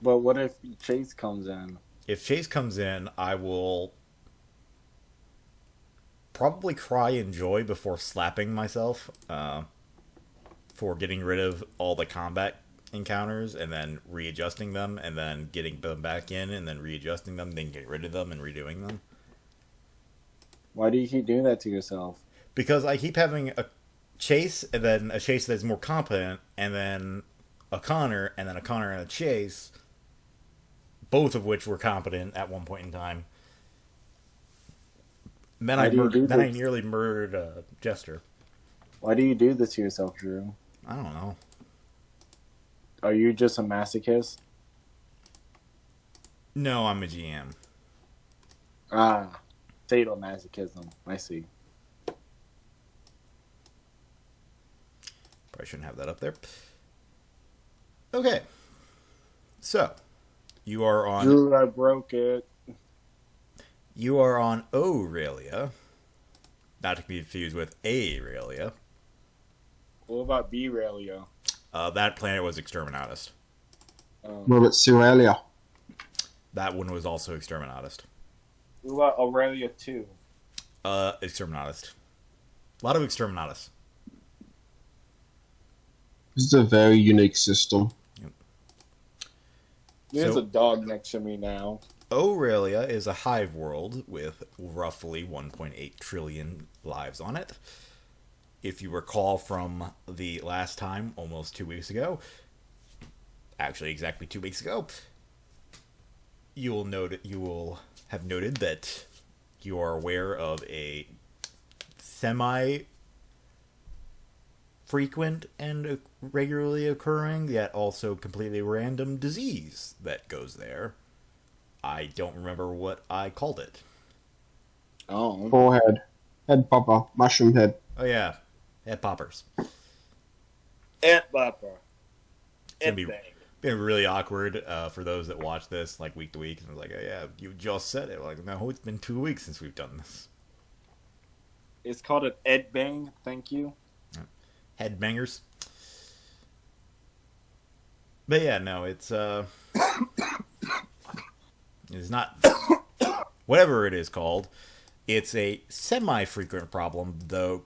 But what if Chase comes in? If Chase comes in, I will probably cry in joy before slapping myself for getting rid of all the combat encounters and then readjusting them and then getting them back in and then readjusting them, then getting rid of them and redoing them. Why do you keep doing that to yourself? Because I keep having a Chase and then a Chase that's more competent and then a Connor and then a Connor and a Chase, both of which were competent at one point in time. Why do you do Then I this? nearly murdered Jester. Why do you do this to yourself, Drew? I don't know. Are you just a masochist? No, I'm a GM. Ah, sadomasochism. I see. Probably shouldn't have that up there. Okay, so you are on Drew, I broke it. Aurelia, not to be confused with Aurelia. What about B-Railio? That planet was Exterminatus. What about Suelia? That one was also Exterminatus. What about Aurelia 2? Exterminatus. A lot of Exterminatus. This is a very unique system. There's So- a dog next to me now. Aurelia is a hive world with roughly 1.8 trillion lives on it. If you recall from the last time, almost 2 weeks ago, actually exactly 2 weeks ago, you will have noted that you are aware of a semi frequent and regularly occurring, yet also completely random disease that goes there. I don't remember what I called it. Oh. Forehead. Head popper. Mushroom head. Oh yeah, head poppers. Ant Bopper. It's gonna be been really awkward for those that watch this like week to week and like, oh, yeah, you just said it. Like, no, it's been 2 weeks since we've done this. It's called an Ed Bang. Thank you. Headbangers. But yeah, no, it's not whatever it is called. It's a semi-frequent problem, though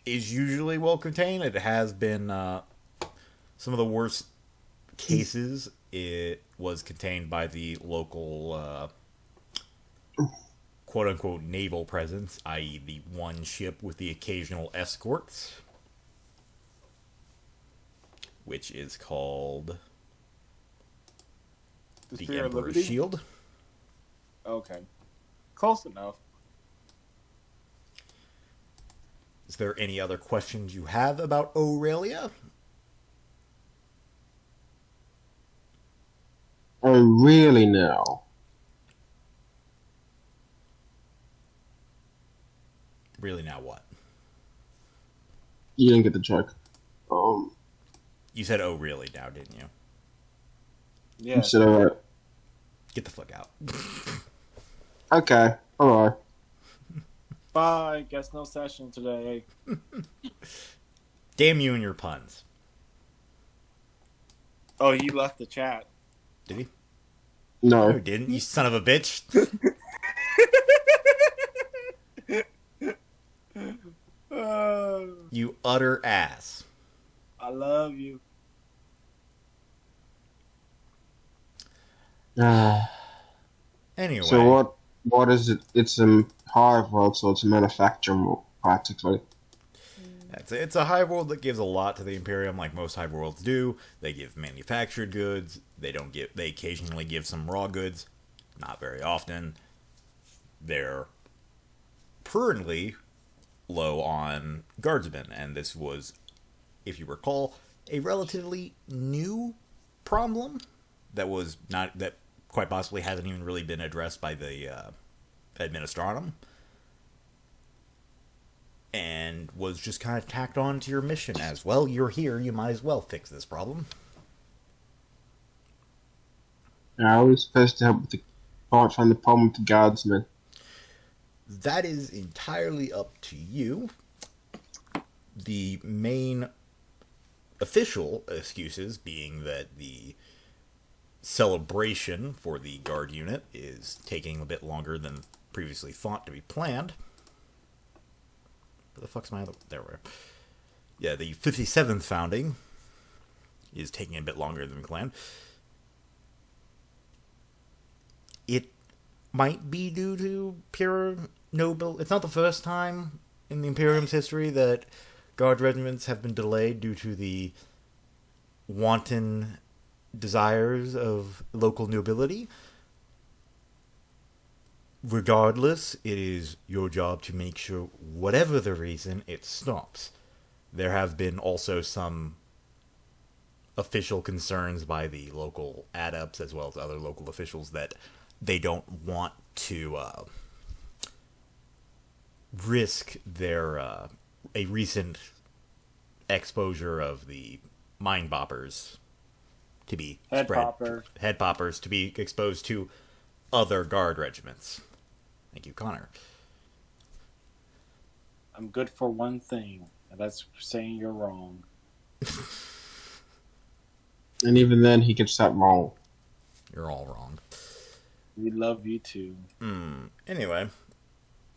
is usually well contained. It has been some of the worst cases. It was contained by the local quote-unquote naval presence, i.e. the one ship with the occasional escorts, which is called the Spear of Emperor's Liberty? Shield. Okay. Close enough. Is there any other questions you have about Aurelia? Oh, really now? Really, now what? You didn't get the joke. You said, oh, really, now, didn't you? Yeah. You said alright. Get the fuck out. Okay, alright. Bye. Guess no session today. Damn you and your puns. Oh, he left the chat. Did he? No, No. he didn't, you son of a bitch. You utter ass. I love you. Anyway. So what is it? It's a hive world, so it's a manufacturing world, practically. It's a hive world that gives a lot to the Imperium, like most hive worlds do. They give manufactured goods. They occasionally give some raw goods. Not very often. They're currently low on guardsmen, and this was, if you recall, a relatively new problem that quite possibly hasn't even really been addressed by the Administratum, and was just kind of tacked on to your mission as, well, you're here, you might as well fix this problem. I was supposed to help with find the problem with the guardsmen. That is entirely up to you. The main official excuses being that the celebration for the guard unit is taking a bit longer than previously thought to be planned. Where the fuck's my other... There we are. Yeah, the 57th founding is taking a bit longer than planned. It might be due to pure noble... It's not the first time in the Imperium's history that guard regiments have been delayed due to the wanton desires of local nobility. Regardless, it is your job to make sure, whatever the reason, it stops. There have been also some official concerns by the local adepts as well as other local officials that they don't want to risk their a recent exposure of the mind boppers to be head poppers to be exposed to other guard regiments. Thank you, Connor. I'm good for one thing, and that's saying you're wrong. And even then, he gets that wrong. You're all wrong. We love you too. Anyway,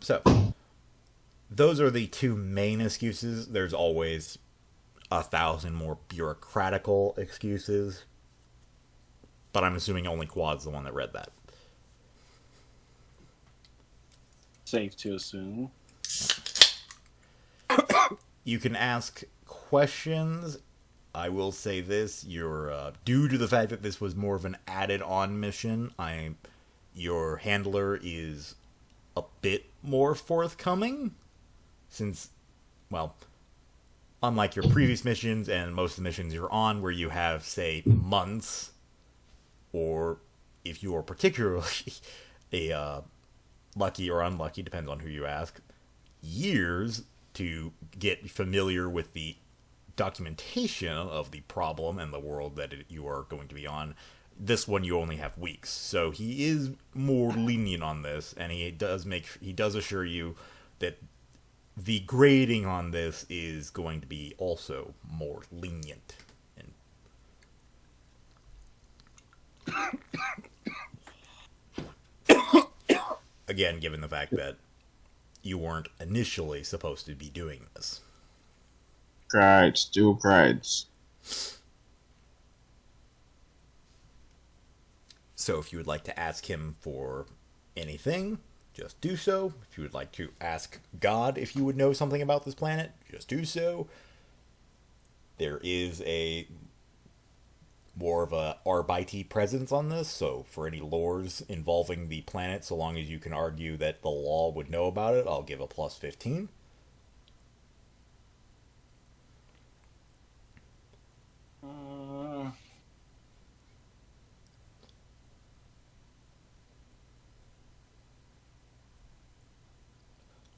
so those are the two main excuses. There's always 1,000 more bureaucratical excuses, but I'm assuming only Quad's the one that read that. Safe to assume. You can ask questions. I will say this: you're due to the fact that this was more of an added-on mission. Your handler is a bit more forthcoming, since, well, unlike your previous missions and most of the missions you're on, where you have, say, months, or if you are particularly a lucky or unlucky, depends on who you ask, years to get familiar with the documentation of the problem and the world that you are going to be on. This one you only have weeks, so he is more lenient on this, and he does assure you that the grading on this is going to be also more lenient. Again, given the fact that you weren't initially supposed to be doing this. Grades, dual grades. So if you would like to ask him for anything, just do so. If you would like to ask God if you would know something about this planet, just do so. There is a more of a Arbite presence on this, so for any lores involving the planet, so long as you can argue that the law would know about it, I'll give a plus 15.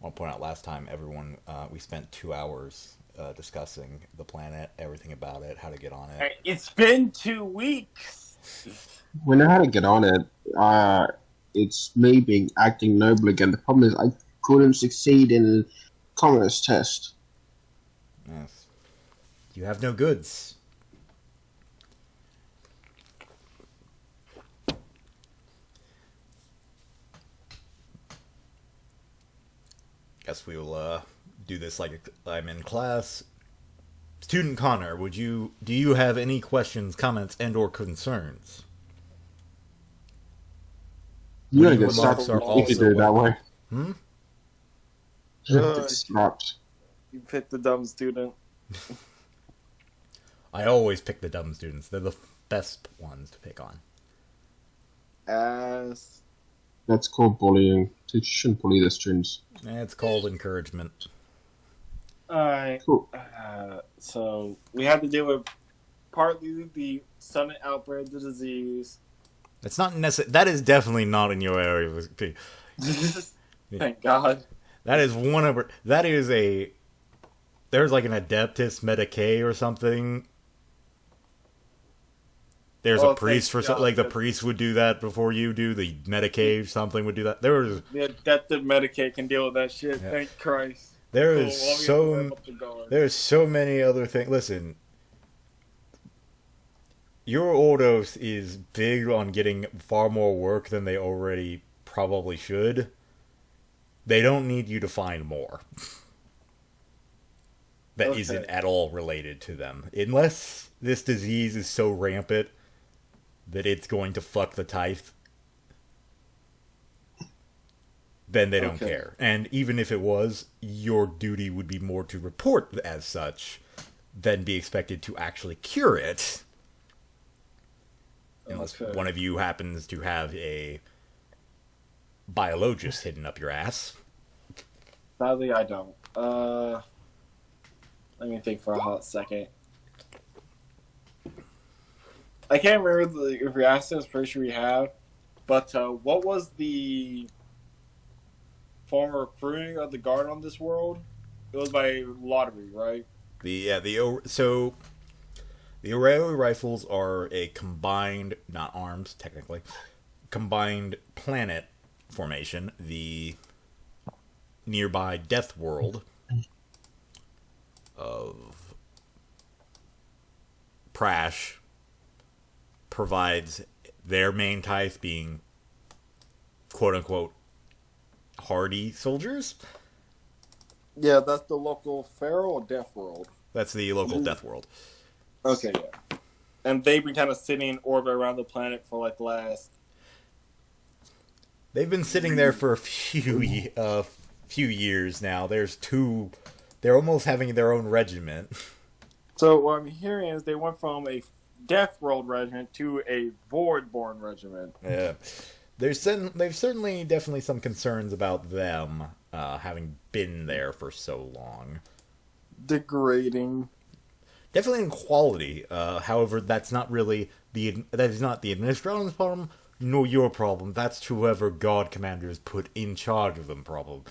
I'll point out last time, everyone, we spent 2 hours discussing the planet, everything about it, how to get on it. It's been 2 weeks. We know how to get on it. It's me being acting noble again. The problem is I couldn't succeed in commerce test. Yes. You have no goods. Guess we'll do this like I'm in class. Student Connor, do you have any questions, comments, and or concerns? You gotta get slapped if you do it that way. Get slapped. You picked the dumb student. I always pick the dumb students. They're the best ones to pick on. That's called bullying. Teachers shouldn't bully their students. It's called encouragement. Alright. Cool. So, we had to deal with partly the sudden outbreak of the disease. It's not necessary. That is definitely not in your area. Thank God. That is one of... That is a... There's like an Adeptus Medicae or something. There's a priest for something. Like the priest would do that before you do. The Medicae something would do that. There was... The Adeptus Medicae can deal with that shit. Yeah. Thank Christ. There's so many other things. Listen, your Ordos is big on getting far more work than they already probably should. They don't need you to find more. That Okay. isn't at all related to them. Unless this disease is so rampant that it's going to fuck the tithe, then they don't Okay. care. And even if it was, your duty would be more to report as such than be expected to actually cure it. Unless Okay. one of you happens to have a biologist hidden up your ass. Sadly, I don't. Let me think for a hot second. I can't remember if we asked this. Pretty sure we have. But what was the form of recruiting of the guard on this world? It was by lottery, right? So the O'Reilly rifles are a combined, not arms technically, combined planet formation. The nearby Death World of Prash provides their main type being quote unquote hardy soldiers. Yeah, that's the local Pharaoh or Death World. That's the local Death World. Okay, yeah. And they've been kind of sitting in orbit around the planet for like the last. They've been sitting there for a few years now. There's two. They're almost having their own regiment. So what I'm hearing is they went from a Death World regiment to a Voidborn regiment. Yeah, there's certainly definitely some concerns about them having been there for so long. Degrading. Definitely in quality. However, that's not really that is not the administration's problem, nor your problem. That's whoever God commanders put in charge of them problem.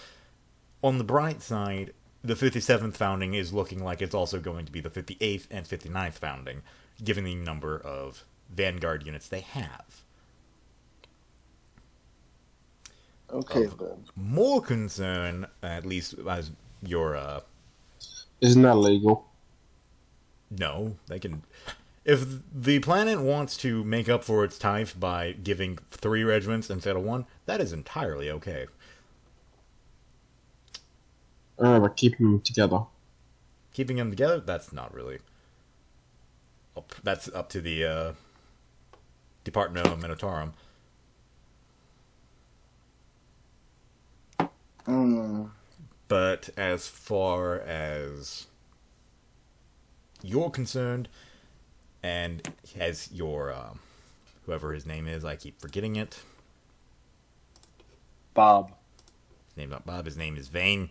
On the bright side, the 57th founding is looking like it's also going to be the 58th and 59th founding, given the number of Vanguard units they have. Okay, then. More concern, at least as your Isn't that legal? no, they can. If the planet wants to make up for its tithe by giving 3 regiments instead of 1, that is entirely okay. But keeping them together. Keeping them together, that's not really. That's up to the Department of Minotarum. But as far as you're concerned, and as your whoever his name is, I keep forgetting it. Bob. His name's not Bob. His name is Vane.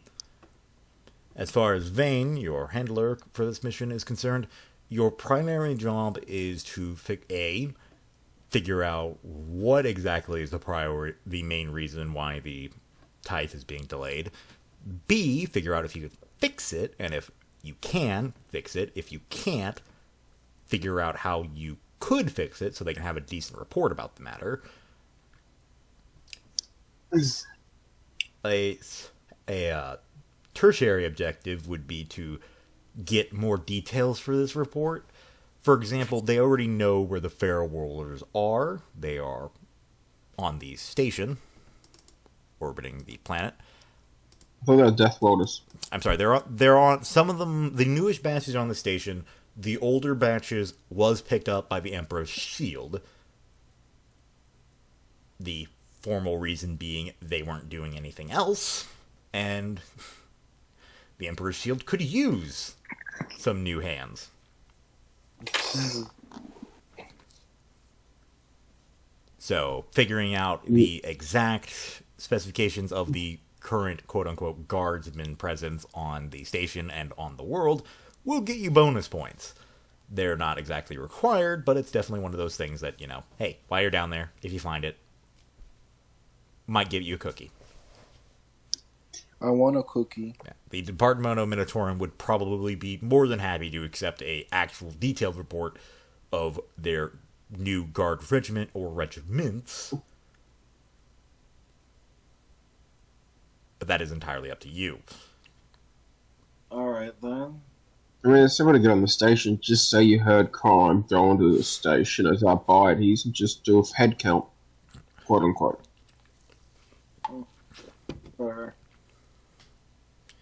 As far as Vane, your handler for this mission, is concerned, your primary job is to figure out what exactly is the main reason why the tithe is being delayed. B, figure out if you can fix it, and if you can fix it. If you can't, figure out how you could fix it so they can have a decent report about the matter. A tertiary objective would be to get more details for this report. For example, they already know where the Pharaoh Warlords are. They are on the station, orbiting the planet. I thought they were Death Worlders. I'm sorry, they're on some of them. The newest batches are on the station. The older batches was picked up by the Emperor's shield. The formal reason being they weren't doing anything else, and the Emperor's shield could use some new hands. So, figuring out the exact specifications of the current quote-unquote guardsman presence on the station and on the world will get you bonus points. They're not exactly required, but it's definitely one of those things that, hey, while you're down there, if you find it, might give you a cookie. I want a cookie. Yeah. The Department of Minotarum would probably be more than happy to accept a actual detailed report of their new guard regiment or regiments. But that is entirely up to you. Alright, then. I mean, if someone to get on the station, just say you heard crime, go onto the station as our bodies and just do a head count, quote unquote.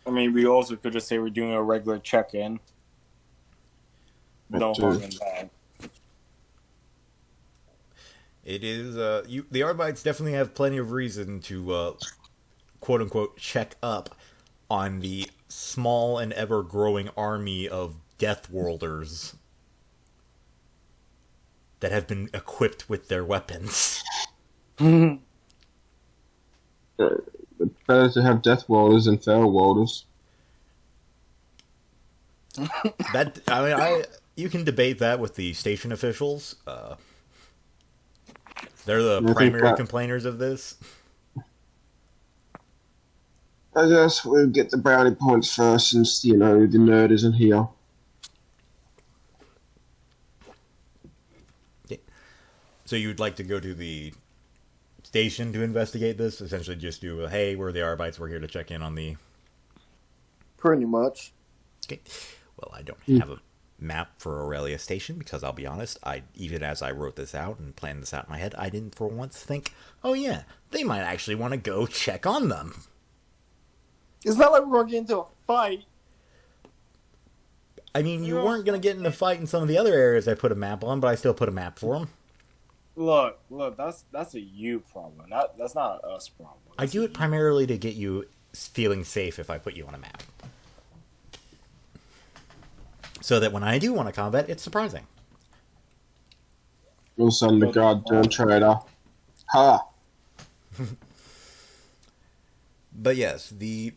I mean, we also could just say we're doing a regular check-in. No harm in that. It is, the Arbites definitely have plenty of reason to, quote unquote, check up on the small and ever growing army of Death Worlders that have been equipped with their weapons. Better to have Death Worlders than Feral Worlders. You can debate that with the station officials. They're the primary complainers of this. I guess we'll get the brownie points first, since, the nerd isn't here. So you'd like to go to the station to investigate this? Essentially just do hey, we're the Arbites, we're here to check in on the... Pretty much. Okay. Well, I don't have a map for Aurelia Station, because I'll be honest, even as I wrote this out and planned this out in my head, I didn't for once think, oh yeah, they might actually want to go check on them. It's not like we're going to get into a fight. I mean, you weren't going to get in a fight in some of the other areas I put a map on, but I still put a map for them. Look, that's a you problem. That's not an us problem. I do it primarily to get you feeling safe if I put you on a map. So that when I do want to combat, it's surprising. We'll send the goddamn trader. Ha! But yes, the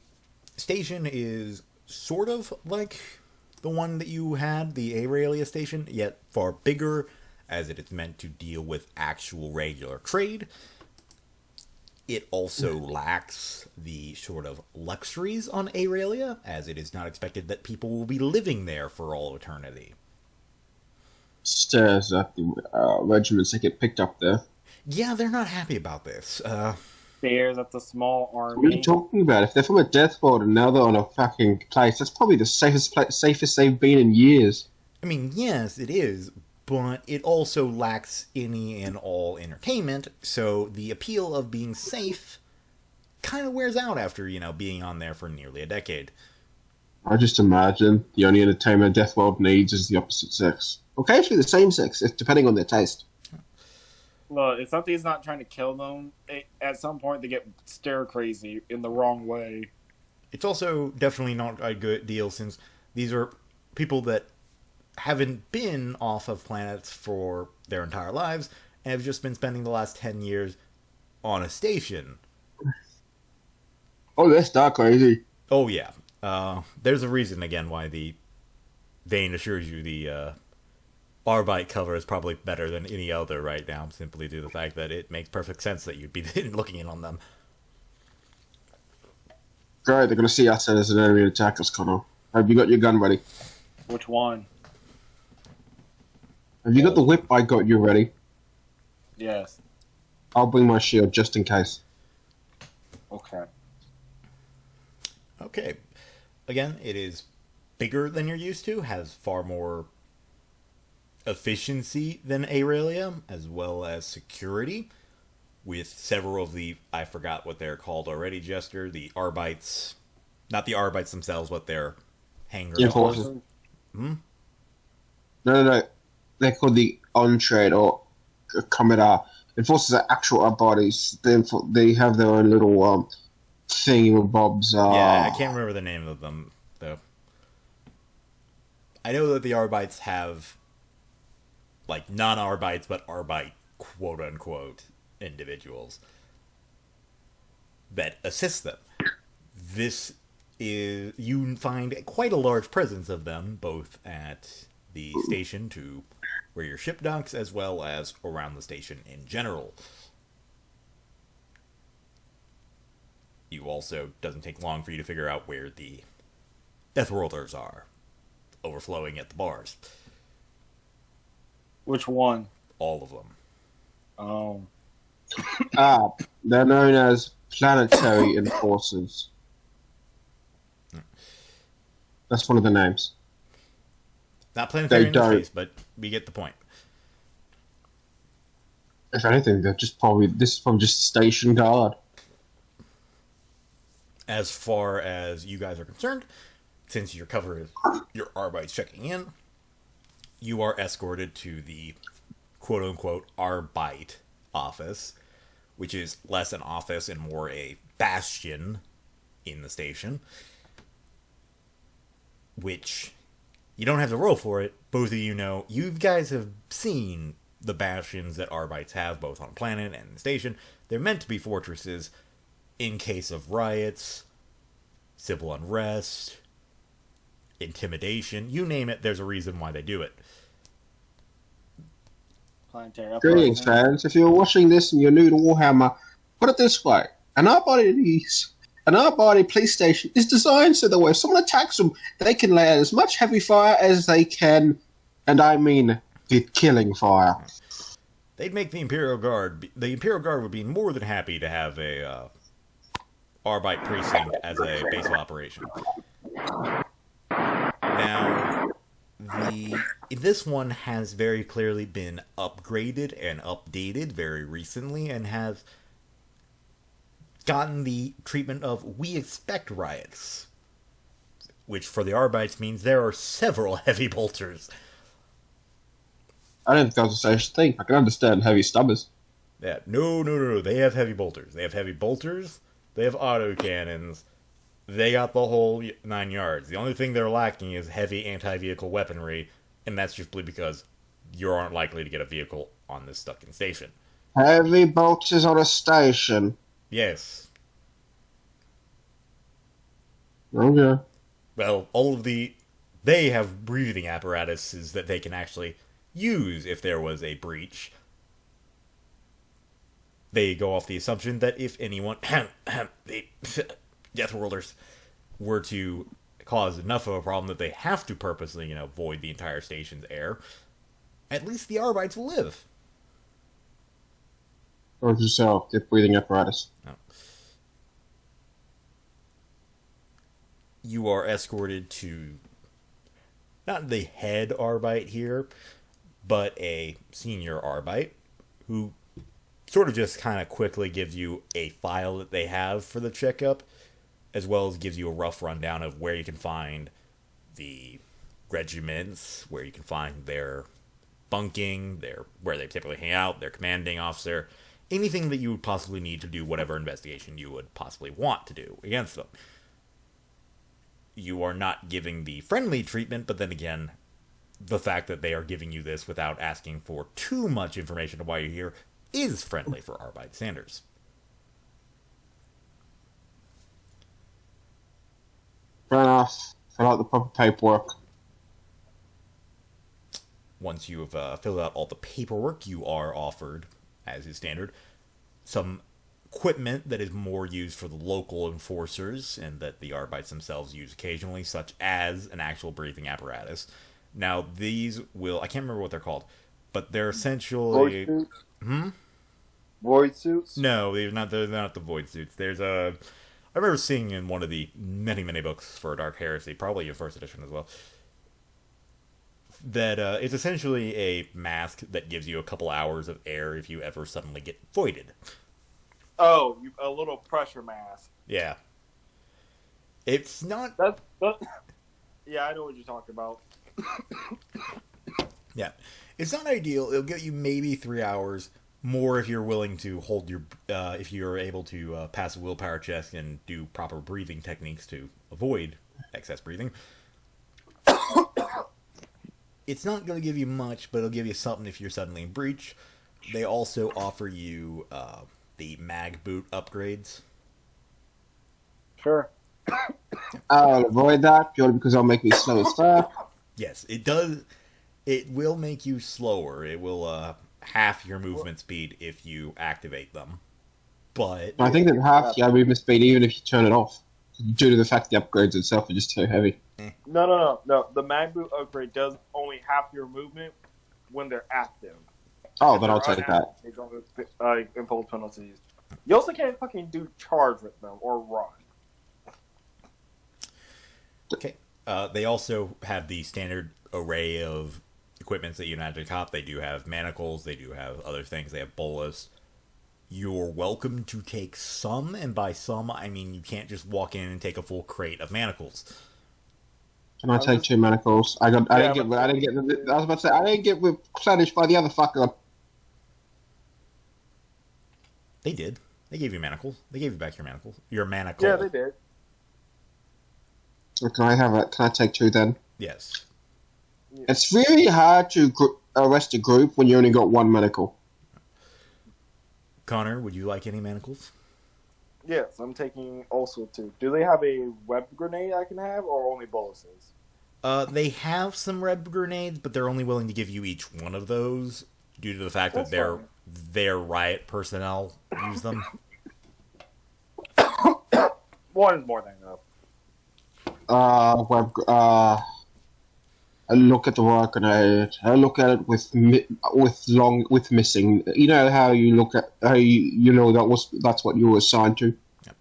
station is sort of like the one that you had, the Aurelia station, yet far bigger, as it is meant to deal with actual regular trade. It also lacks the sort of luxuries on Aurelia, as it is not expected that people will be living there for all eternity. Stares at the regiments that get picked up there. Yeah, they're not happy about this. Stares at the small army. What are you talking about? If they're from a death world and now they're on a fucking place, that's probably the safest they've been in years. I mean, yes, it is, but it also lacks any and all entertainment, so the appeal of being safe kind of wears out after, being on there for nearly a decade. I just imagine the only entertainment Death World needs is the opposite sex. Occasionally the same sex, depending on their taste. Look, if something's not trying to kill them, at some point they get stir crazy in the wrong way. It's also definitely not a good deal, since these are people that haven't been off of planets for their entire lives and have just been spending the last 10 years on a station. Oh, that's not crazy. Oh, yeah. There's a reason, again, why the Vane assures you the Arbite cover is probably better than any other right now, simply due to the fact that it makes perfect sense that you'd be looking in on them. Great, they're going to see us as an enemy and attack us, Connor. Have you got your gun ready? Which one? Have you got the whip I got you ready? Yes. I'll bring my shield just in case. Okay. Okay. Again, it is bigger than you're used to, has far more efficiency than Aurelia, as well as security, with several of the, I forgot what they're called already, Jester, the Arbites, not the Arbites themselves, but their hangars. Enforcers. No. They're called the on-trade or Commodore. Enforcers are actual bodies. They have their own little thingy-bobs. Yeah, I can't remember the name of them, though. I know that the Arbites have, like, non-Arbites, but Arbite, quote-unquote, individuals that assist them. This is, you find quite a large presence of them, both at the station to where your ship docks, as well as around the station in general. You also, doesn't take long for you to figure out where the Death Worlders are, overflowing at the bars. Which one? All of them. Oh. They're known as planetary enforcers. That's one of the names. Not planetary in this don't. case, but we get the point. If anything, this is probably just station guard. As far as you guys are concerned, since your cover is your Arbites checking in, you are escorted to the quote-unquote Arbite office, which is less an office and more a bastion in the station, which you don't have to roll for it. Both of you know, you guys have seen the bastions that Arbites have, both on planet and the station. They're meant to be fortresses in case of riots, civil unrest, intimidation, you name it, there's a reason why they do it. Planetary Greetings, fans. If you're watching this and you're new to Warhammer, put it this way: an Arbite police station is designed so that when someone attacks them, they can lay out as much heavy fire as they can, and I mean the killing fire. They'd make the Imperial Guard. The Imperial Guard would be more than happy to have a Arbite precinct as a base of operation. Now, this one has very clearly been upgraded and updated very recently and has gotten the treatment of "we expect riots," which for the Arbites means there are several heavy bolters. I didn't think that was such a thing. I can understand heavy stubbers. Yeah, no. They have heavy bolters. They have heavy bolters. They have autocannons. They got the whole 9 yards. The only thing they're lacking is heavy anti-vehicle weaponry, and that's just because you aren't likely to get a vehicle on this stuck-in station. Heavy bolters on a station. Yes. Okay. Well, they have breathing apparatuses that they can actually use if there was a breach. They go off the assumption that if anyone, the Deathworlders, were to cause enough of a problem that they have to purposely, void the entire station's air, at least the Arbites will live. Or yourself, get breathing apparatus. No. You are escorted to not the head Arbite here, but a senior Arbite who sort of just kind of quickly gives you a file that they have for the checkup, as well as gives you a rough rundown of where you can find the regiments, where you can find their bunking, where they typically hang out, their commanding officer, anything that you would possibly need to do whatever investigation you would possibly want to do against them. You are not giving the friendly treatment, but then again, the fact that they are giving you this without asking for too much information of why you're here is friendly for Arbite standards. Fair enough. Fill out the proper paperwork. Once you have filled out all the paperwork, you are offered, as is standard, some equipment that is more used for the local enforcers and that the Arbites themselves use occasionally, such as an actual breathing apparatus. Now, these I can't remember what they're called, but they're essentially... Void suits? Void suits? No, they're not the void suits. I remember seeing in one of the many, many books for Dark Heresy, probably your first edition as well, that it's essentially a mask that gives you a couple hours of air if you ever suddenly get voided. Oh, a little pressure mask. Yeah. It's not... Yeah, I know what you're talking about. Yeah. It's not ideal. It'll get you maybe 3 hours more if you're willing to hold your... if you're able to pass a willpower check and do proper breathing techniques to avoid excess breathing. It's not going to give you much, but it'll give you something if you're suddenly in breach. They also offer you the mag boot upgrades. Sure. I'll avoid that purely because it'll make me slow as fuck. Yes, it does. It will make you slower. It will half your movement speed if you activate them. But I think that half your movement speed, even if you turn it off, due to the fact the upgrades itself are just too heavy. No. The mag boot upgrade does only half your movement when they're active. Oh, then I'll take that. They don't impose penalties. You also can't fucking do charge with them or run. Okay. They also have the standard array of equipments that you can add to the top. They do have manacles. They do have other things. They have bolas. You're welcome to take some, and by some, I mean you can't just walk in and take a full crate of manacles. Can I take 2 manacles? I didn't get. I was about to say I didn't get replenished by the other fucker. They did. They gave you manacles. They gave you back your manacles. Your manacle. Yeah, they did. So can I take 2 then? Yes. Yeah. It's really hard to arrest a group when you only got 1 manacle. Connor, would you like any manacles? Yes, I'm taking also 2. Do they have a web grenade I can have, or only boluses? They have some red grenades, but they're only willing to give you each one of those due to the fact that their riot personnel use them. 1 is more than enough. I look at the riot grenade. I look at it with missing. You know how you look at how you know that's what you were assigned to. Yep.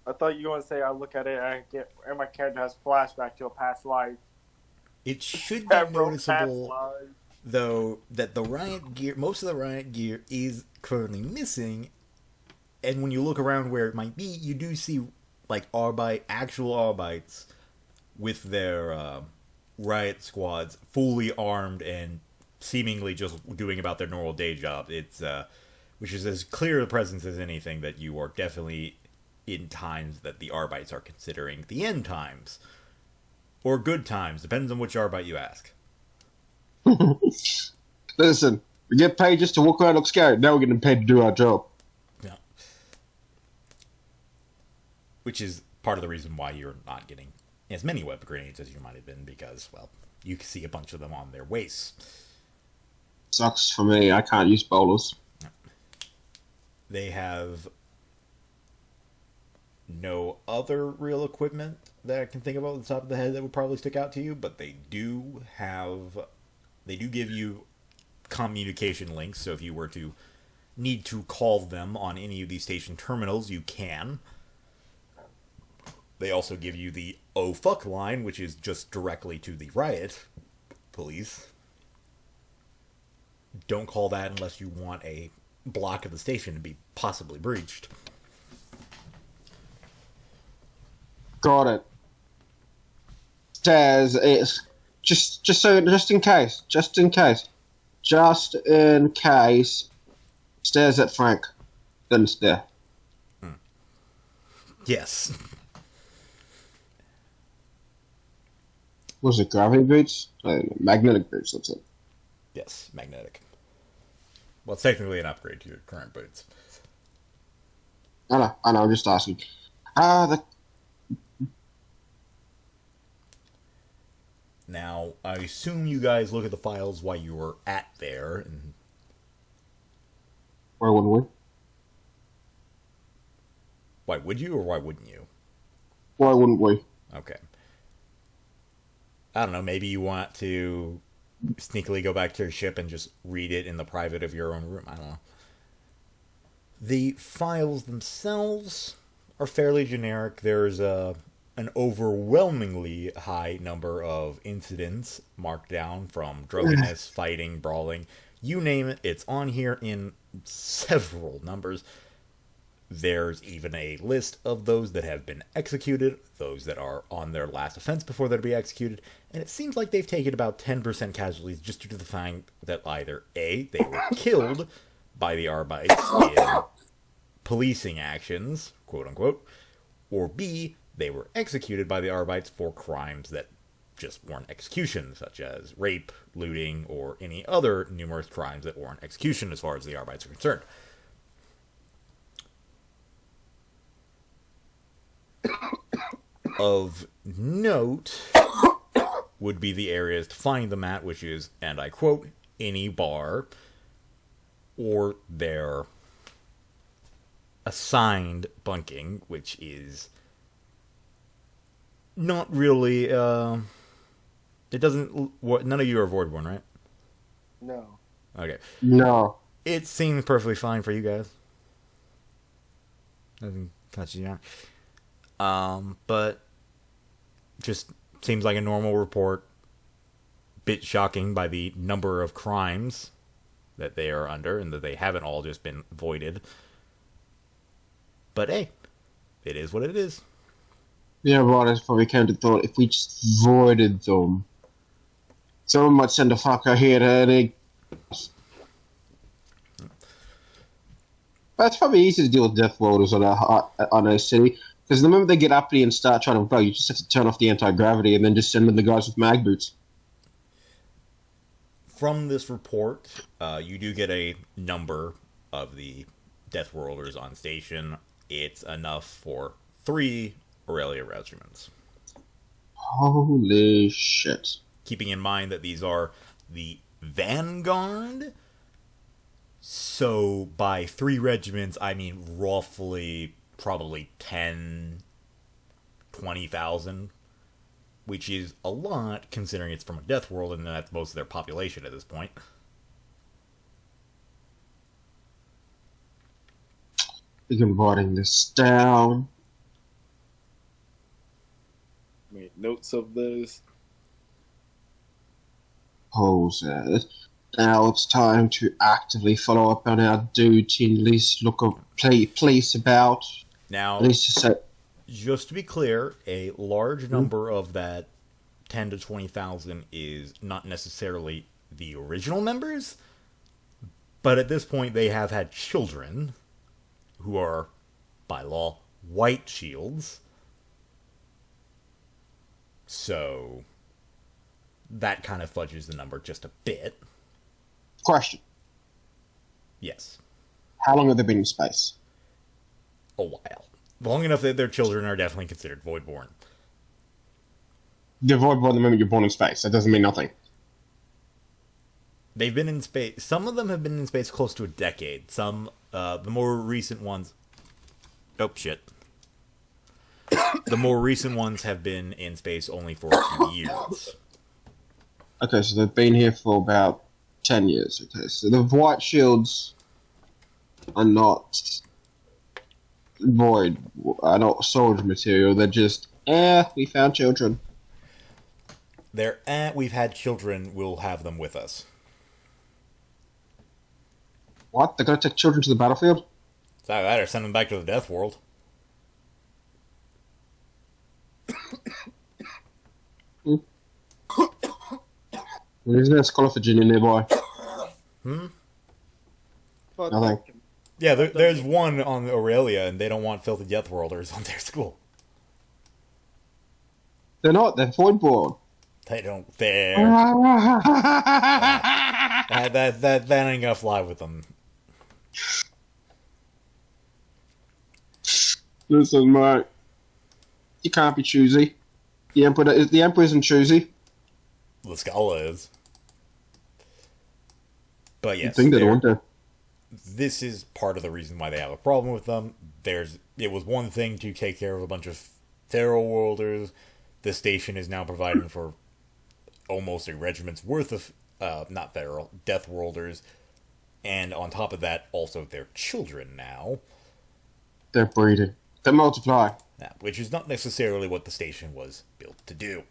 I thought you were going to say I look at it and my character has flashback to a past life. It should be noticeable, though, that the riot gear, most of the riot gear is currently missing, and when you look around where it might be, you do see like actual Arbites with their riot squads fully armed and seemingly just doing about their normal day job. It's which is as clear a presence as anything that you are definitely in times that the Arbites are considering the end times. Or good times, depends on which Arbite you ask. Listen, we get paid just to walk around and look scary. Now we're getting paid to do our job. Yeah. Which is part of the reason why you're not getting as many web grenades as you might have been, because, well, you can see a bunch of them on their waists. Sucks for me. I can't use bowlers. They have no other real equipment that I can think about at the top of the head that would probably stick out to you, but they do give you communication links, so if you were to need to call them on any of these station terminals, you can. They also give you the "oh fuck" line, which is just directly to the riot police. Don't call that unless you want a block of the station to be possibly breached. Got it. Stairs is just in case. Stares at Frank. Then stare. Yes. Was it gravity boots? Magnetic boots, that's it. Yes, magnetic. Well, it's technically an upgrade to your current boots. I know, I'm just asking. Now, I assume you guys look at the files while you were at there. And Why wouldn't we? why would you, or why wouldn't you? Why wouldn't we? Okay. I don't know, maybe you want to sneakily go back to your ship and just read it in the private of your own room. I don't know. The files themselves are fairly generic. There's an overwhelmingly high number of incidents marked down, from drunkenness, fighting, brawling. You name it, it's on here in several numbers. There's even a list of those that have been executed, those that are on their last offense before they'll be executed, and it seems like they've taken about 10% casualties just due to the fact that either A, they were killed by the Arbites in policing actions, quote unquote, or B, they were executed by the Arbites for crimes that just weren't execution, such as rape, looting, or any other numerous crimes that weren't execution as far as the Arbites are concerned. Of note would be the areas to find them at, which is, and I quote, any bar or their assigned bunking, which is not really, it doesn't, none of you are Voidborn, right? No. Okay. No. It seems perfectly fine for you guys. Doesn't touch you on. But just seems like a normal report. bit shocking by the number of crimes that they are under, and that they haven't all just been voided. But hey, it is what it is. Yeah, right, I probably came to thought if we just voided them, someone might send a fucker here to... But it's probably easy to deal with Death Worlders on a city, because the moment they get uppity and start trying to blow, you just have to turn off the anti-gravity and then just send in the guys with mag boots. From this report, you do get a number of the Death Worlders on station. It's enough for 3 Aurelia regiments. Holy shit. Keeping in mind that these are the Vanguard, so by 3 regiments, I mean roughly probably 10, 20,000, which is a lot considering it's from a Death World and that's most of their population at this point. Begin writing this down. Made notes of this. Pose it. Now it's time to actively follow up on our duty and at least look a place about. Now, At least to say, just to be clear, a large number of that 10 to 20,000 is not necessarily the original members, but at this point they have had children who are, by law, white shields. So that kind of fudges the number just a bit. question. Yes. How long have they been in space? A while. Long enough that their children are definitely considered voidborn. You're voidborn the moment you're born in space. That doesn't mean nothing. They've been in space. Some of them have been in space close to a decade. Some, the more recent ones... Oh, shit. The more recent ones have been in space only for a few years. Okay, so they've been here for about 10 years. Okay, so the white shields are not void, are not soldier material. They're just, we found children. They're, we've had children, we'll have them with us. What? They're going to take children to the battlefield? It's either that or send them back to the Death World. Isn't there a Scholar Virginia nearby? But Nothing. Yeah, there's one on Aurelia, and they don't want filthy Death Worlders on their school. They're not. They're voidborn. They don't. They're... that ain't gonna fly with them. Listen, mate. You can't be choosy. The Emperor isn't choosy. The Scala is. But yes, I think they don't want to. this is part of the reason why they have a problem with them. It was one thing to take care of a bunch of feral worlders. The station is now providing for almost a regiment's worth of not feral, death worlders, and on top of that, also their children now. They're breeding. They multiply. Which is not necessarily what the station was built to do.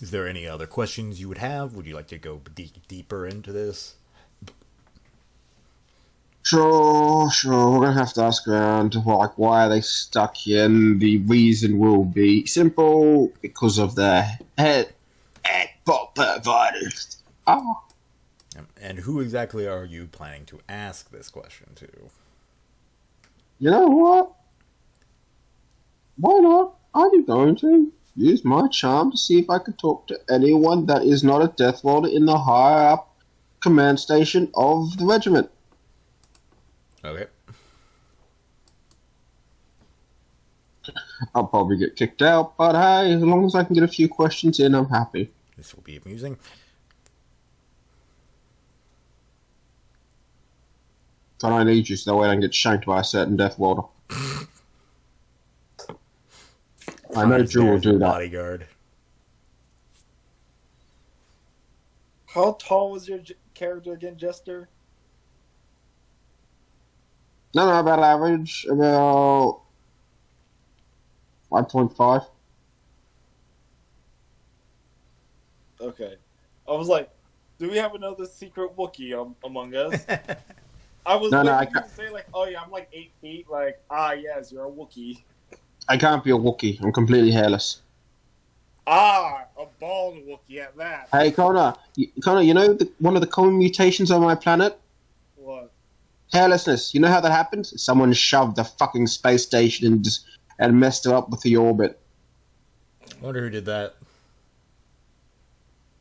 Is there any other questions you would have? Would you like to go deeper into this? Sure. We're gonna have to ask around, like, why are they stuck here? And the reason will be simple: because of the head providers. Oh. And who exactly are you planning to ask this question to? You know what? Why not? I'm going to use my charm to see if I can talk to anyone that is not a Death Worlder in the higher up command station of the regiment. Okay. I'll probably get kicked out, but hey, as long as I can get a few questions in, I'm happy. This will be amusing. But I need you so that way I can get shanked by a certain Death Worlder. I know Drew will do that. Bodyguard. how tall was your character again, Jester? No, about average. About 5.5. Okay. I was like, do we have another secret Wookiee among us? I was No, waiting I for you to say, like, oh yeah, I'm like 8 feet. Like, yes, you're a Wookiee. I can't be a Wookiee. I'm completely hairless. A bald Wookiee at that. Hey, Connor, you know one of the common mutations on my planet? What? Hairlessness. You know how that happened? Someone shoved the fucking space station and messed it up with the orbit. I wonder who did that.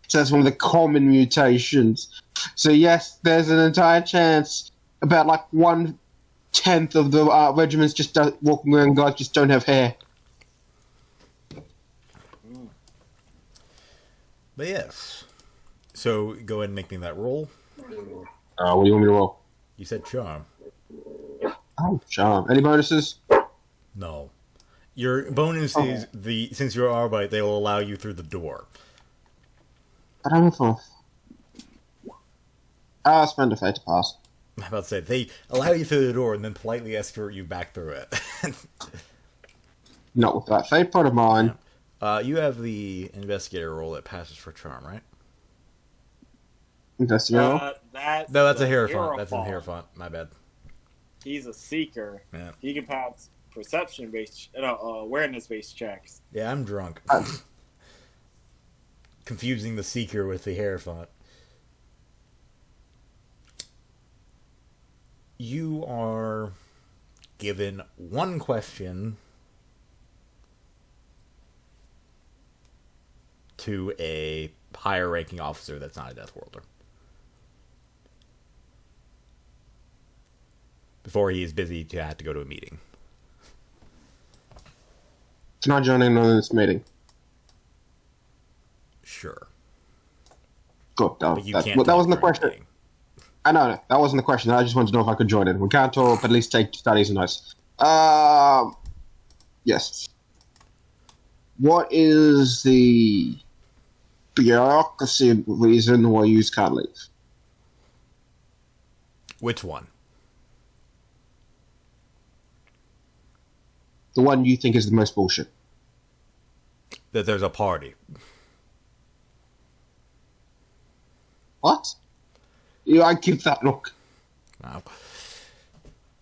So that's one of the common mutations. So yes, there's an entire chance about like 1/10 of the regiments just walking around guys just don't have hair. But yes. So go ahead and make me that roll. What do you want me to roll? You said charm. Oh, charm. Any bonuses? No. Your bonus is since you're Arbite, they will allow you through the door. I don't know if I'll spend a fate to pass. I'm about to say, they allow you through the door and then politely escort you back through it. Not with that fate point of mine. You have the investigator role that passes for charm, right? Investigator roll? No, that's a Hierophant. That's an Hierophant. My bad. He's a seeker. Yeah. He can pass awareness-based checks. Yeah, I'm drunk. Confusing the Seeker with the Hierophant. You are given one question to a higher ranking officer that's not a Death Worlder. Before he is busy to have to go to a meeting. Can I join in on this meeting? Sure. Good. But you can't that wasn't the talk during question. meeting. I know, that wasn't the question. I just wanted to know if I could join in. We can't talk, but at least take studies and notes. Yes. What is the bureaucracy reason why you can't leave? Which one? The one you think is the most bullshit. That there's a party. What? I give that look. Wow.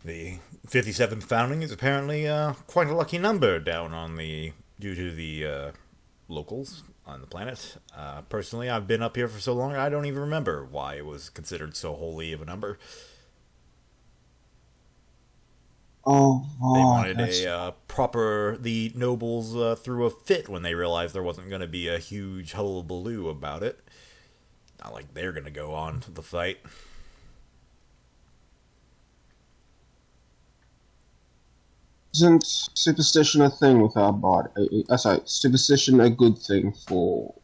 The 57th founding is apparently quite a lucky number down on due to the locals on the planet. Personally, I've been up here for so long, I don't even remember why it was considered so holy of a number. They wanted the nobles threw a fit when they realized there wasn't going to be a huge hullabaloo about it. Not like they're going to go on to the fight. Isn't superstition a thing with our body? Sorry, superstition a good thing for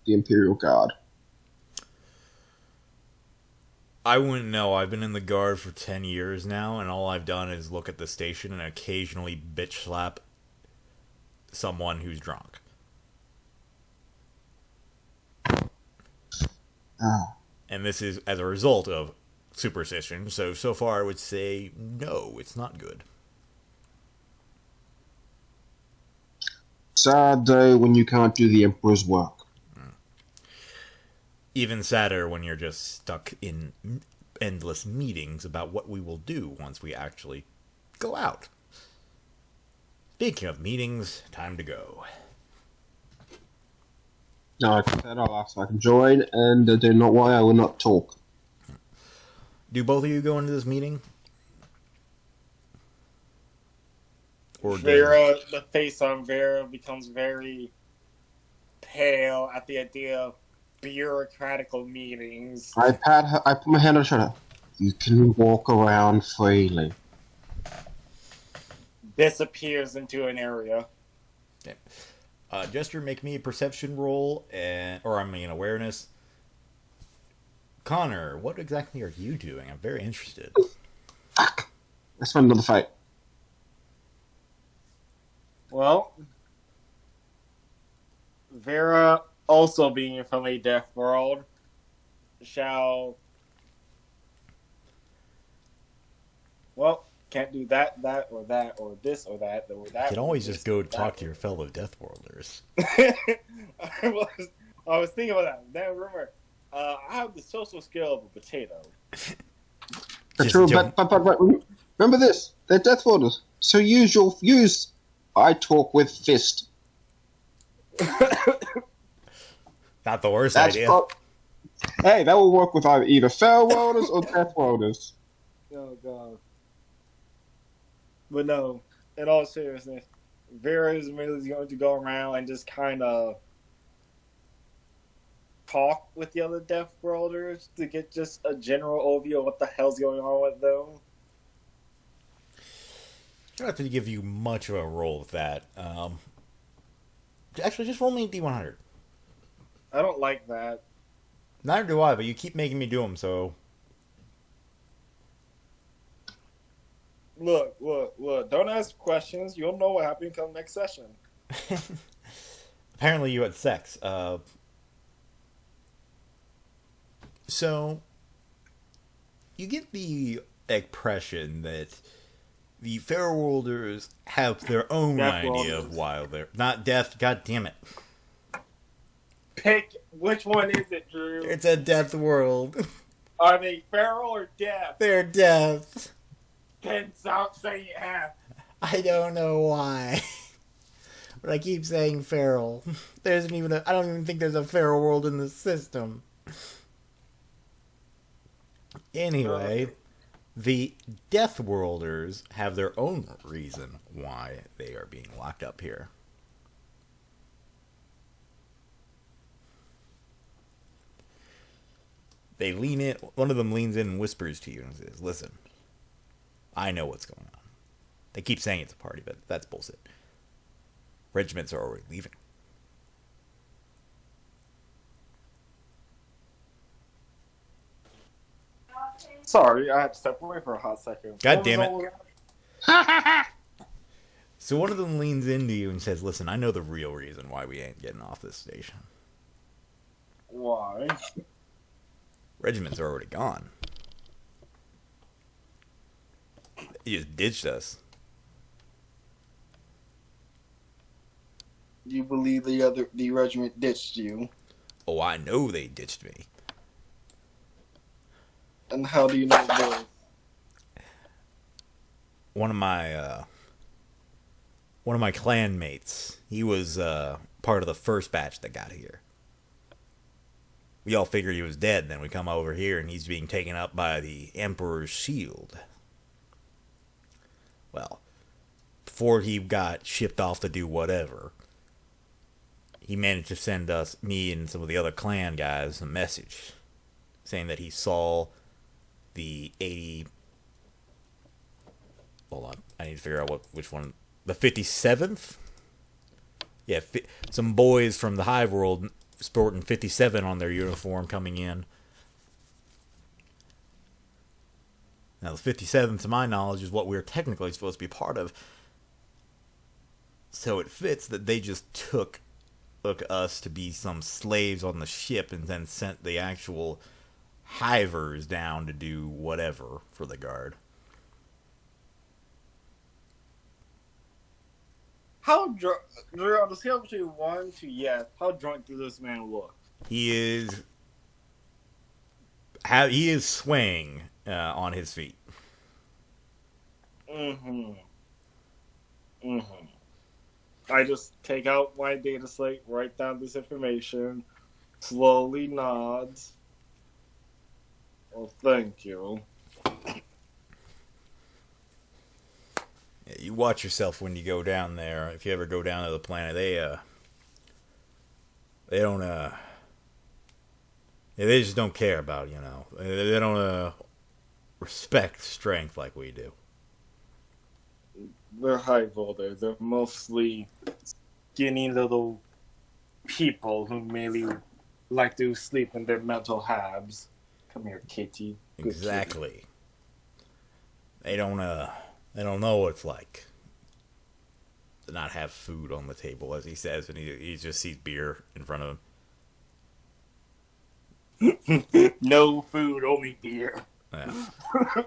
the Imperial Guard? I wouldn't know. I've been in the Guard for 10 years now, and all I've done is look at the station and occasionally bitch slap someone who's drunk. And this is as a result of superstition, so far I would say no, it's not good. Sad day when you can't do the Emperor's work. Even sadder when you're just stuck in endless meetings about what we will do once we actually go out. Speaking of meetings, time to go. No, I said I'll ask if I can join, and do not why I will not talk. Do both of you go into this meeting? Or Vera, the face on Vera becomes very pale at the idea of bureaucratical meetings. I put my hand on her shoulder. You can walk around freely. Disappears into an area. Okay. Jester, make me a perception roll, awareness. Connor, what exactly are you doing? I'm very interested. Fuck! Let's find another fight. Well, Vera, also being from a deaf world, shall, can't do that, or that, or this, or that, or that. You can always just go talk to your fellow Death Worlders. I was thinking about that. Then remember, I have the social skill of a potato. True, but remember this: they're Death Warders. So use. I talk with fist. Not the worst idea. Hey, that will work with either Feral Worlders or Death Worlders. Oh god. But no, in all seriousness, Vera is merely going to go around and just kind of talk with the other Death Worlders to get just a general overview of what the hell's going on with them. I don't have to give you much of a role with that. Actually, just roll me a D100. I don't like that. Neither do I, but you keep making me do them, so... Look. Don't ask questions. You'll know what happened come next session. Apparently you had sex. So, you get the impression that the Feral Worlders have their own idea of why they're... Not death, god damn it. Pick which one is it, Drew? It's a Death World. Are they feral or death? They're death. Then stop saying half. I don't know why. But I keep saying feral. There isn't even I don't even think there's a feral world in the system. Anyway, the Death Worlders have their own reason why they are being locked up here. They lean in, one of them leans in and whispers to you and says, "Listen, I know what's going on." They keep saying it's a party, but that's bullshit. Regiments are already leaving. Sorry, I had to step away for a hot second. God damn it. So one of them leans into you and says, "Listen, I know the real reason why we ain't getting off this station." Why? Regiments are already gone. He just ditched us. You believe the regiment ditched you? Oh, I know they ditched me. And how do you know this? One of my clan mates, he was part of the first batch that got here. We all figured he was dead, then we come over here and he's being taken up by the Emperor's shield. Well, before he got shipped off to do whatever, he managed to send us, me and some of the other clan guys, a message saying that he saw the 80... Hold on, I need to figure out which one. The 57th? Yeah, some boys from the Hive World sporting 57 on their uniform coming in. Now, the 57th, to my knowledge, is what we're technically supposed to be part of. So it fits that they just took us to be some slaves on the ship and then sent the actual hivers down to do whatever for the guard. How drunk, Drew, on the scale between 1 to yes, how drunk does this man look? He is swaying on his feet. I just take out my data slate, write down this information, slowly nods. Well, thank you. Yeah, you watch yourself when you go down there. If you ever go down to the planet, they don't they just don't care about, they don't respect strength like we do. They're high voltage. They're mostly skinny little people who merely like to sleep in their mental habs. Come here, kitty. Good Exactly. kitty. They don't know what it's like to not have food on the table, as he says, and he just sees beer in front of No food, only beer. him. Yeah.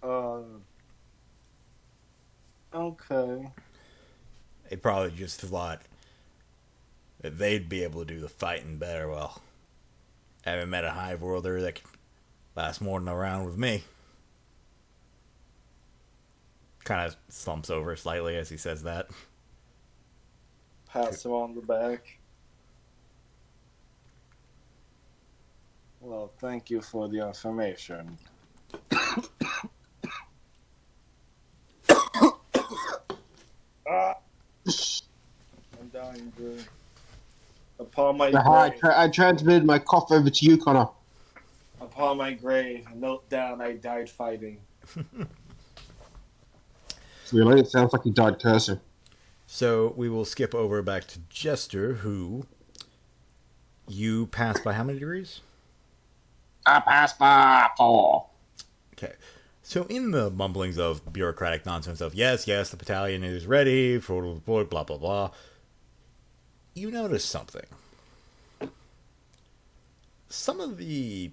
Uh, okay. They probably just thought that they'd be able to do the fighting better. Well, I haven't met a hive worlder that can last more than a round with me. Kind of slumps over slightly as he says that. Pass him on the back. Well, thank you for the information. I'm dying, Drew. Upon my grave, I transmitted my cough over to you, Connor. upon my grave, note down I died fighting. Really? It sounds like he died cursing. So we will skip over back to Jester, who you passed by how many degrees? I passed by 4. Okay. So in the mumblings of bureaucratic nonsense of yes, the battalion is ready for blah blah blah, you notice something. Some of the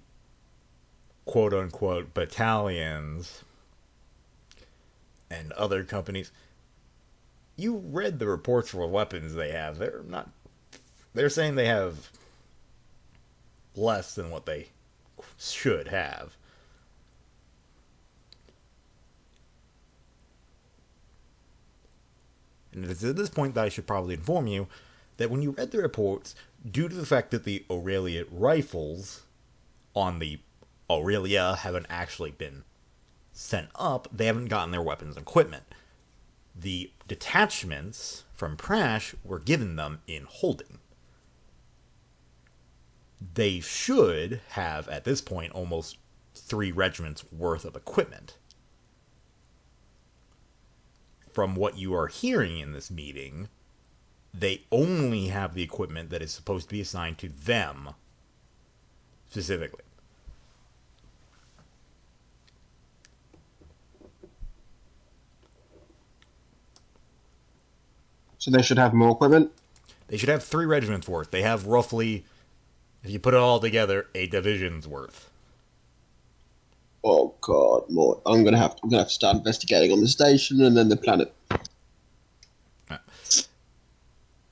quote unquote battalions and other companies, you read the reports for weapons they have. They're saying they have less than what they should have. And it's at this point that I should probably inform you that when you read the reports, due to the fact that the Aurelia rifles on the Aurelia haven't actually been sent up, they haven't gotten their weapons and equipment. The detachments from Prash were given them in holding. They should have, at this point, almost 3 regiments worth of equipment. From what you are hearing in this meeting, they only have the equipment that is supposed to be assigned to them specifically. So they should have more equipment? They should have 3 regiments worth. They have roughly, if you put it all together, 8 divisions worth. Oh god, more. I'm gonna have to start investigating on the station and then the planet. I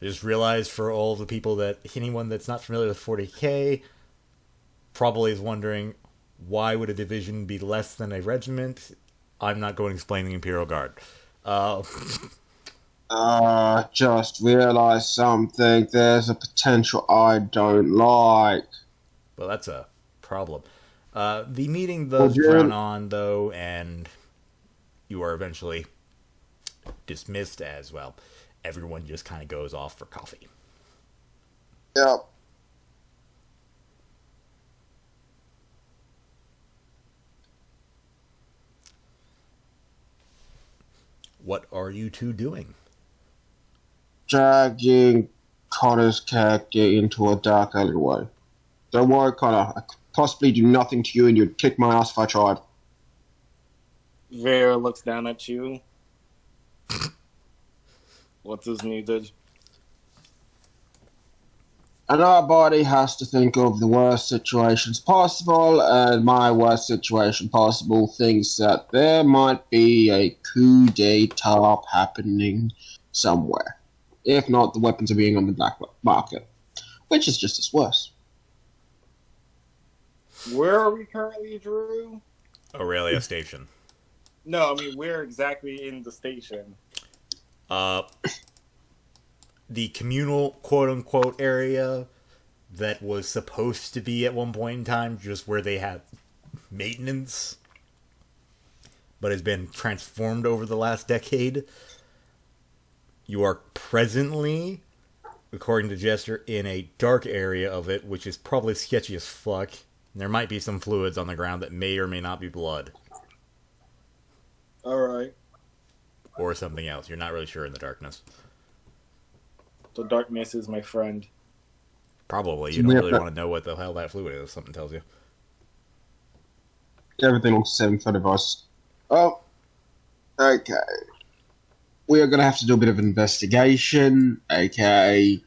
just realized for all the people that anyone that's not familiar with 40K probably is wondering, why would a division be less than a regiment? I'm not going to explain the Imperial Guard. Just realized something. There's a potential I don't like. Well, that's a problem. The meeting does run on, though, and you are eventually dismissed as well. Everyone just kind of goes off for coffee. Yep. What are you two doing? Dragging Connor's character into a dark alleyway. Don't worry, Connor. I could possibly do nothing to you and you'd kick my ass if I tried. Vera looks down at you. What is needed? And our body has to think of the worst situations possible, and my worst situation possible thinks that there might be a coup d'etat happening somewhere. If not, the weapons are being on the black market, which is just as worse. Where are we currently, Drew? Aurelia Station. No, I mean, where exactly in the station? The communal quote-unquote area that was supposed to be at one point in time just where they had maintenance, but has been transformed over the last decade. You are presently, according to Jester, in a dark area of it, which is probably sketchy as fuck. There might be some fluids on the ground that may or may not be blood. Alright. Or something else. You're not really sure in the darkness. The darkness is my friend. Probably. You don't really want to know what the hell that fluid is. Something tells you. Everything looks the same in front of us. Oh, okay. We are going to have to do a bit of investigation. Okay.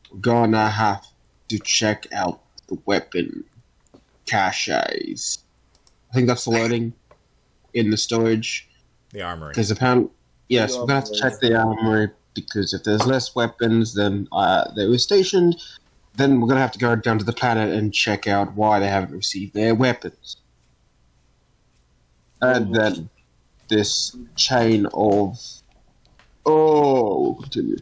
We're going to have to check out the weapon caches. I think that's the wording in the storage. The armory. Because apparently, yes, The we're going to have to armory. check the armory, because if there's less weapons than they were stationed, then we're going to have to go down to the planet and check out why they haven't received their weapons. And then this chain of... Oh, we'll continue.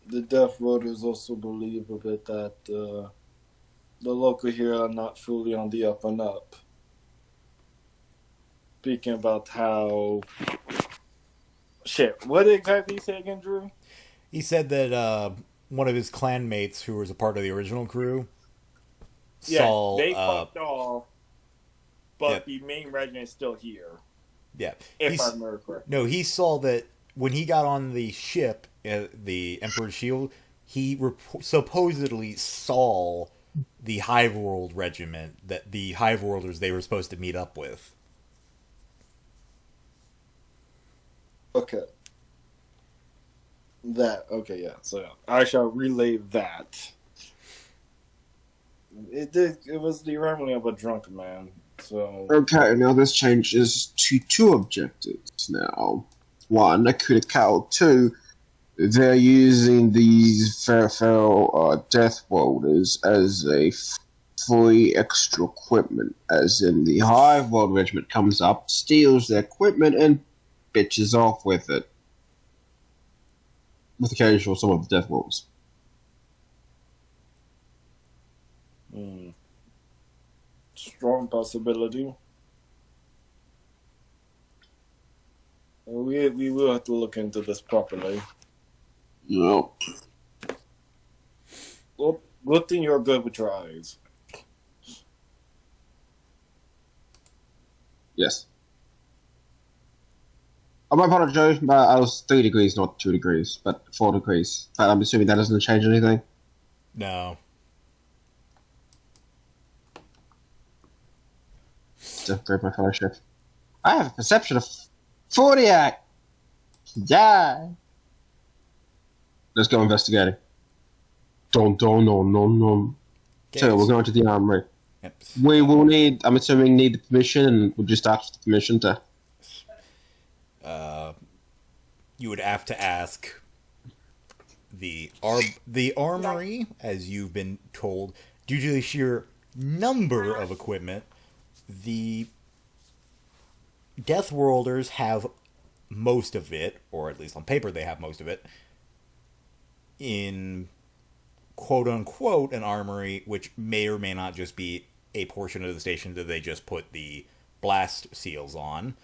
The Death Riders also believe a bit that the local here are not fully on the up and up. Speaking about how... Shit, what exactly did he say again, Drew? He said that one of his clanmates, who was a part of the original crew, saw... they fucked off, but Yep. the main regiment is still here. Yeah. If I remember correctly. No, he saw that when he got on the ship, the Emperor's Shield, he supposedly saw the Hiveworld regiment, that the Hiveworlders they were supposed to meet up with. Okay. Okay, yeah. So I shall relay that. It was the rambling of a drunk man. So Okay, now this changes to two objectives now. One, a coup de cow. Two, they're using these Fairfell Death Worlders as a free extra equipment, as in the Hive World Regiment comes up, steals their equipment, and bitches off with it. With occasional some of the Death Worlders. strong possibility. We will have to look into this properly. Yep. Well, good thing you're good with your eyes. Yes. I might apologize, but I was 3 degrees, not 2 degrees, but 4 degrees. But I'm assuming that doesn't change anything. No. To upgrade my fellowship. I have a perception of 48. Yeah. Let's go investigating. Don't. So we're going to the armory. Yep. We will need, I'm assuming, need the permission, and we'll just ask for the permission to... You would have to ask the armory, as you've been told, due to the sheer number of equipment, the Death Worlders have most of it, or at least on paper they have most of it, in quote-unquote an armory, which may or may not just be a portion of the station that they just put the blast seals on.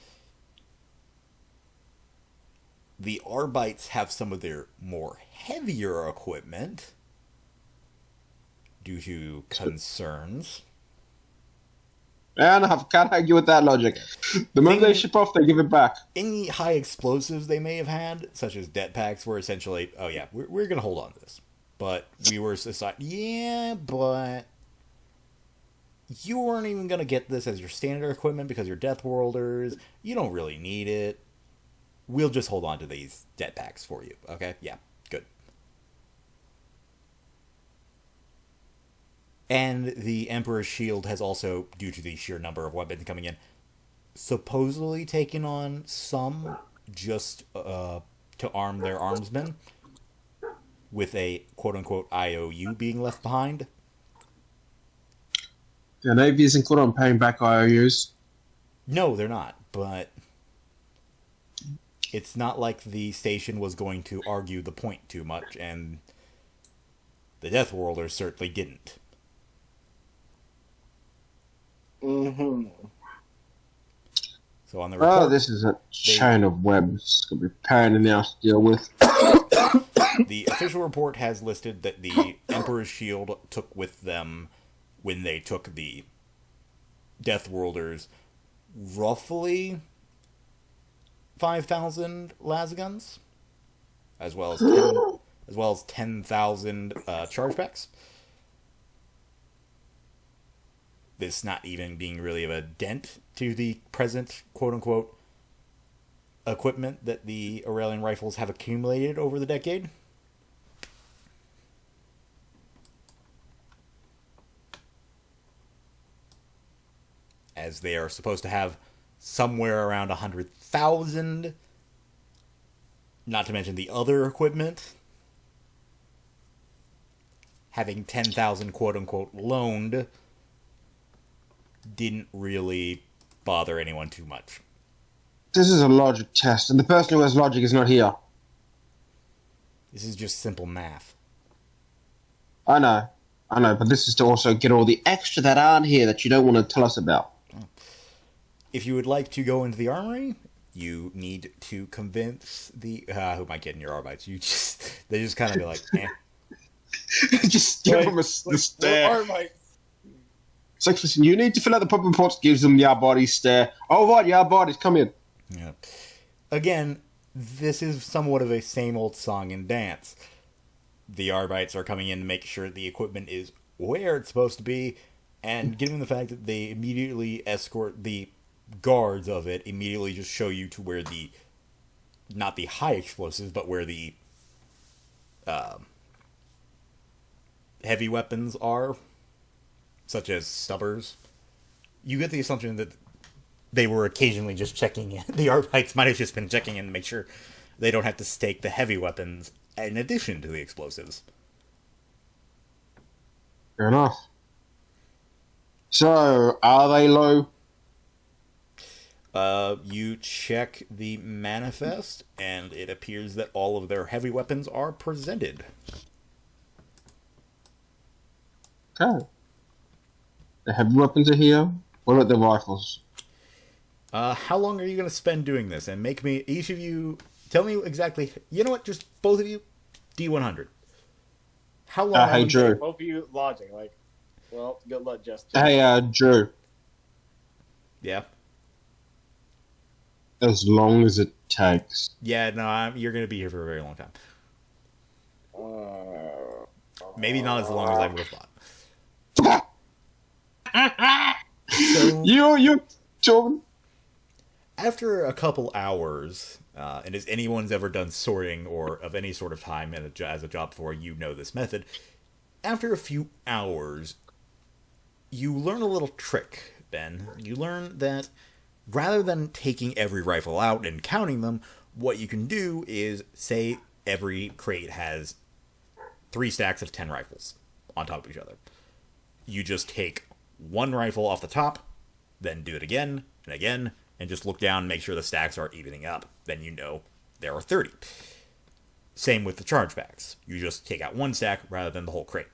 The Arbites have some of their more heavier equipment due to concerns. And I can't argue with that logic. The moment they ship off, they give it back. Any high explosives they may have had, such as det packs, were essentially, oh yeah, we're going to hold on to this. But we were deciding, yeah, but you weren't even going to get this as your standard equipment because you're Death Worlders. You don't really need it. We'll just hold on to these det packs for you. Okay? Yeah, good. And the Emperor's Shield has also, due to the sheer number of weapons coming in, supposedly taken on some just to arm their armsmen, with a quote-unquote IOU being left behind. The Navy isn't good on paying back IOUs. No, they're not, but it's not like the station was going to argue the point too much, and the Death Worlders certainly didn't. Mm-hmm. So on the report, Oh, this is a chain of webs. It's going to be a pain in the ass to deal with. the official report has listed that the Emperor's Shield took with them, when they took the Death Worlders, roughly 5,000 lasguns, as well as 10,000 charge packs. This not even being really of a dent to the present quote-unquote equipment that the Aurelian rifles have accumulated over the decade. as they are supposed to have somewhere around 100,000, not to mention the other equipment. Having 10,000 quote-unquote loaned didn't really bother anyone too much. This is a logic test, and the person who has logic is not here. This is just simple math. I know, but this is to also get all the extra that aren't here that you don't want to tell us about. If you would like to go into the armory, you need to convince the who might get in your Arbites. They just kind of be like, eh. Just give them the stare. Arbites. It's like, listen, you need to fill out the pop reports. Gives them the body stare. Oh, right, bodies, come in. Yeah. Again, this is somewhat of a same old song and dance. The Arbites are coming in to make sure the equipment is where it's supposed to be, and given the fact that they immediately escort the guards of it, immediately just show you to where the, not the high explosives, but where the heavy weapons are, such as stubbers. You get the assumption that they were occasionally just checking in. The Arbites might have just been checking in to make sure they don't have to stake the heavy weapons in addition to the explosives. Fair enough. So, are they low? You check the manifest, and it appears that all of their heavy weapons are presented. Okay. The heavy weapons are here. What about the rifles? How long are you going to spend doing this? And make me, each of you, tell me exactly, you know what, just both of you, D100. How long? Hey, Drew. Both of you lodging, like, well, good luck, Jester. Hey, Drew. Yeah. As long as it takes. Yeah, no, you're going to be here for a very long time. Maybe not as long as I would have thought. So, you, Jordan. after a couple hours, and as anyone's ever done sorting or of any sort of time as a job before, you know this method. After a few hours, you learn a little trick, Ben. You learn that rather than taking every rifle out and counting them, what you can do is, say every crate has 3 stacks of 10 rifles on top of each other. You just take one rifle off the top, then do it again and again, and just look down and make sure the stacks are evening up. Then you know there are 30. Same with the chargebacks. You just take out one stack rather than the whole crate.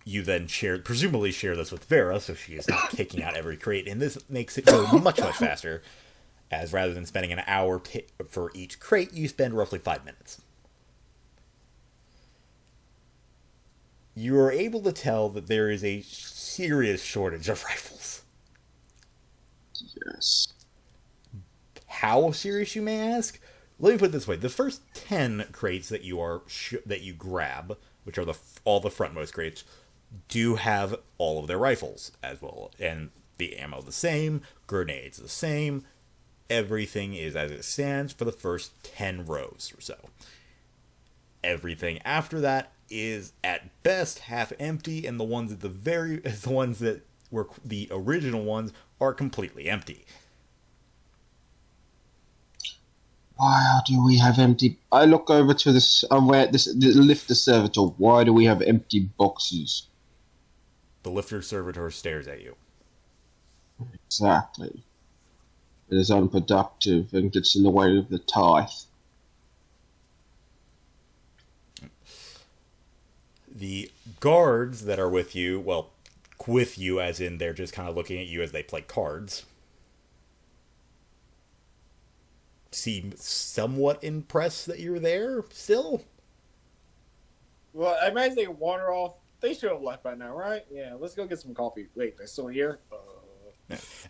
You then presumably share this with Vera, so she is not taking out every crate, and this makes it go much, much faster, as rather than spending an hour for each crate, you spend roughly 5 minutes. You are able to tell that there is a serious shortage of rifles. Yes. How serious, you may ask? Let me put it this way: the first 10 crates that you grab, which are all the frontmost crates, do have all of their rifles as well, and the ammo the same, grenades the same. Everything is as it stands for the first 10 rows or so. Everything after that is at best half empty, and the ones that were the original ones are completely empty. Why do we have empty? I look over to this. Lift the servitor. Why do we have empty boxes? The lifter servitor stares at you. Exactly. It is unproductive and gets in the way of the tithe. The guards that are with you, as in they're just kind of looking at you as they play cards, seem somewhat impressed that you're there still. Well, I imagine they wander off. They should have left by now, right? Yeah, let's go get some coffee. Wait, they're still here?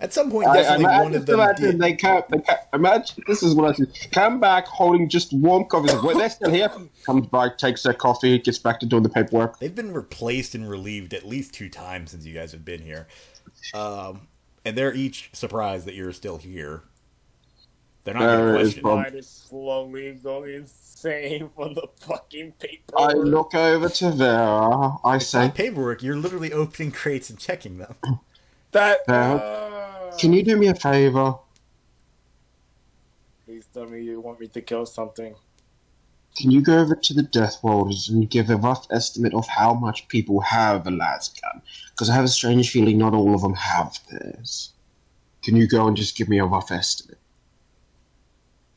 At some point, definitely one of them did. They can't. Imagine, this is what I said. Come back holding just warm coffee. Wait, they're still here. Comes back, takes their coffee, gets back to doing the paperwork. They've been replaced and relieved at least 2 times since you guys have been here. And they're each surprised that you're still here. They're not going to There is question prob- it. Mind is slowly going insane from the fucking paper. I look over to Vera. I It's say, not paperwork. You're literally opening crates and checking them. That. "Can you do me a favor? Please tell me you want me to kill something. Can you go over to the Death Warders and give a rough estimate of how much people have a lasgun? Because I have a strange feeling not all of them have theirs. Can you go and just give me a rough estimate?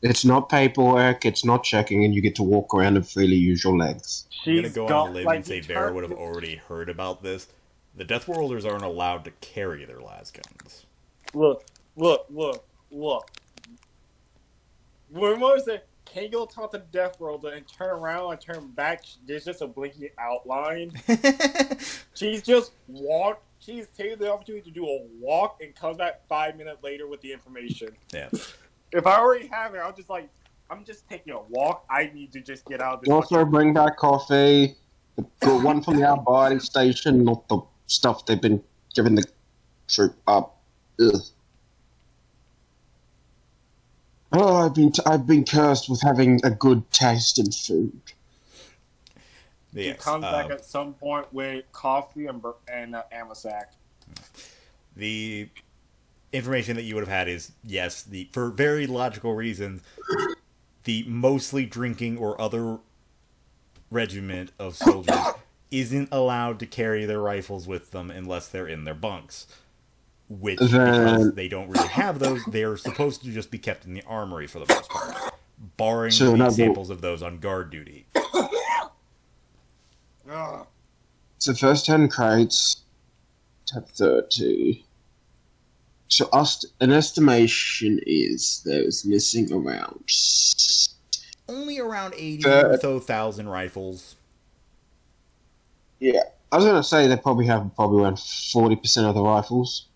It's not paperwork, it's not checking, and you get to walk around and freely use your legs." I'm going to She's go got on a limb like and say Vera would have already heard about this. The Death Worlders aren't allowed to carry their las guns. Look. When was it? Can you go talk to the Death World and turn around and turn back? There's just a blinking outline. She's just walked. She's taken the opportunity to do a walk and comes back 5 minutes later with the information. Yeah. If I already have it, I'm just taking a walk. I need to just get out of this. Also, bring back coffee. The one from the body station, not the stuff they've been giving the troop up. Ugh. Oh, I've been cursed with having a good taste in food. He Yes, comes back at some point with coffee and Amasack. the information that you would have had is, yes, for very logical reasons, the mostly drinking or other regiment of soldiers isn't allowed to carry their rifles with them unless they're in their bunks. Which, because they don't really have those, they're supposed to just be kept in the armory for the most part. Barring the examples of those on guard duty. So first 10 crates, tab 30. So an estimation is there's missing around... Only around 80 or so thousand rifles. Yeah, I was going to say they probably have around 40% of the rifles.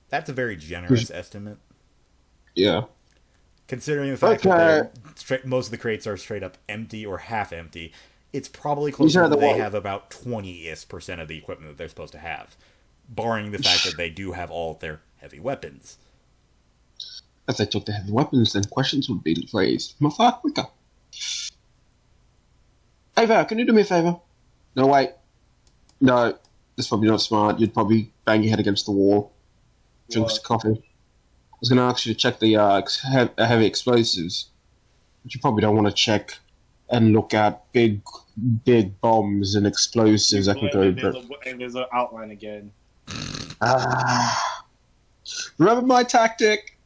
That's a very generous estimate. Yeah. Considering the fact that most of the crates are straight up empty or half empty, it's probably closer that they have about 20% of the equipment that they're supposed to have. Barring the fact that they do have all of their heavy weapons. If they took the heavy weapons, then questions would be raised far quicker. Hey Val, can you do me a favor? No, wait. No, that's probably not smart. You'd probably bang your head against the wall. Drink some coffee. I was going to ask you to check the heavy explosives. But you probably don't want to check and look at big bombs and explosives that can go... And there's an outline again. Remember my tactic?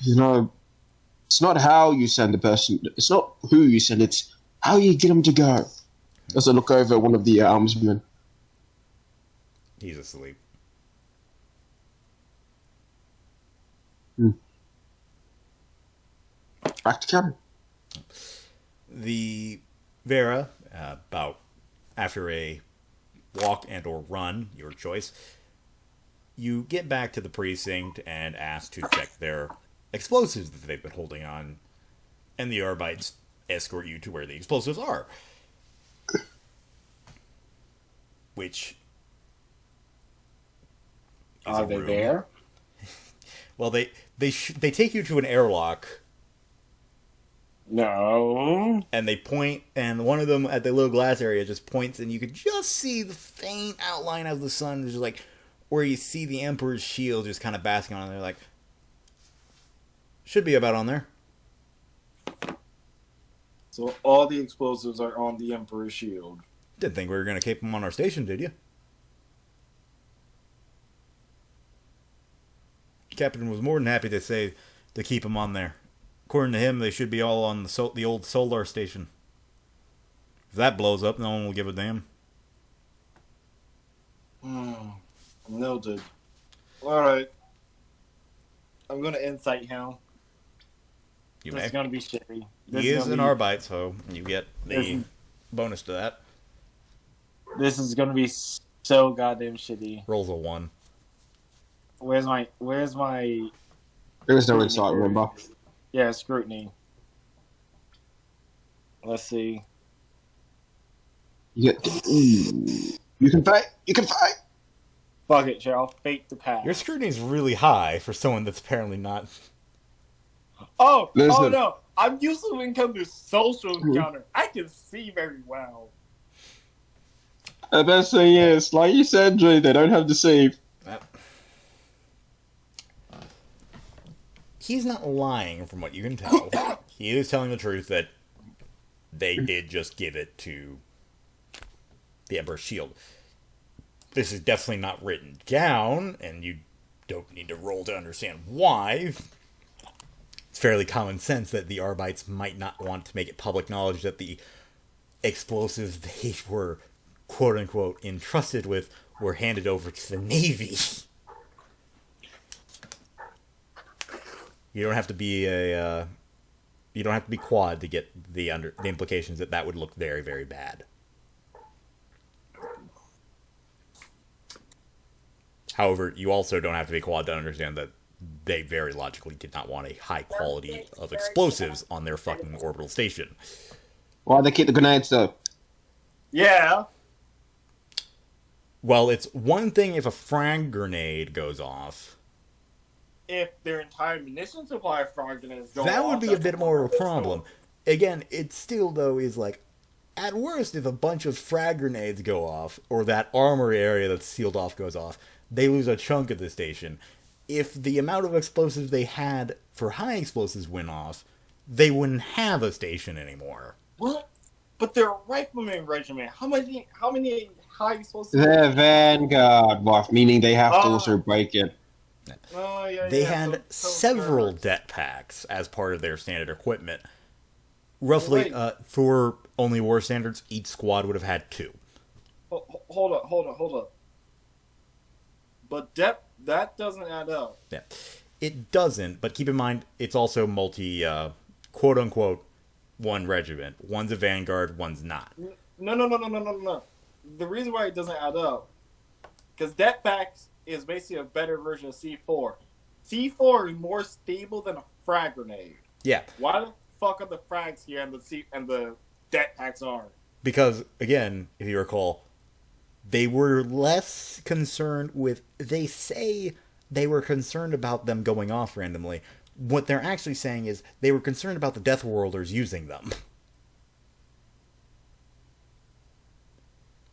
You know, it's not how you send a person. It's not who you send. It's how you get them to go. As I look over at one of the armsmen. He's asleep. Back to cabin. The Vera, after a walk and or run, your choice, you get back to the precinct and ask to check their explosives that they've been holding on, and the Arbites escort you to where the explosives are. Which Are they there? Well, they take you to an airlock. No. And they point, and one of them at the little glass area just points, and you could just see the faint outline of the sun, just like where you see the Emperor's shield just kind of basking on it. They're like, should be about on there. So all the explosives are on the Emperor's shield. Didn't think we were going to keep them on our station, did you? Captain was more than happy to say to keep them on there. According to him, they should be all on the old solar station. If that blows up, no one will give a damn. Noted. Alright. I'm going to insight him. This is going to be shitty. He is an Arbite, so you get the bonus to that. This is going to be so goddamn shitty. Rolls a 1. Where's my... There is no insight, remember? Yeah, scrutiny. Let's see. You can fight! You can fight! Fuck it, shall fate the pass. Your scrutiny is really high for someone that's apparently not. Oh Listen. no! I'm used to when it comes to social encounter. I can see very well. The best thing is, like you said, Dre, they don't have to save. He's not lying from what you can tell. He is telling the truth that they did just give it to the Emperor's Shield. This is definitely not written down, and you don't need to roll to understand why. It's fairly common sense that the Arbites might not want to make it public knowledge that the explosives they were, quote-unquote, entrusted with were handed over to the Navy. You don't have to be you don't have to be quad to get the implications that would look very, very bad. However, you also don't have to be quad to understand that they very logically did not want a high quality of explosives on their fucking orbital station. Why'd they keep the grenades, though? Yeah. Well, it's one thing if a frag grenade goes off. If their entire munition supply frag grenades go That off, would be a bit more of a problem. Again, it still, though, is like, at worst, if a bunch of frag grenades go off, or that armory area that's sealed off goes off, they lose a chunk of the station. If the amount of explosives they had for high explosives went off, they wouldn't have a station anymore. What? But they're a rifleman regiment. How many high explosives? They're Vanguard, wife, meaning they have to also break it. Oh, yeah, They yeah. had several det packs as part of their standard equipment. Roughly, for only war standards, each squad would have had 2. Hold up. But that doesn't add up. Yeah. It doesn't, but keep in mind, it's also multi, quote-unquote, one regiment. One's a Vanguard, one's not. No. The reason why it doesn't add up, because det packs is basically a better version of C4. C4 is more stable than a frag grenade. Yeah. Why the fuck are the frags here and the det packs aren't? Because, again, if you recall, they were less concerned with... They say they were concerned about them going off randomly. What they're actually saying is they were concerned about the Death Worlders using them.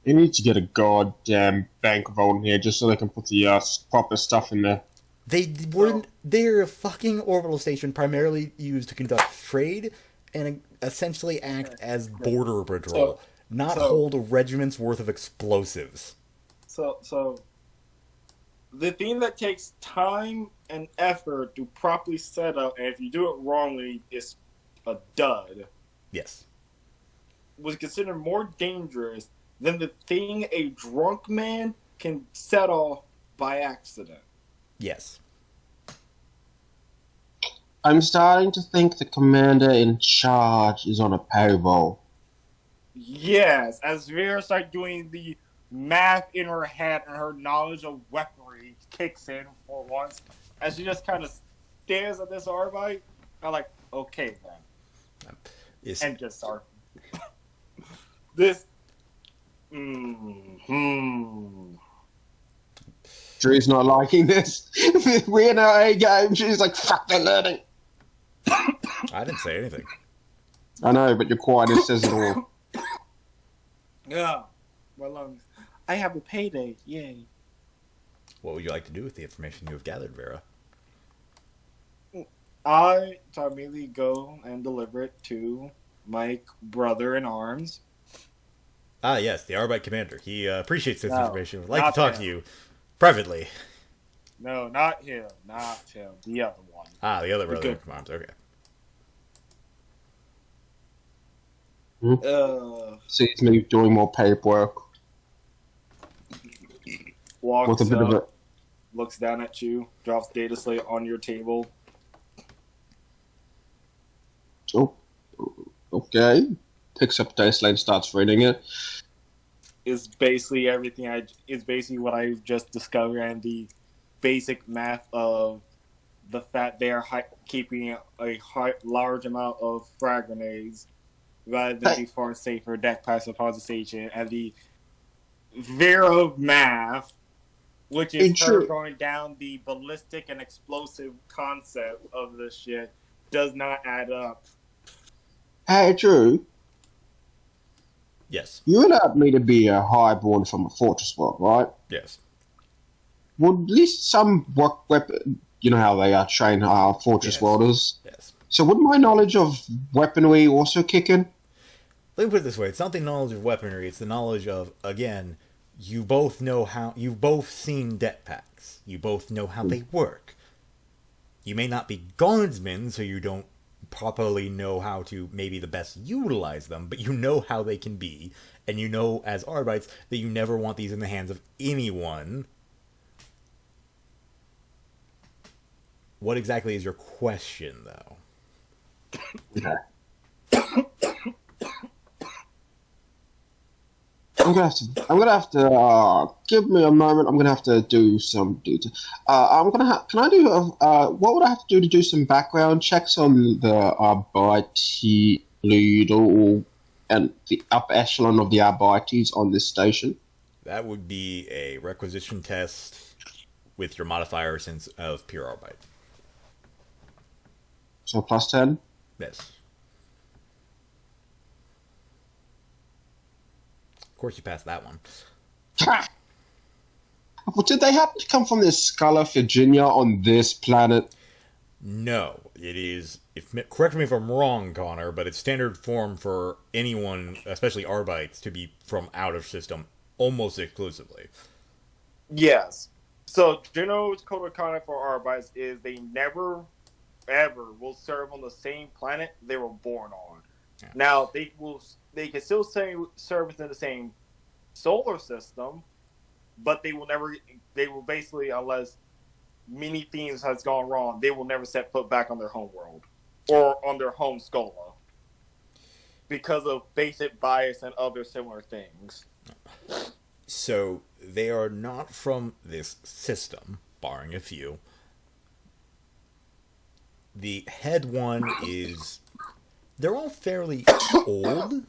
You need to get a goddamn bank vault in here just so they can put the proper stuff in there. They weren't. They're a fucking orbital station primarily used to conduct trade and essentially act as border patrol, not hold a regiment's worth of explosives. So, the thing that takes time and effort to properly set up, and if you do it wrongly, is a dud. Yes. Was considered more dangerous than the thing a drunk man can set off by accident. Yes. I'm starting to think the commander in charge is on a payroll. Yes, as Vera starts doing the math in her head and her knowledge of weaponry kicks in for once, as she just kind of stares at this Arbite, I'm like, okay then. And just start. This. Drew's not liking this. We're in our A game. She's like, fuck, they're learning. I didn't say anything. I know, but your quietness says it all. Yeah. Well, I have a payday. Yay. What would you like to do with the information you have gathered, Vera? I immediately go and deliver it to my brother in arms. Ah, yes, the Arbite commander. He appreciates this information. Would like to talk to you privately. No, not him. Not him. The other one. Ah, the other brother in arms. Okay. Sees me doing more paperwork. Walks up, looks down at you, drops data slate on your table. Oh, okay. Picks up data slate and starts reading it. Is basically everything is basically what I just discovered, and the basic math of the fact they are keeping a large amount of frag grenades rather than the far safer deck passive station, and the Vera math which is It's her true. going down the ballistic and explosive concept of this shit, does not add up. Hey, Drew, Yes. you allowed me to be a highborn from a fortress world, right? Yes. Would at least some weapon, you know how they are trained fortress Yes. welders. Yes. So would my knowledge of weaponry also kick in? Let me put it this way: it's not the knowledge of weaponry; it's the knowledge of, again, you both know how. You've both seen jetpacks. You both know how they work. You may not be guardsmen, so you don't properly know how to maybe the best utilize them, but you know how they can be, and you know as Arbites that you never want these in the hands of anyone. What exactly is your question, though? Okay. I'm gonna have to give me a moment. I'm gonna have to do some detail. Can I do? What would I have to do some background checks on the Arbite leader and the upper echelon of the Arbites on this station? That would be a requisition test with your modifier since of pure Arbite. So +10. Yes. Of course, you passed that one. Ha! Well, did they happen to come from this Scala Virginia on this planet? No, it is. Correct me if I'm wrong, Connor, but it's standard form for anyone, especially Arbites, to be from out of system almost exclusively. Yes. So General's code of conduct for Arbites is they never, ever will serve on the same planet they were born on. Yeah. Now they can still serve within the same solar system, but they will basically, unless many things has gone wrong, they will never set foot back on their home world or on their home Skola because of basic bias and other similar things. So they are not from this system, barring a few. The head one is. They're all fairly old.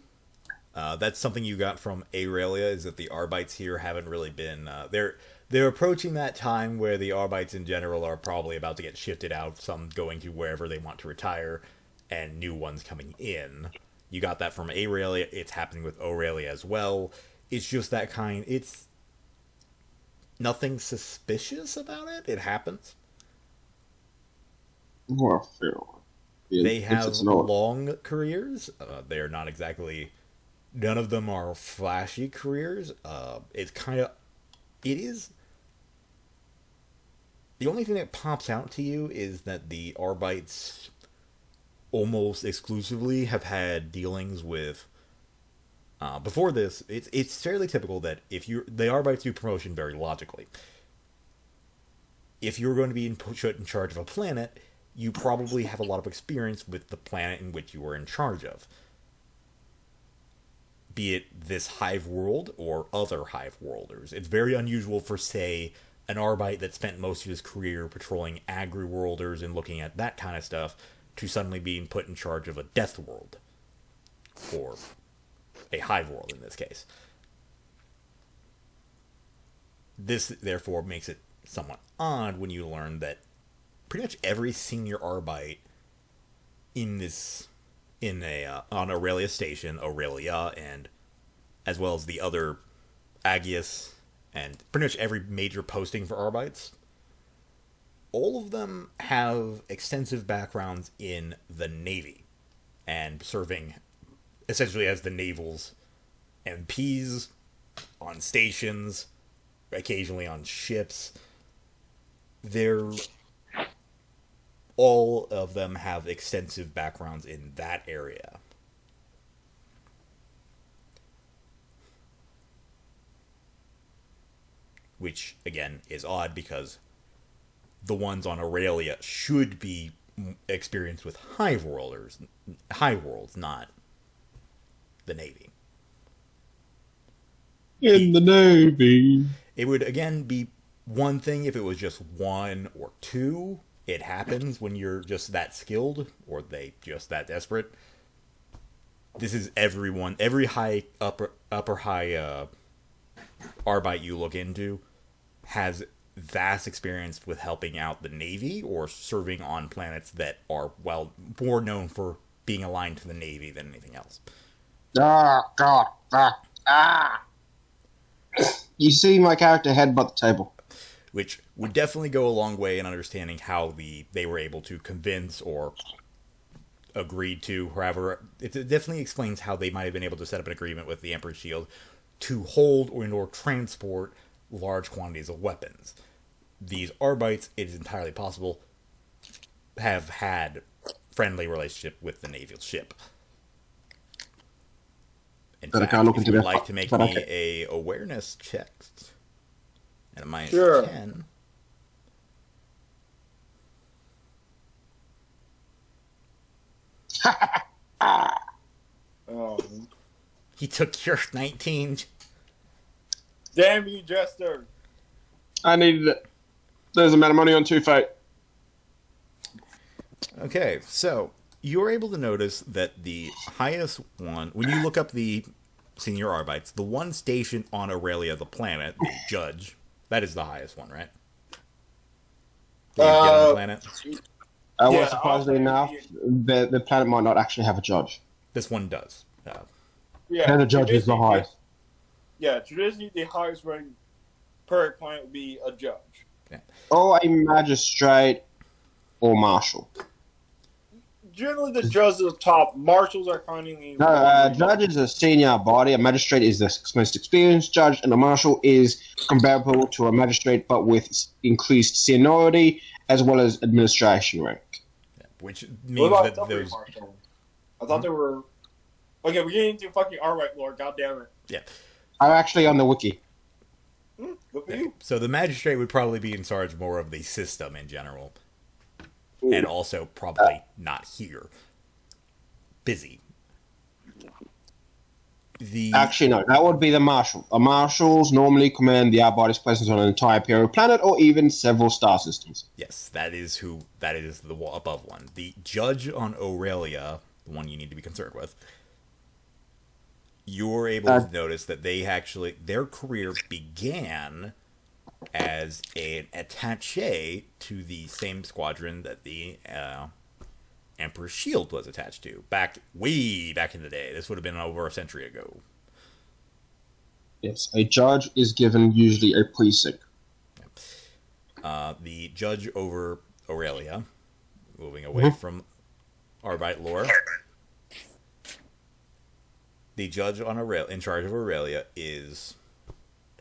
That's something you got from Aurelia, is that the Arbites here haven't really been. They're approaching that time where the Arbites in general are probably about to get shifted out, some going to wherever they want to retire, and new ones coming in. You got that from Aurelia. It's happening with Aurelia as well. It's just that kind. It's nothing suspicious about it. It happens. Well, fair one. Yeah, They if have it's not. long careers. They are not exactly. None of them are flashy careers. It's kind of. It is. The only thing that pops out to you is that the Arbites almost exclusively have had dealings with. Before this, it's fairly typical that if you the Arbites do promotion very logically. If you're going to be put in charge of a planet, you probably have a lot of experience with the planet in which you are in charge of. Be it this hive world or other hive worlders. It's very unusual for, say, an Arbite that spent most of his career patrolling agri-worlders and looking at that kind of stuff to suddenly being put in charge of a death world. Or a hive world in this case. This, therefore, makes it somewhat odd when you learn that pretty much every senior Arbite on Aurelia Station, Aurelia, and as well as the other Agius, and pretty much every major posting for Arbites, all of them have extensive backgrounds in the Navy and serving essentially as the Naval's MPs on stations, occasionally on ships. All of them have extensive backgrounds in that area. Which, again, is odd because the ones on Aurelia should be experienced with hive worlds, not the Navy. In the Navy. It would, again, be one thing if it was just one or two. It happens when you're just that skilled, or they just that desperate. This is everyone, every upper high Arbite you look into, has vast experience with helping out the Navy or serving on planets that are, well, more known for being aligned to the Navy than anything else. Ah, God. Ah. You see my character headbutt the table. Which would definitely go a long way in understanding how they were able to convince or agreed to, however, it definitely explains how they might have been able to set up an agreement with the Emperor's Shield to hold or transport large quantities of weapons. These Arbites, it is entirely possible, have had friendly relationship with the naval ship. In fact, if you would like to make me a awareness check, and a minus 10. He took your 19. Damn you, Jester. I needed it. There's a amount of money on 2 fate. Okay, so you're able to notice that the highest one, when you look up the senior Arbites, the one stationed on Aurelia, the planet, the Judge, that is the highest one, right? The planet? Well, surprisingly enough, the planet might not actually have a judge. This one does. And the judge is the highest. Yeah, traditionally the highest rank per planet would be a judge. Yeah. Or a magistrate or marshal. Generally, the judge is the top. Marshals are kindly. No, judge is a senior body. A magistrate is the most experienced judge, and a marshal is comparable to a magistrate, but with increased seniority as well as administration rank. Yeah, which means that those. I thought they were. Okay, we're getting into fucking Arbite lore. God damn it. Yeah. I'm actually on the wiki. Look at you. So the magistrate would probably be in charge more of the system in general. Ooh. And also probably not here. Busy. Actually, no. That would be the marshal. The marshals normally command the Arbites' presence on an entire Imperial planet or even several star systems. Yes, that is the above one. The judge on Aurelia, the one you need to be concerned with, you're able to notice that their career began as an attaché to the same squadron that the Emperor's Shield was attached to. Way back in the day. This would have been over a century ago. Yes, a judge is given usually a precinct. The judge over Aurelia, moving away from Arbite lore, the judge on in charge of Aurelia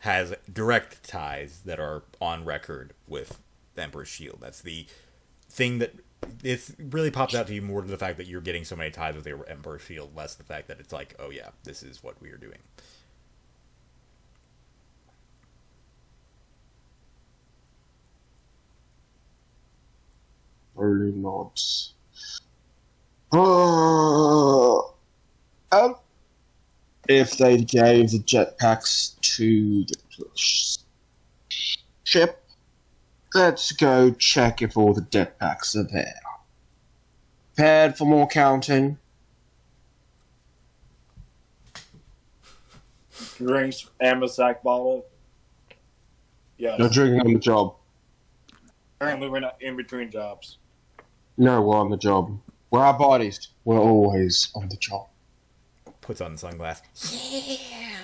has direct ties that are on record with the Emperor's Shield. That's the thing that it really pops out to you more to the fact that you're getting so many ties with the Emperor's Shield, less the fact that it's like, oh yeah, this is what we are doing. Early nods. If they gave the jetpacks to the ship, let's go check if all the jetpacks are there. Prepared for more counting? Drinks, Amasac bottle. Yeah. No drinking on the job. Apparently, we're not in between jobs. No, we're on the job. We're our bodies. We're always on the job. Puts on the sunglasses. Yeah.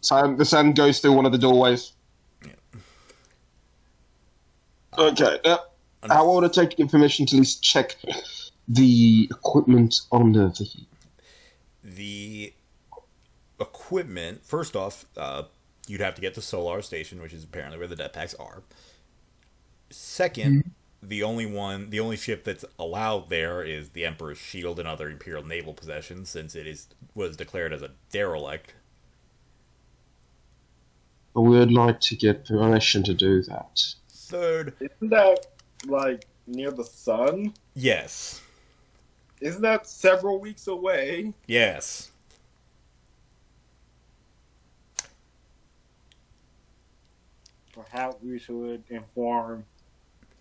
So the sun goes through one of the doorways. Yeah. Okay. I want to take your permission to at least check the equipment on the vehicle. The equipment, first off, you'd have to get to Solar Station, which is apparently where the jetpacks are. Second, the only ship that's allowed there is the Emperor's Shield and other Imperial naval possessions, since it was declared as a derelict. We would like to get permission to do that. Third, isn't that like near the sun? Yes. Isn't that several weeks away? Yes. Perhaps we should inform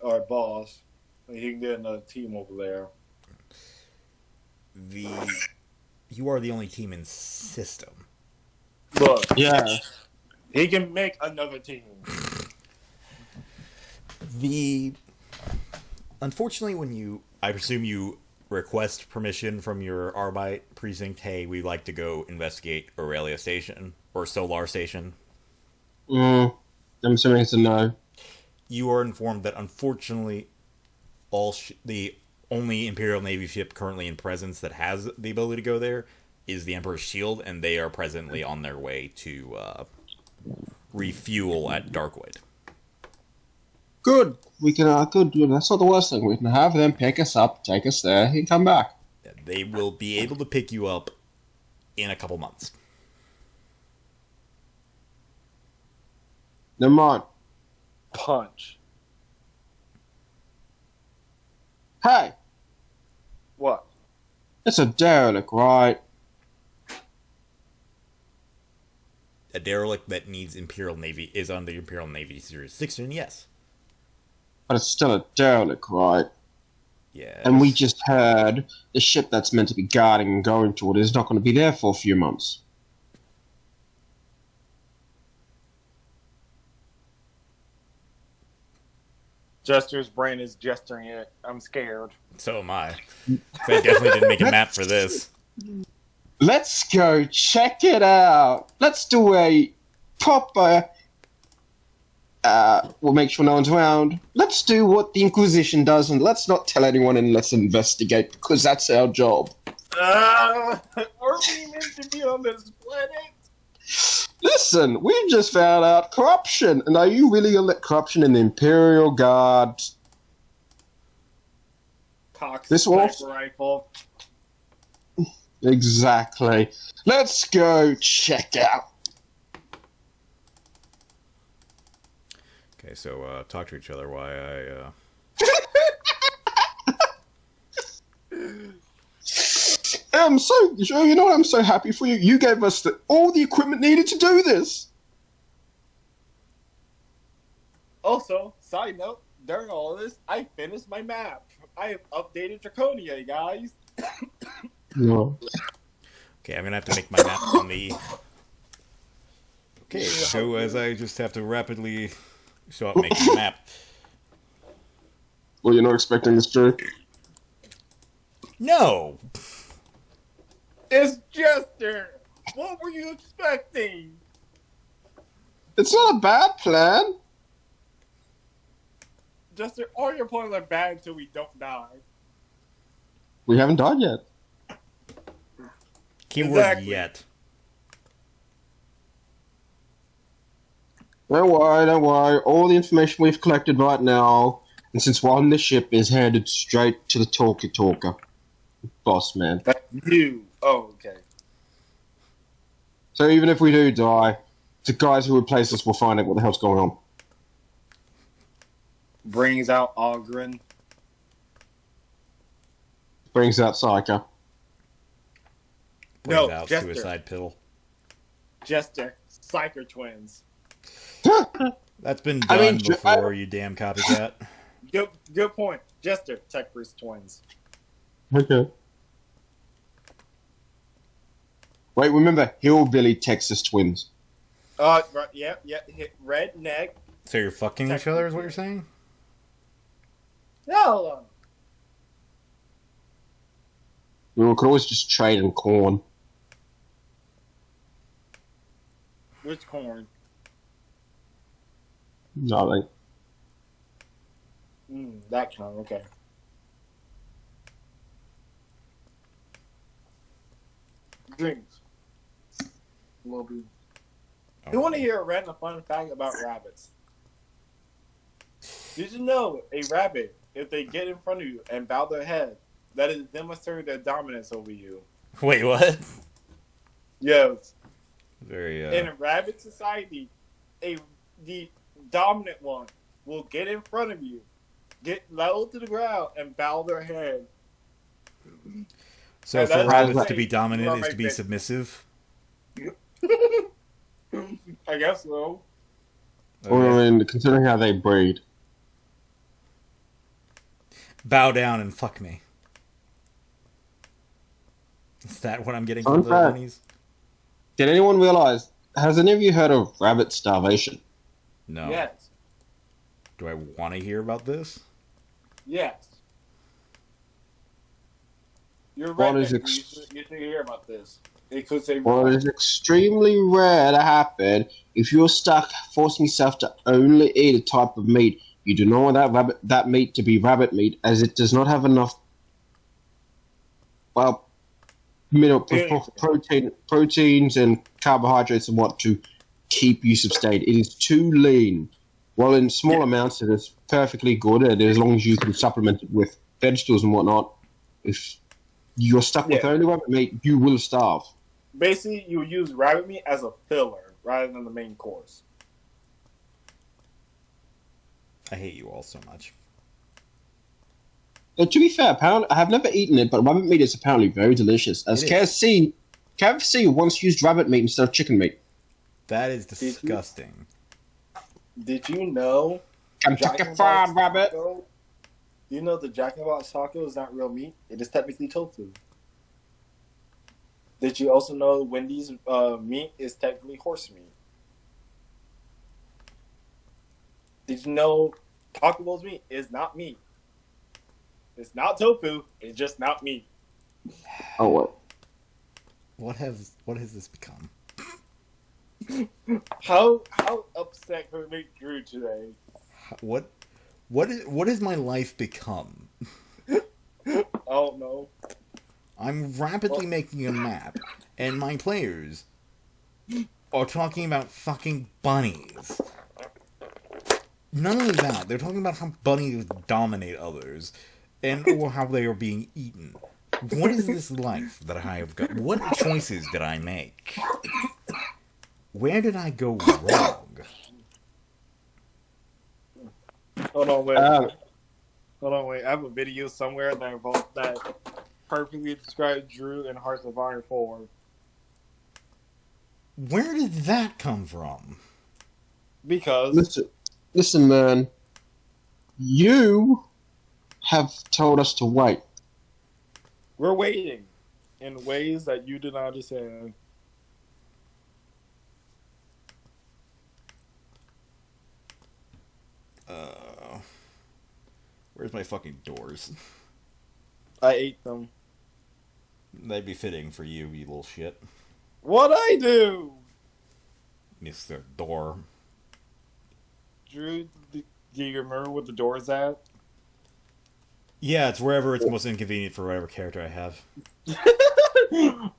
our boss. He can get another team over there. You are the only team in system. Look, Yeah. he can make another team. The Unfortunately, when I presume you request permission from your Arbite precinct, hey, we'd like to go investigate Aurelia Station or Solar Station. I'm assuming it's a no. You are informed that unfortunately, the only Imperial Navy ship currently in presence that has the ability to go there is the Emperor's Shield, and they are presently on their way to refuel at Darkwood. Good. We can. Good. That's not the worst thing. We can have them pick us up, take us there, and come back. They will be able to pick you up in a couple months. Never mind. Punch. Hey, What? it's a derelict, right? A derelict that needs Imperial Navy is under Imperial Navy's jurisdiction, yes. But it's still a derelict, right? Yes. And we just heard the ship that's meant to be guarding and going to it is not going to be there for a few months. Jester's brain is gesturing it. I'm scared. So am I. I definitely didn't make a map for this. Let's go check it out. Let's do a proper. We'll make sure no one's around. Let's do what the Inquisition does, and let's not tell anyone and let's investigate, because that's our job. Are we meant to be on this planet? Listen, we just found out corruption, and are you really gonna let corruption in the Imperial Guard? Cox This sniper one? rifle. Exactly. Let's go check out. Okay, so talk to each other while I I'm so, you know what? I'm so happy for you. You gave us all the equipment needed to do this. Also, side note, during all of this, I finished my map. I have updated Draconia, guys. No. Okay, I'm gonna have to make my map on the. Okay, so as I just have to rapidly start making a map. Well, you're not expecting this, Drew. No! It's Jester! What were you expecting? It's not a bad plan. Jester, all your plans are bad until we don't die. We haven't died yet. Keyword Exactly. yet. Don't worry, don't worry. All the information we've collected right now, and since we're on the ship, is headed straight to the talker. Boss man. That's you. Oh, okay. So even if we do die, the guys who replace us will find out what the hell's going on. Brings out Ogren. Brings out Psycho. Brings No, out Jester. suicide pill. Jester. Psyker twins. That's been I done mean, before, you damn copycat. Good point. Jester. Tech Bruce twins. Okay. Wait, remember, Hillbilly Texas twins. Right, yeah. Hit red neck. So you're fucking each other, is what you're saying? No. We could always just trade in corn. Which corn? Nothing. That kind. Okay. Drinks. Will be. You want to hear a random fun fact about rabbits? Did you know a rabbit, if they get in front of you and bow their head, that is demonstrating their dominance over you? Wait, what? Yes. Very, In a rabbit society, the dominant one will get in front of you, get level to the ground, and bow their head. So and for that's rabbits like, to be you dominant are is my to be bitch. submissive? I guess so. Well, I mean, considering how they breed. Bow down and fuck me. Is that what I'm getting Fun from the fact. bunnies? Did anyone realize Has any of you heard of rabbit starvation? No. Yes. Do I want to hear about this? Yes. You're What right, is man. You should hear about this. It could save your Well, it life. is extremely rare to happen if you're stuck forcing yourself to only eat a type of meat. You do not want that meat to be rabbit meat, as it does not have enough well, proteins and carbohydrates and what to keep you sustained. It is too lean. Well, in small amounts, it is perfectly good, and as long as you can supplement it with vegetables and whatnot. If you're stuck with only rabbit meat, you will starve. Basically, you use rabbit meat as a filler rather than the main course. I hate you all so much. To be fair, I have never eaten it, but rabbit meat is apparently very delicious. As KFC once used rabbit meat instead of chicken meat. That is disgusting. Did you know? Kentucky Fried Rabbit. Do you know the Jack in the Box taco is not real meat? It is technically tofu. Did you also know Wendy's meat is technically horse meat? Did you know Taco Bell's meat is not meat? It's not tofu. It's just not meat. Oh, what? What has this become? How upset can we make Drew today? What has my life become? Oh no. I'm rapidly making a map, and my players are talking about fucking bunnies. Not only that, they're talking about how bunnies dominate others, and or how they are being eaten. What is this life that I have got? What choices did I make? Where did I go wrong? Hold on, wait. I have a video somewhere that perfectly describes Drew in Hearts of Iron 4. Where did that come from? Because listen, man. You have told us to wait. we're waiting in ways that you did not understand. Where's my fucking doors? I ate them. That'd be fitting for you, you little shit. What'd I do? Mr. Door. Drew, do you remember what the door's at? Yeah, it's wherever it's most inconvenient for whatever character I have.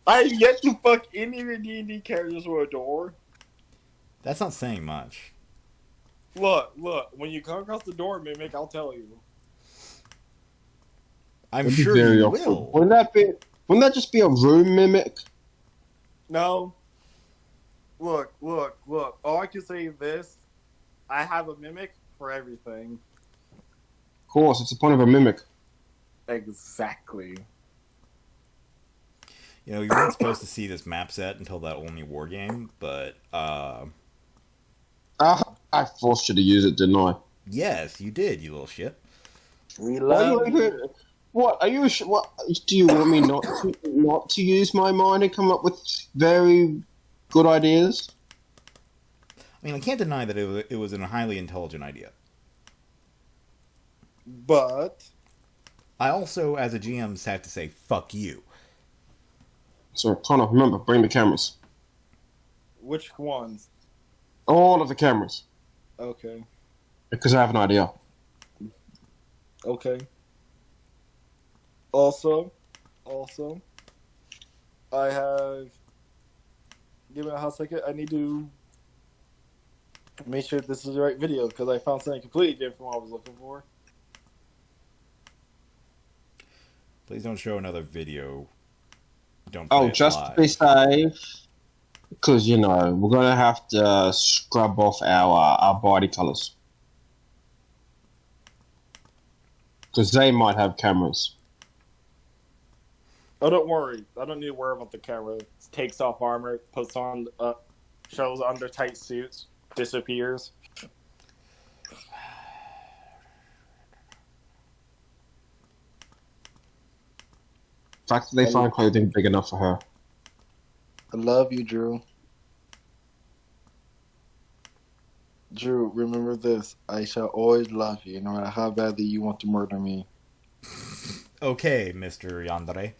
I have yet to fuck any of your D&D characters with a door. That's not saying much. Look, when you come across the door, Mimic, I'll tell you. I'm sure you will. Wouldn't that just be a room mimic? No. Look. All I can say is this. I have a Mimic for everything. Of course, it's the point of a mimic. Exactly. You know, you weren't supposed to see this map set until that only war game, but, I forced you to use it, didn't I? yes, you did, you little shit. We love you. What are you? What do you want me not to use my mind and come up with very good ideas? I mean, I can't deny that it was a highly intelligent idea. But I also, as a GM, have to say, fuck you. So, Connor, remember, bring the cameras. which ones? All of the cameras. Okay. Because I have an idea. Okay. Also, I have. Give me a hot second. I need to make sure this is the right video because I found something completely different from what I was looking for. Please don't show another video. Don't play Oh, it just live. to be safe, because we're gonna have to scrub off our body colors, because they might have cameras. Oh, don't worry. I don't need to worry about the camera. It takes off armor, puts on, shows under tight suits, disappears. In fact, they find clothing big enough for her. I love you, Drew. Drew, remember this. I shall always love you, no matter how badly you want to murder me. Okay, Mr. Yandere.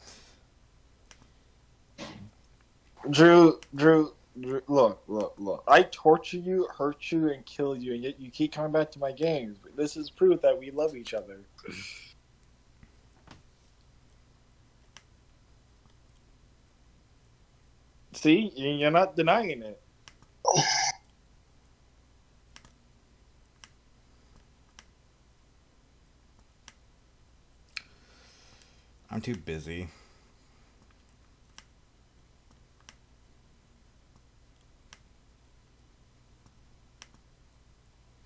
Drew, look. I torture you, hurt you, and kill you, and yet you keep coming back to my games. This is proof that we love each other. See? You're not denying it. I'm too busy.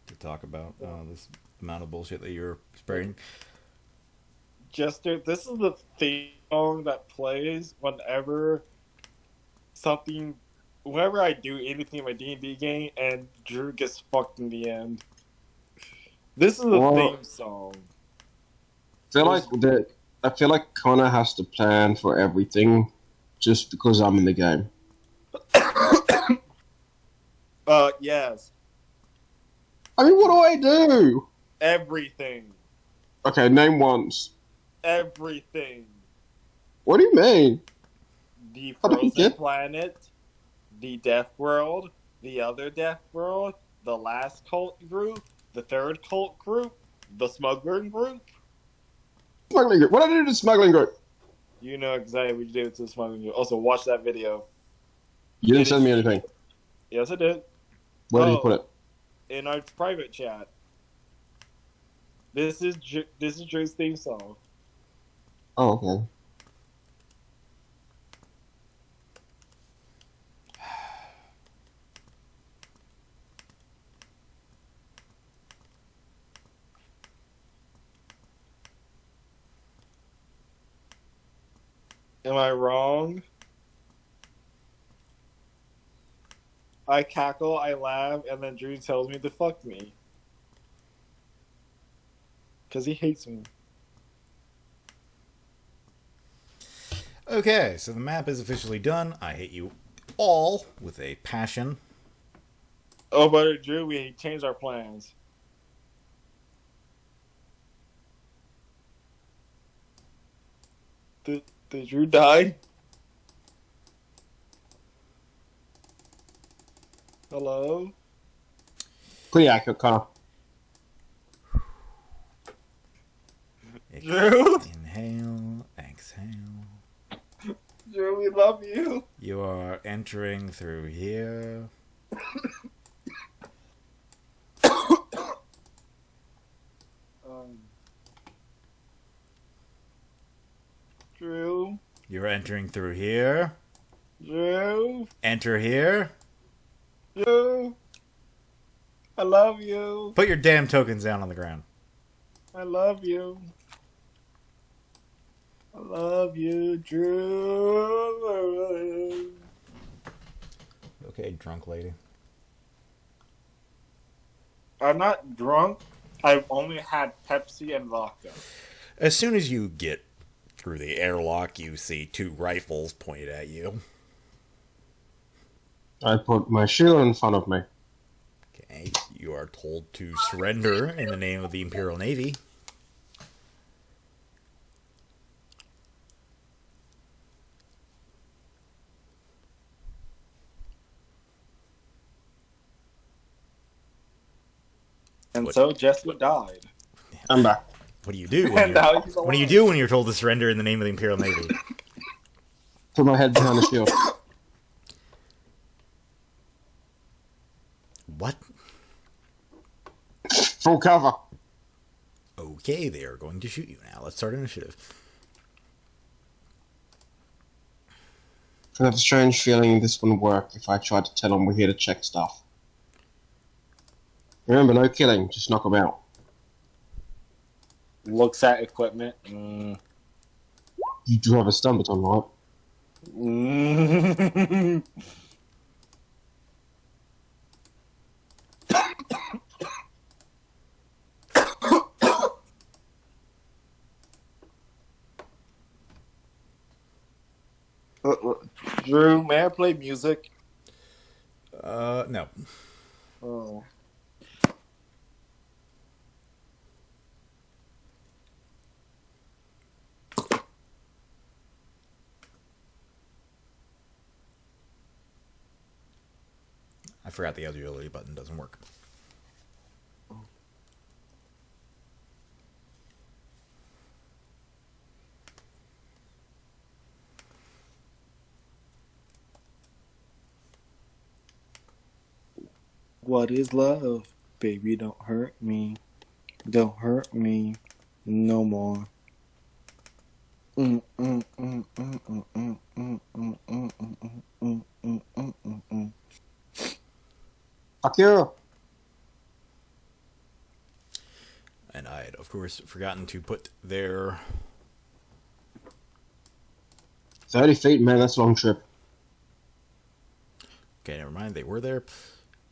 To talk about this amount of bullshit that you're spreading. Jester, this is the theme song that plays something, whenever I do anything in my D&D game, and Drew gets fucked in the end. This is the theme song. I feel like Connor has to plan for everything just because I'm in the game. Yes. I mean, what do I do? Everything. Okay, name ones. Everything. What do you mean? The How do you frozen get- planet, the death world, the other death world, the last cult group, the third cult group, the smuggling group. Smuggling group. What did I do to the smuggling group? You know exactly what you did to the smuggling group. Also, watch that video. You didn't send me anything. Yes, I did. Where did you put it? In our private chat. This is Drew's theme song. Oh, okay. Am I wrong? I cackle, I laugh, and then Drew tells me to fuck me. Because he hates me. Okay, so the map is officially done. I hate you all with a passion. Oh, but Drew, we changed our plans. Did Drew die? Hello? Pretty accurate, Connor. Drew? Inhale, exhale. Drew, we love you. You are entering through here. Drew? You're entering through here. Drew? Enter here. Drew? I love you. Put your damn tokens down on the ground. I love you. I love you, Drew. Okay, drunk lady. I'm not drunk. I've only had Pepsi and vodka. As soon as you get through the airlock, you see two rifles pointed at you. I put my shield in front of me. Okay, you are told to surrender in the name of the Imperial Navy. And so Jester died. I'm back. What do you do when And now he's what do you alive. do when you're told to surrender in the name of the Imperial Navy? Put my head behind the shield. What? Full cover. Okay, they are going to shoot you now. Let's start initiative. I have a strange feeling this wouldn't work if I tried to tell them we're here to check stuff. Remember, no killing, just knock them out. Looks at equipment. You do have a stun baton, right? Drew, may I play music? No. Oh. I forgot the agility button doesn't work. What is love? Baby, don't hurt me. Don't hurt me no more. Fuck you. And I had, of course, forgotten to put their... 30 feet, man, that's a long trip. Okay, never mind. They were there.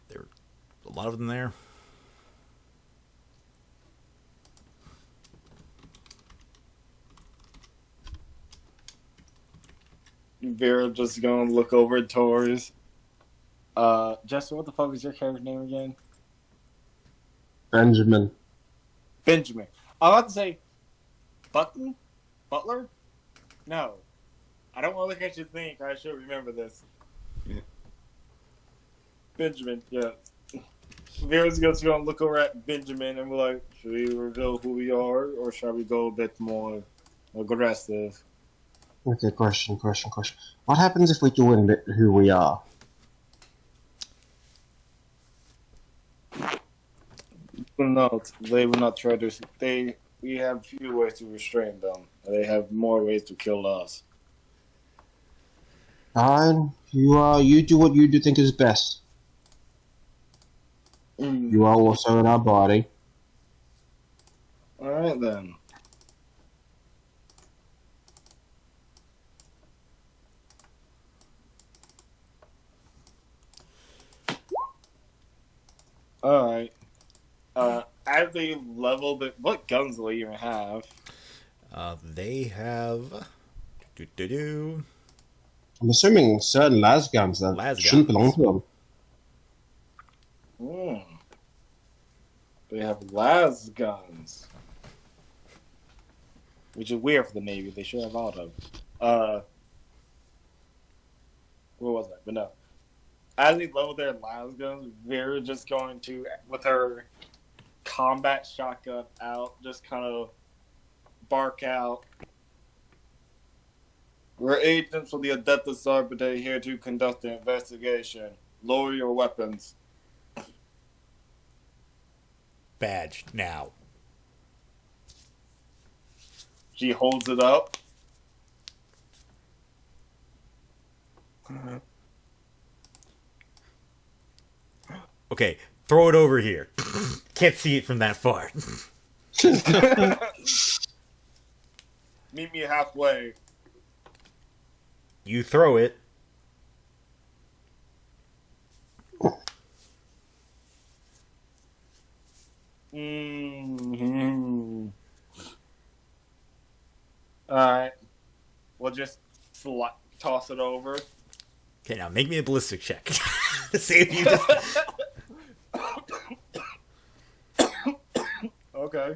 There were a lot of them there. Vera just gonna look over at Torres. Jester, what the fuck is your character name again? Benjamin. Benjamin. I'm about to say Button? Butler? No. I don't want to look at you think. I should remember this. Yeah. Benjamin, yeah. Vera's just going to look over at Benjamin and be like, should we reveal who we are, or shall we go a bit more aggressive? Okay, question. What happens if we do admit who we are? No, they will not try to. We have few ways to restrain them. They have more ways to kill us. Fine. You do what you do think is best. You are also in our body. Alright then. Alright. As they level the... What guns do they even have? They have... I'm assuming certain las guns that Las shouldn't guns. belong to them. They have las guns. Which is weird for the Navy. They should have auto. Where was that? But no. As they level their las guns, Vera just going to, with her combat shotgun out, just kind of bark out. We're agents of the Adeptus Arbitrae here to conduct an investigation. Lower your weapons. Badge now. She holds it up. Okay, throw it over here. Can't see it from that far. Meet me halfway. You throw it. Mm-hmm. Alright. We'll just toss it over. Okay, now make me a ballistic check. See if you just... Okay.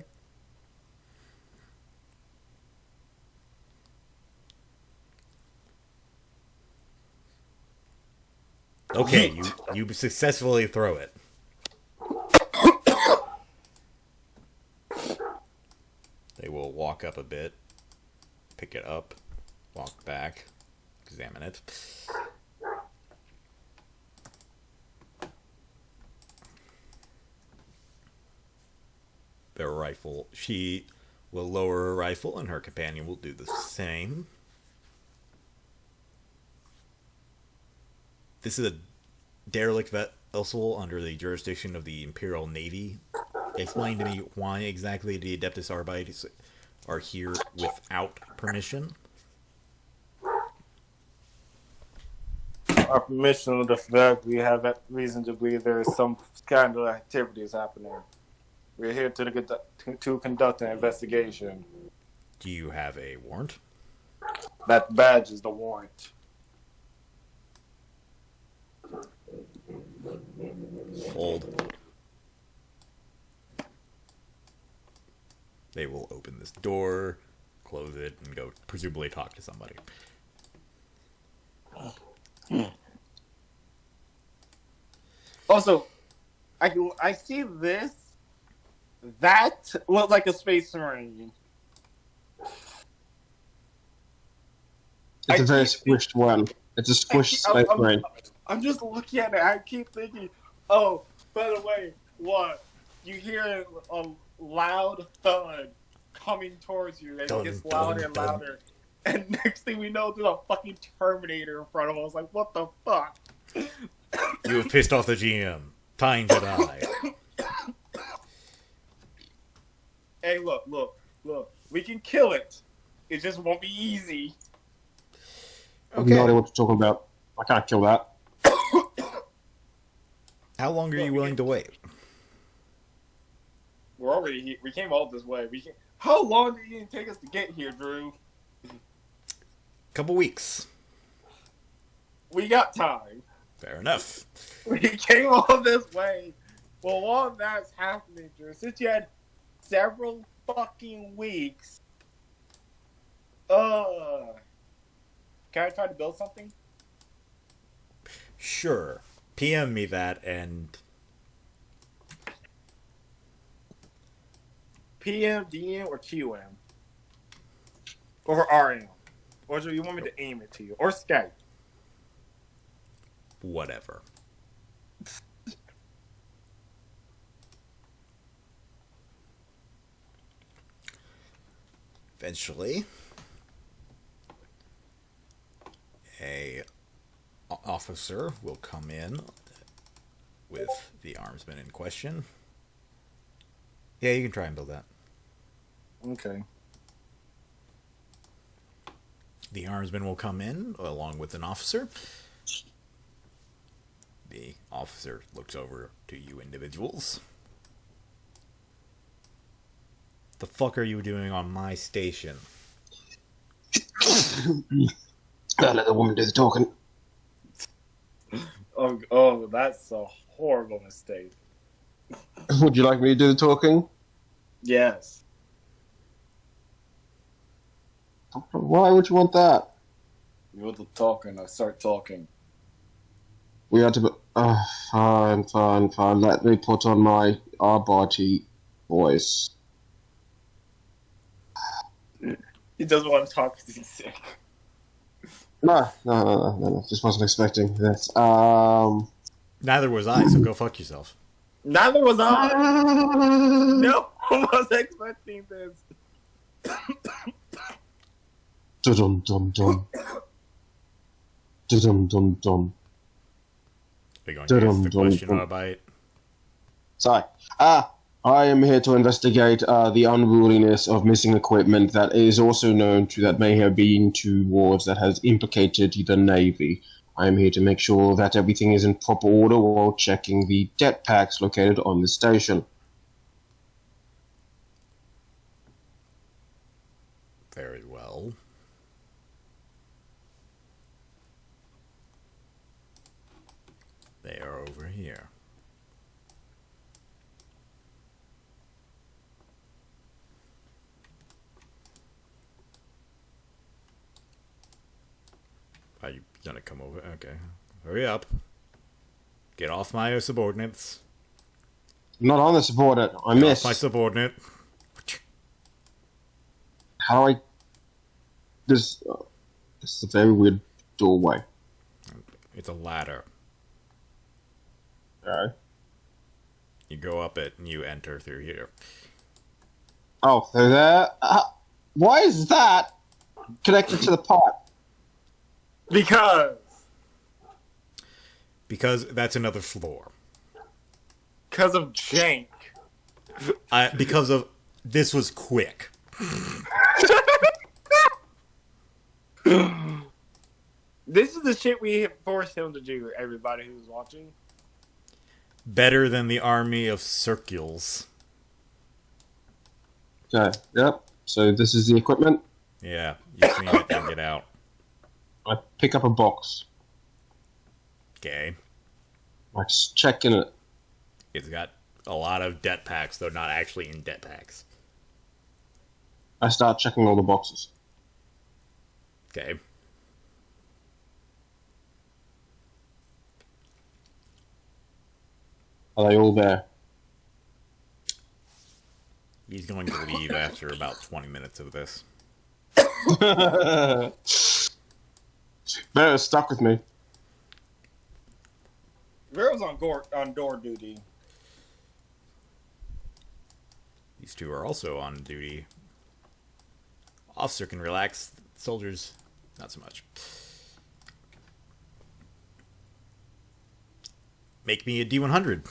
Okay, you successfully throw it. They will walk up a bit, pick it up, walk back, examine it. Their rifle. She will lower her rifle, and her companion will do the same. This is a derelict vessel under the jurisdiction of the Imperial Navy. Explain to me why exactly the Adeptus Arbites are here without permission. Our permission of the fact we have reason to believe there is some kind of activities happening. We're here to conduct an investigation. Do you have a warrant? That badge is the warrant. Hold. They will open this door, close it, and go presumably talk to somebody. Also, I see this. That looks like a space marine. It's I a very keep squished one. It's a squished space marine. I'm just looking at it. I keep thinking, oh, by the way, what? You hear a loud thud coming towards you, and it gets louder and louder. And next thing we know, there's a fucking Terminator in front of us. Like, what the fuck? You have pissed off the GM. Time to die. Hey, look. We can kill it. It just won't be easy. I have no idea what you're talking about. I can't kill that. How long are you willing to wait? We're already here. We came all this way. How long did it take us to get here, Drew? Couple weeks. We got time. Fair enough. We came all this way. Well, while that's happening, Drew, since you had several fucking weeks, can I try to build something? Sure. PM me that and... PM, DM, or QM? Or RM? Or do you want me to aim it to you? Or Skype? Whatever. Eventually, a officer will come in with the armsman in question. Yeah, you can try and build that. Okay. The armsman will come in along with an officer. The officer looks over to you individuals. The fuck are you doing on my station? I'll let the woman do the talking. Oh, that's a horrible mistake. Would you like me to do the talking? Yes. Why would you want that? You want to talk and I start talking. We had to. Fine. Let me put on my Arbati voice. He doesn't want to talk because he's sick. No. Just wasn't expecting this. Neither was I, so go fuck yourself. Neither was I. No one was expecting this. Dum dum dum. Dum dum. Are you going to answer the question or a bite? Sorry. I am here to investigate the unruliness of missing equipment that is also known to that may have been towards that has implicated the Navy. I am here to make sure that everything is in proper order while checking the debt packs located on the station. Very well. They are over here. Are you gonna come over? Okay. Hurry up. Get off my subordinates. I'm not on the subordinate. I Get missed. off my subordinate. How do I... This is a very weird doorway. It's a ladder. Okay. You go up it and you enter through here. Oh, they're there? Why is that connected to the pipe? Because that's another floor. Because of jank. Because of this was quick. This is the shit we forced him to do, everybody who's watching. Better than the army of circles. Okay, yep. So this is the equipment. Yeah, you clean it and get out. I pick up a box. Okay. I just check in it. It's got a lot of debt packs, though not actually in debt packs. I start checking all the boxes. Okay. Are they all there? He's going to leave after about 20 minutes of this. Better stuck with me. Vero's on door duty. These two are also on duty. Officer can relax. Soldiers, not so much. Make me a D100.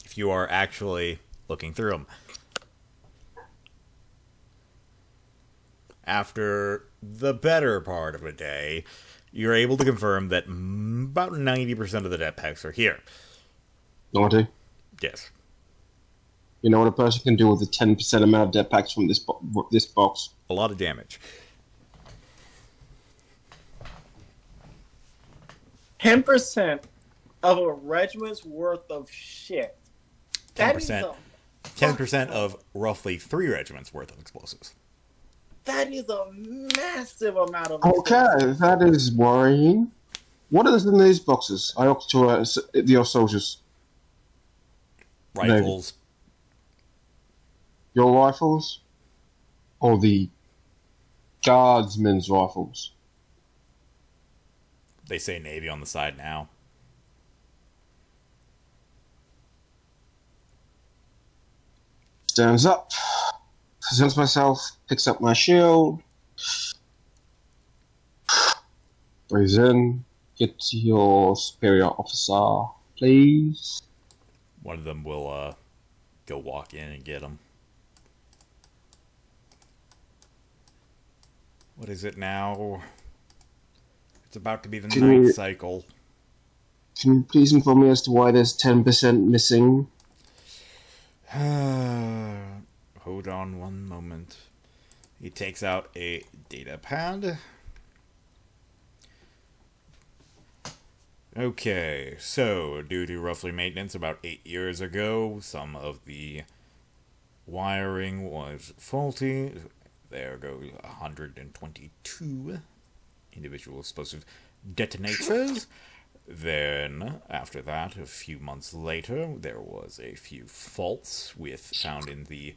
If you are actually looking through them. After the better part of a day, you're able to confirm that about 90% of the debt packs are here. Naughty. Yes. You know what a person can do with the 10% amount of dead packs from this box? A lot of damage. 10% of a regiment's worth of shit. 10%. 10% of roughly 3 regiments worth of explosives. That is a massive amount of Okay, that is worrying. What is in these boxes? I look to your soldiers. Rifles. Your rifles? Or the guardsmen's rifles? They say Navy on the side now. Stands up. Presents myself. Picks up my shield. Breathes in. Get to your superior officer, please. One of them will go walk in and get him. What is it now? It's about to be the ninth cycle. Can you please inform me as to why there's 10% missing? Hold on one moment. He takes out a data pad. Okay, so due to roughly maintenance about 8 years ago, some of the wiring was faulty. There goes 122 individual explosive detonators. Then, after that, a few months later, there was a few faults found in the...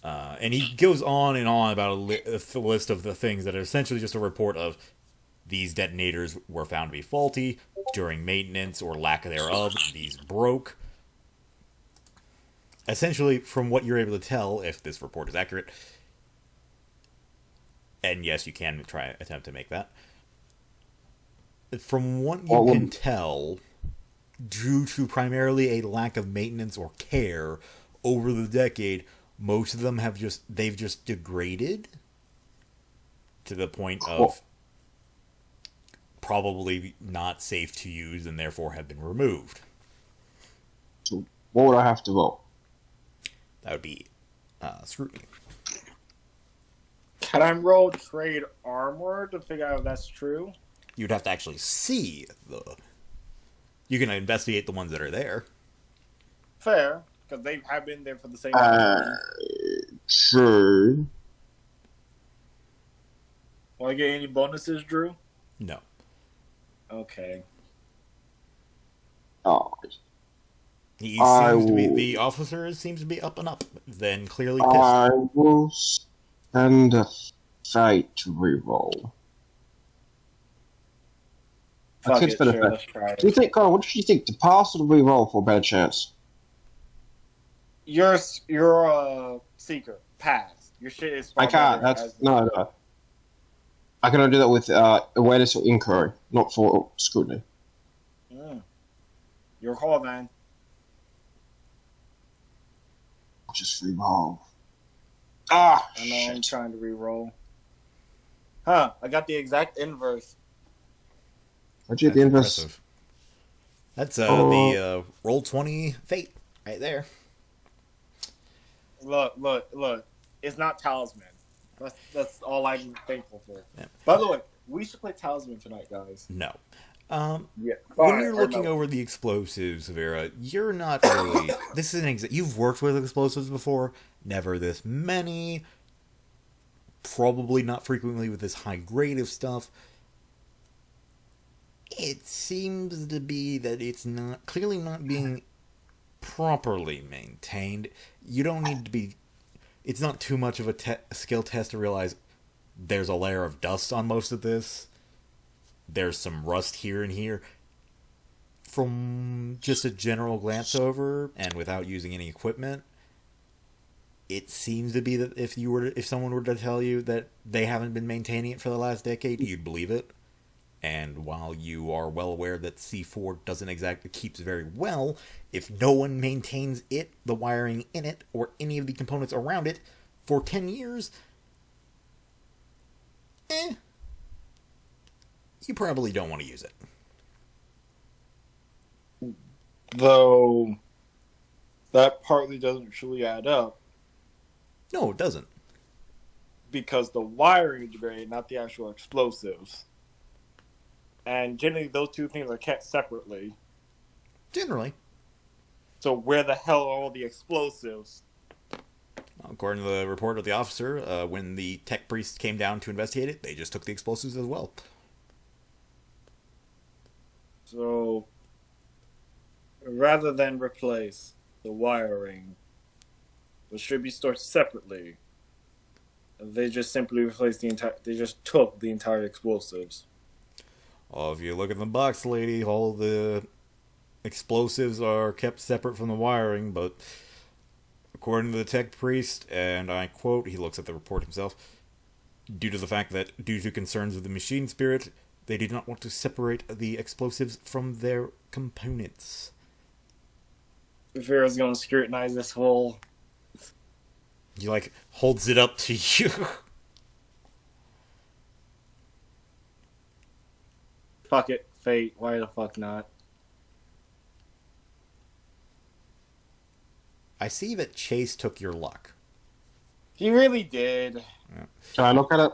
and he goes on and on about a list of the things that are essentially just a report of these detonators were found to be faulty during maintenance or lack thereof. These broke. Essentially, from what you're able to tell, if this report is accurate, and yes, you can attempt to make that. From what you can tell, due to primarily a lack of maintenance or care over the decade, most of them they've just degraded to the point of probably not safe to use and therefore have been removed. So what would I have to roll? That would be scrutiny. Can I roll trade armor to figure out if that's true? You'd have to actually see the... You can investigate the ones that are there. Fair, because they have been there for the same time. True. Want to get any bonuses, Drew? No. Okay. Oh. The officer seems to be up and up, then clearly pissed. I will spend a fate reroll. Fuck it, sure, let's try it. Do you think, Connor, what do you think? To pass or to reroll for a better chance? You're a seeker. Pass. Your shit is far I can't. better No. I can only do that with awareness or inquiry, not for scrutiny. Your call, man. Just reroll. I know, I'm trying to reroll. Huh, I got the exact inverse. What'd you get the inverse? Impressive. That's the roll 20 fate right there. Look. It's not talisman. That's all I'm thankful for. Yeah. By the way, we should play talisman tonight, guys. No. Yeah. When you're looking over the explosives, Vera, you're not really... This is an you've worked with explosives before. Never this many. Probably not frequently with this high grade of stuff. It seems to be that it's not clearly not being properly maintained. You don't need to be. It's not too much of a skill test to realize there's a layer of dust on most of this. There's some rust here and here. From just a general glance over and without using any equipment, it seems to be that if someone were to tell you that they haven't been maintaining it for the last decade, you'd believe it. And while you are well aware that C4 doesn't exactly keeps very well, if no one maintains it, the wiring in it, or any of the components around it for 10 years, you probably don't want to use it. Though that partly doesn't truly add up. No, it doesn't. Because the wiring is great, not the actual explosives. And generally those two things are kept separately. Generally. So where the hell are all the explosives? According to the report of the officer, when the tech priest came down to investigate it, they just took the explosives as well. So rather than replace the wiring, which should be stored separately, they just simply replaced the entire. They just took the entire explosives. Oh, if you look at the box, lady, all the explosives are kept separate from the wiring, but according to the tech priest, and I quote, he looks at the report himself, due to concerns with the machine spirit, they did not want to separate the explosives from their components. Vera's gonna scrutinize this whole. He, holds it up to you. Fuck it, fate. Why the fuck not? I see that Chase took your luck. He really did. Yeah. Can I look at it?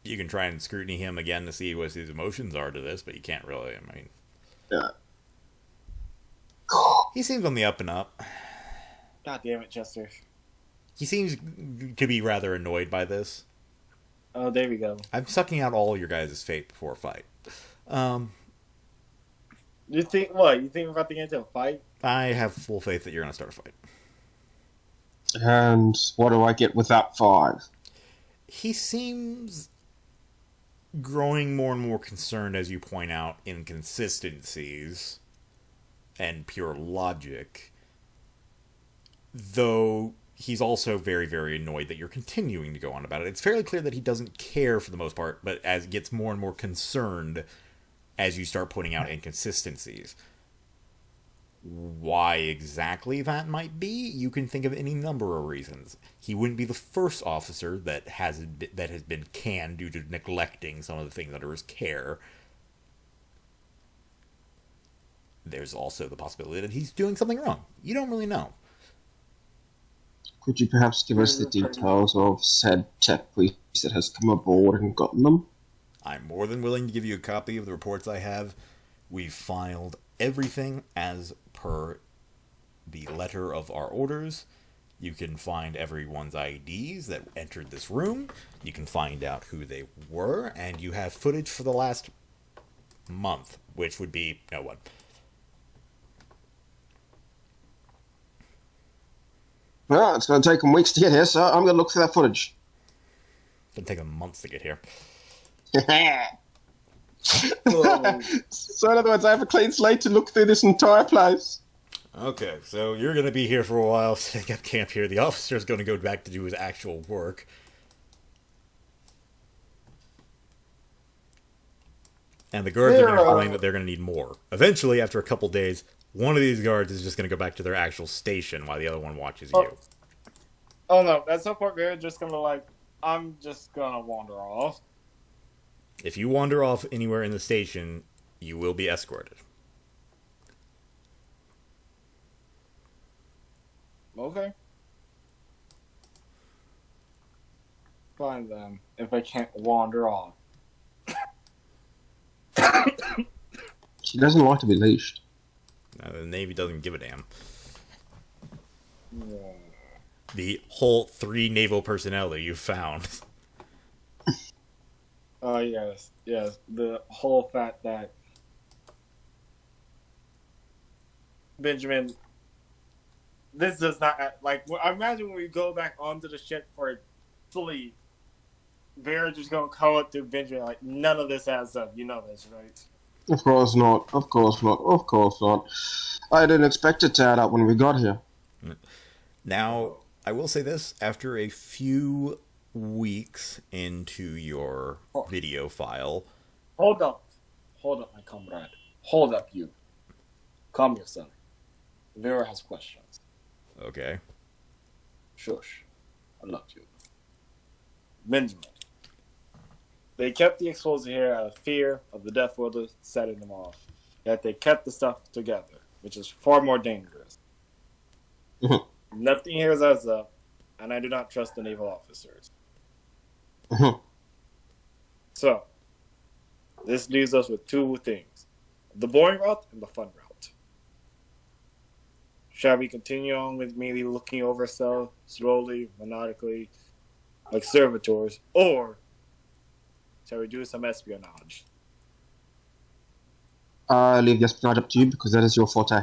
You can try and scrutiny him again to see what his emotions are to this, but you can't really, Yeah. He seems on the up and up. God damn it, Jester. He seems to be rather annoyed by this. Oh, there we go. I'm sucking out all your guys' fate before a fight. You think what? You think we're about to get into a fight? I have full faith that you're going to start a fight. And what do I get with that 5? He seems growing more and more concerned, as you point out, inconsistencies and pure logic. Though he's also very, very annoyed that you're continuing to go on about it. It's fairly clear that he doesn't care for the most part, but as gets more and more concerned as you start putting out inconsistencies. Why exactly that might be, you can think of any number of reasons. He wouldn't be the first officer that has been canned due to neglecting some of the things under his care. There's also the possibility that he's doing something wrong. You don't really know. Could you perhaps give us the details of said tech priest that has come aboard and gotten them? I'm more than willing to give you a copy of the reports I have. We've filed everything as per the letter of our orders. You can find everyone's IDs that entered this room. You can find out who they were, and you have footage for the last month, which would be no one. Well, it's going to take them weeks to get here, so I'm going to look for that footage. It'll take them months to get here. So in other words, I have a clean slate to look through this entire place. Okay, so you're going to be here for a while, setting up camp here. The officer's going to go back to do his actual work. And the guards are going to complain that they're going to need more. Eventually, after a couple days, one of these guards is just going to go back to their actual station while the other one watches you. Oh no, at some point they're just going to I'm just going to wander off. If you wander off anywhere in the station, you will be escorted. Okay. Fine then, if I can't wander off. She doesn't like to be leashed. The Navy doesn't give a damn. Yeah. The whole 3 naval personnel that you found. Oh yes, yes. The whole fact that Benjamin, this does not like. I imagine when we go back onto the ship for sleep, Vera just gonna call it to Benjamin like none of this adds up. You know this, right? Of course not. Of course not. Of course not. I didn't expect it to add up when we got here. Now, I will say this: after a few weeks into your video file, Hold up, my comrade. Hold up, you. Calm yourself. Vera has questions. okay, Shush. I love you. Benjamin. They kept the explosive here out of fear of the Death Wielders setting them off. Yet they kept the stuff together, which is far more dangerous. Nothing here adds up, and I do not trust the naval officers. So, this leaves us with two things. The boring route and the fun route. Shall we continue on with merely looking over stuff slowly, methodically, like servitors, or shall we do some espionage? I leave the espionage up to you because that is your forte.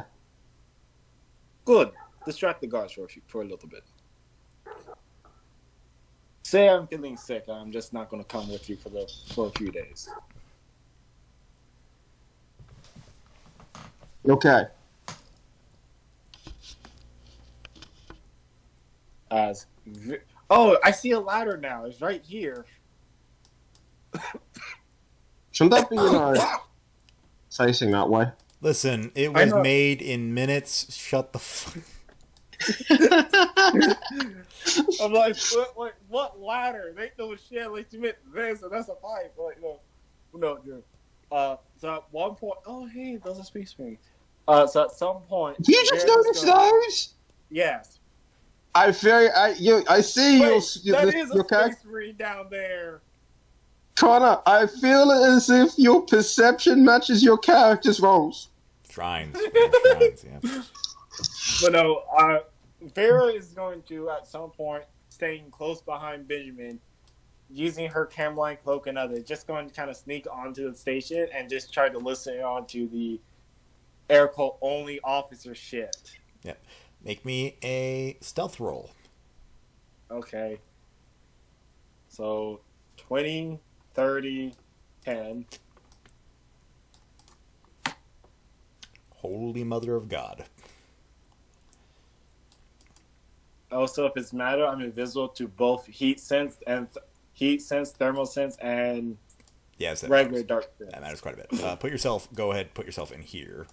Good. Distract the guards for a little bit. Say I'm feeling sick. I'm just not going to come with you for a few days. Okay. Oh, I see a ladder now. It's right here. Shouldn't that be, facing that way? listen, it was made in minutes. Shut the fuck. I'm like, what ladder? They ain't no shit. Like you meant this, and that's a pipe. Like no, dude. So at one point, oh hey, those are space marines. So at some point, Did you just notice those? Yes. I see Wait, your that is a your space marine down there. Connor, I feel as if your perception matches your character's roles. Shrines. Shrines, yeah. But no, Vera is going to, at some point, staying close behind Benjamin, using her Cameline cloak and others, just going to kind of sneak onto the station and just try to listen onto the air quote only officer shit. Yeah. Make me a stealth roll. Okay. So, 20, 30, 10. Holy Mother of God. Also, if it's matter, I'm invisible to both heat sense, thermal sense, and yes, regular dark sense. That matters quite a bit. Go ahead, put yourself in here.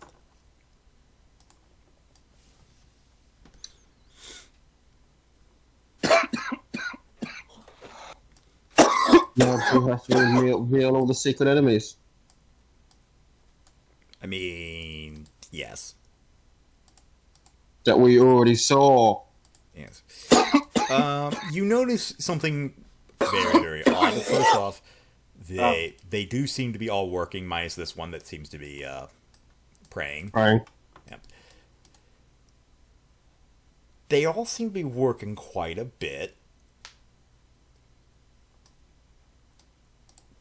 Now we have to reveal all the secret enemies. I mean, yes. That we already saw. Yes. You notice something very, very odd. First off, they do seem to be all working, minus this one that seems to be praying. Praying. Yeah. They all seem to be working quite a bit.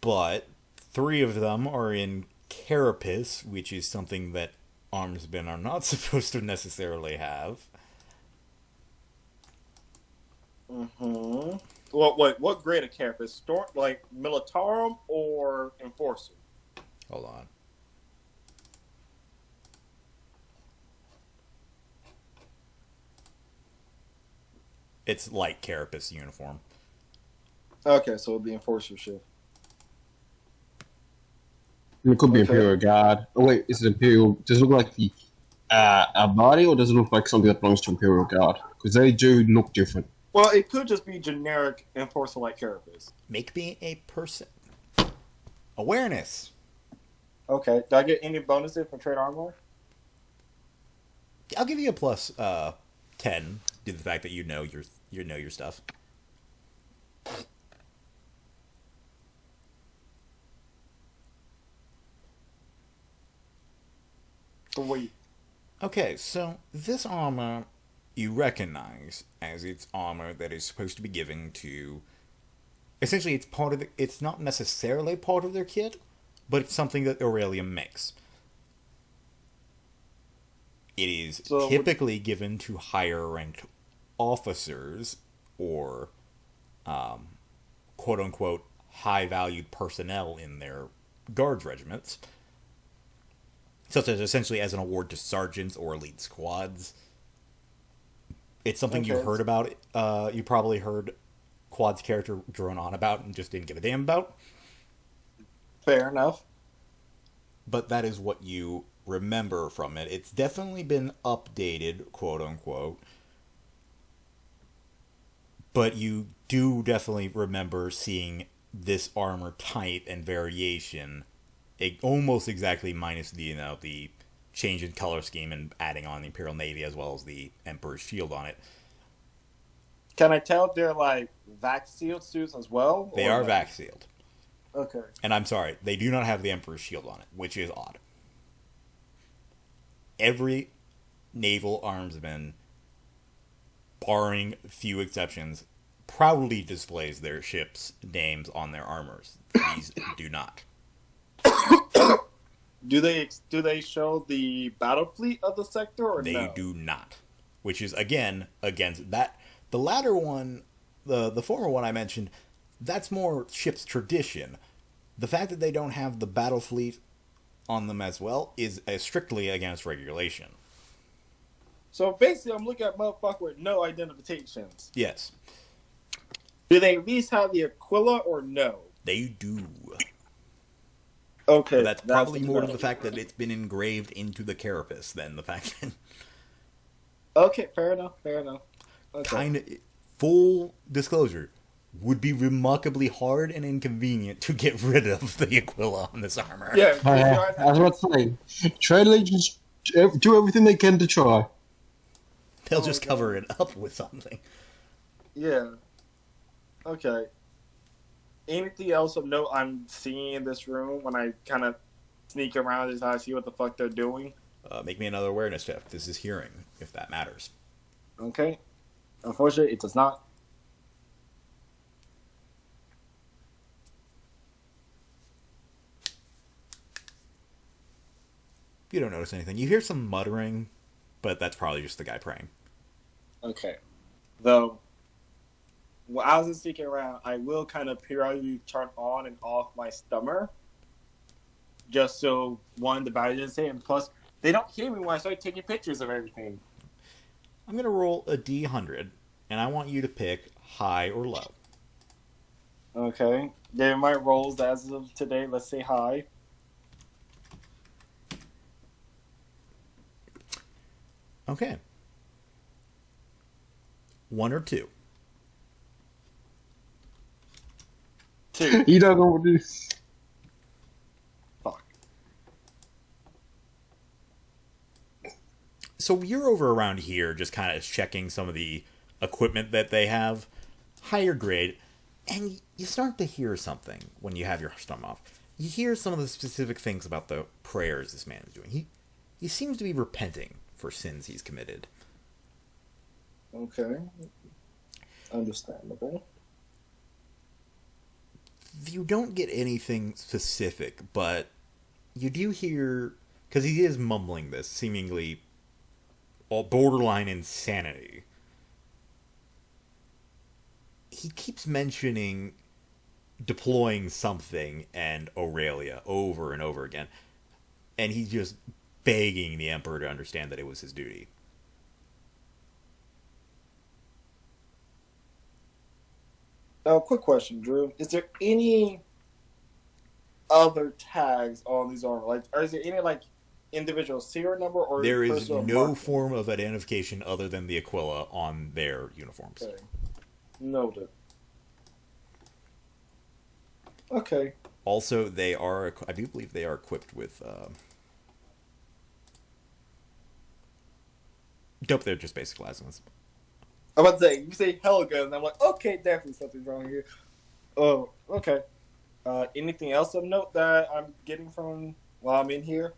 But 3 of them are in carapace, which is something that armsmen are not supposed to necessarily have. Mm-hmm. What grade of carapace? Storm, like Militarum or Enforcer? Hold on. It's light carapace uniform. Okay, so it'll be Enforcer shit. It could be Imperial Guard. Oh wait, is it Imperial? Does it look like the a body, or does it look like something that belongs to Imperial Guard? Because they do look different. Well, it could just be generic Enforcer like carapace. Make me a person. Awareness. Okay. Do I get any bonuses for trade armor? I'll give you a plus 10 due to the fact that you know your stuff. Sweet. Okay, so this armor you recognize as its armor that is supposed to be given to essentially it's part of it's not necessarily part of their kit, but it's something that Aurelia makes. It is So typically given to higher ranked officers or quote unquote high valued personnel in their guards regiments, such as essentially as an award to sergeants or elite squads. It's something you okay, heard about. You probably heard Quad's character drone on about and just didn't give a damn about. fair enough. But that is what you remember from it. It's definitely been updated, quote unquote. But you do definitely remember seeing this armor type and variation, almost exactly minus the change in color scheme and adding on the Imperial Navy as well as the Emperor's shield on it. Can I tell if they're like vac sealed suits as well? They are vac sealed. Okay. And I'm sorry, they do not have the Emperor's shield on it, which is odd. Every naval armsman, barring few exceptions, proudly displays their ships' names on their armors. These do not. Do they show the battle fleet of the sector or They no? do not. Which is, again, against that. The latter one, the former one I mentioned, that's more ship's tradition. The fact that they don't have the battle fleet on them as well is strictly against regulation. So basically, I'm looking at motherfucker with no identifications. Yes. Do they at least have the Aquila or no? They do. Okay. But that's probably more to better. the fact that it's been engraved into the carapace than the fact that... Okay, fair enough. Okay. Kind of... Full disclosure, would be remarkably hard and inconvenient to get rid of the Aquila on this armor. Yeah, I was about to say, trade allegiance, do everything they can to try. They'll Oh just my cover God. it up with something. Yeah. Okay. Anything else of note I'm seeing in this room when I kind of sneak around and I see what the fuck they're doing? Make me another awareness check. This is hearing, if that matters. Okay. Unfortunately, it does not. You don't notice anything. You hear some muttering, but that's probably just the guy praying. Okay. Though, while I was sneaking around, I will kind of periodically turn on and off my stummer. Just so, one, the battery doesn't say, and plus, they don't hear me when I start taking pictures of everything. I'm going to roll a D100, and I want you to pick high or low. Okay. Then my rolls as of today, let's say high. Okay. 1 or 2. 2. You don't know what to do. Fuck. So you're over around here just kind of checking some of the equipment that they have, higher grade, and you start to hear something when you have your stum off. You hear some of the specific things about the prayers this man is doing. He seems to be repenting for sins he's committed. Okay. Understandable. You don't get anything specific, but you do hear, because he is mumbling this, seemingly all borderline insanity. He keeps mentioning deploying something and Aurelia over and over again, and he's just begging the Emperor to understand that it was his duty. Quick question, Drew. Is there any other tags on these armor? Like, or is there any like individual serial number or There is personal no marking? form of identification other than the Aquila on their uniforms. Okay. Noted. Okay. Also, they are, I do believe they are equipped with, dope, they're just basic plasmas. I'm about to say, you say Helga, and I'm like, okay, definitely something's wrong here. Oh, okay. Anything else of note that I'm getting from while I'm in here?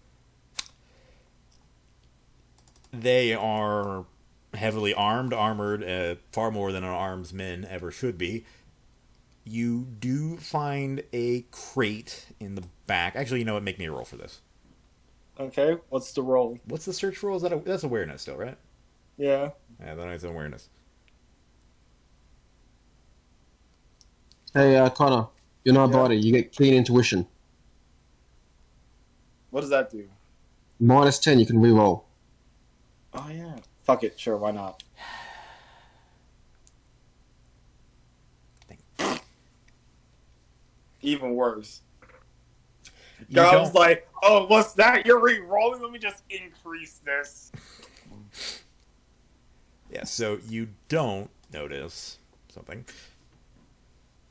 They are heavily armed, armored, far more than an armsman ever should be. You do find a crate in the back. Actually, you know what? Make me a roll for this. Okay, what's the roll? What's the search roll? That's awareness still, right? Yeah. Yeah, then it's awareness. Hey, Connor, you're not Yeah? body. You get keen intuition. What does that do? -10, you can reroll. Oh yeah. Fuck it, sure, why not? Even worse. You I was don't- like, oh, what's that? You're re-rolling? Let me just increase this. Yeah, so you don't notice something.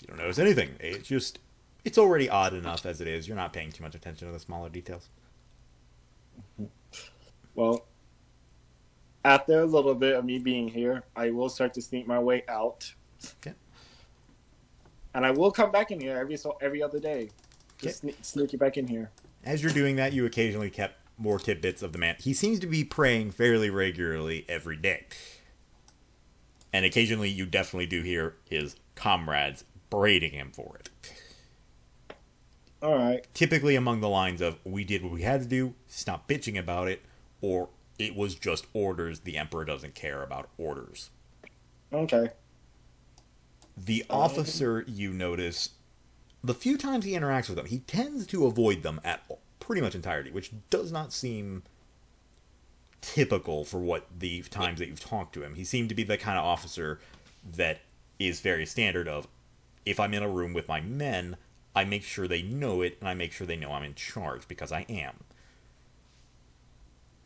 You don't notice anything. It's already odd enough as it is. You're not paying too much attention to the smaller details. Well, after a little bit of me being here, I will start to sneak my way out. Okay. And I will come back in here every other day. Just sneak it back in here. As you're doing that, you occasionally kept more tidbits of the man. He seems to be praying fairly regularly every day. And occasionally you definitely do hear his comrades berating him for it. Alright. Typically among the lines of, we did what we had to do, stop bitching about it, or it was just orders, the Emperor doesn't care about orders. Okay. The officer, you notice, the few times he interacts with them, he tends to avoid them at pretty much entirety, which does not seem typical for what the times that you've talked to him. He seemed to be the kind of officer that is very standard of, if I'm in a room with my men, I make sure they know it, and I make sure they know I'm in charge, because I am.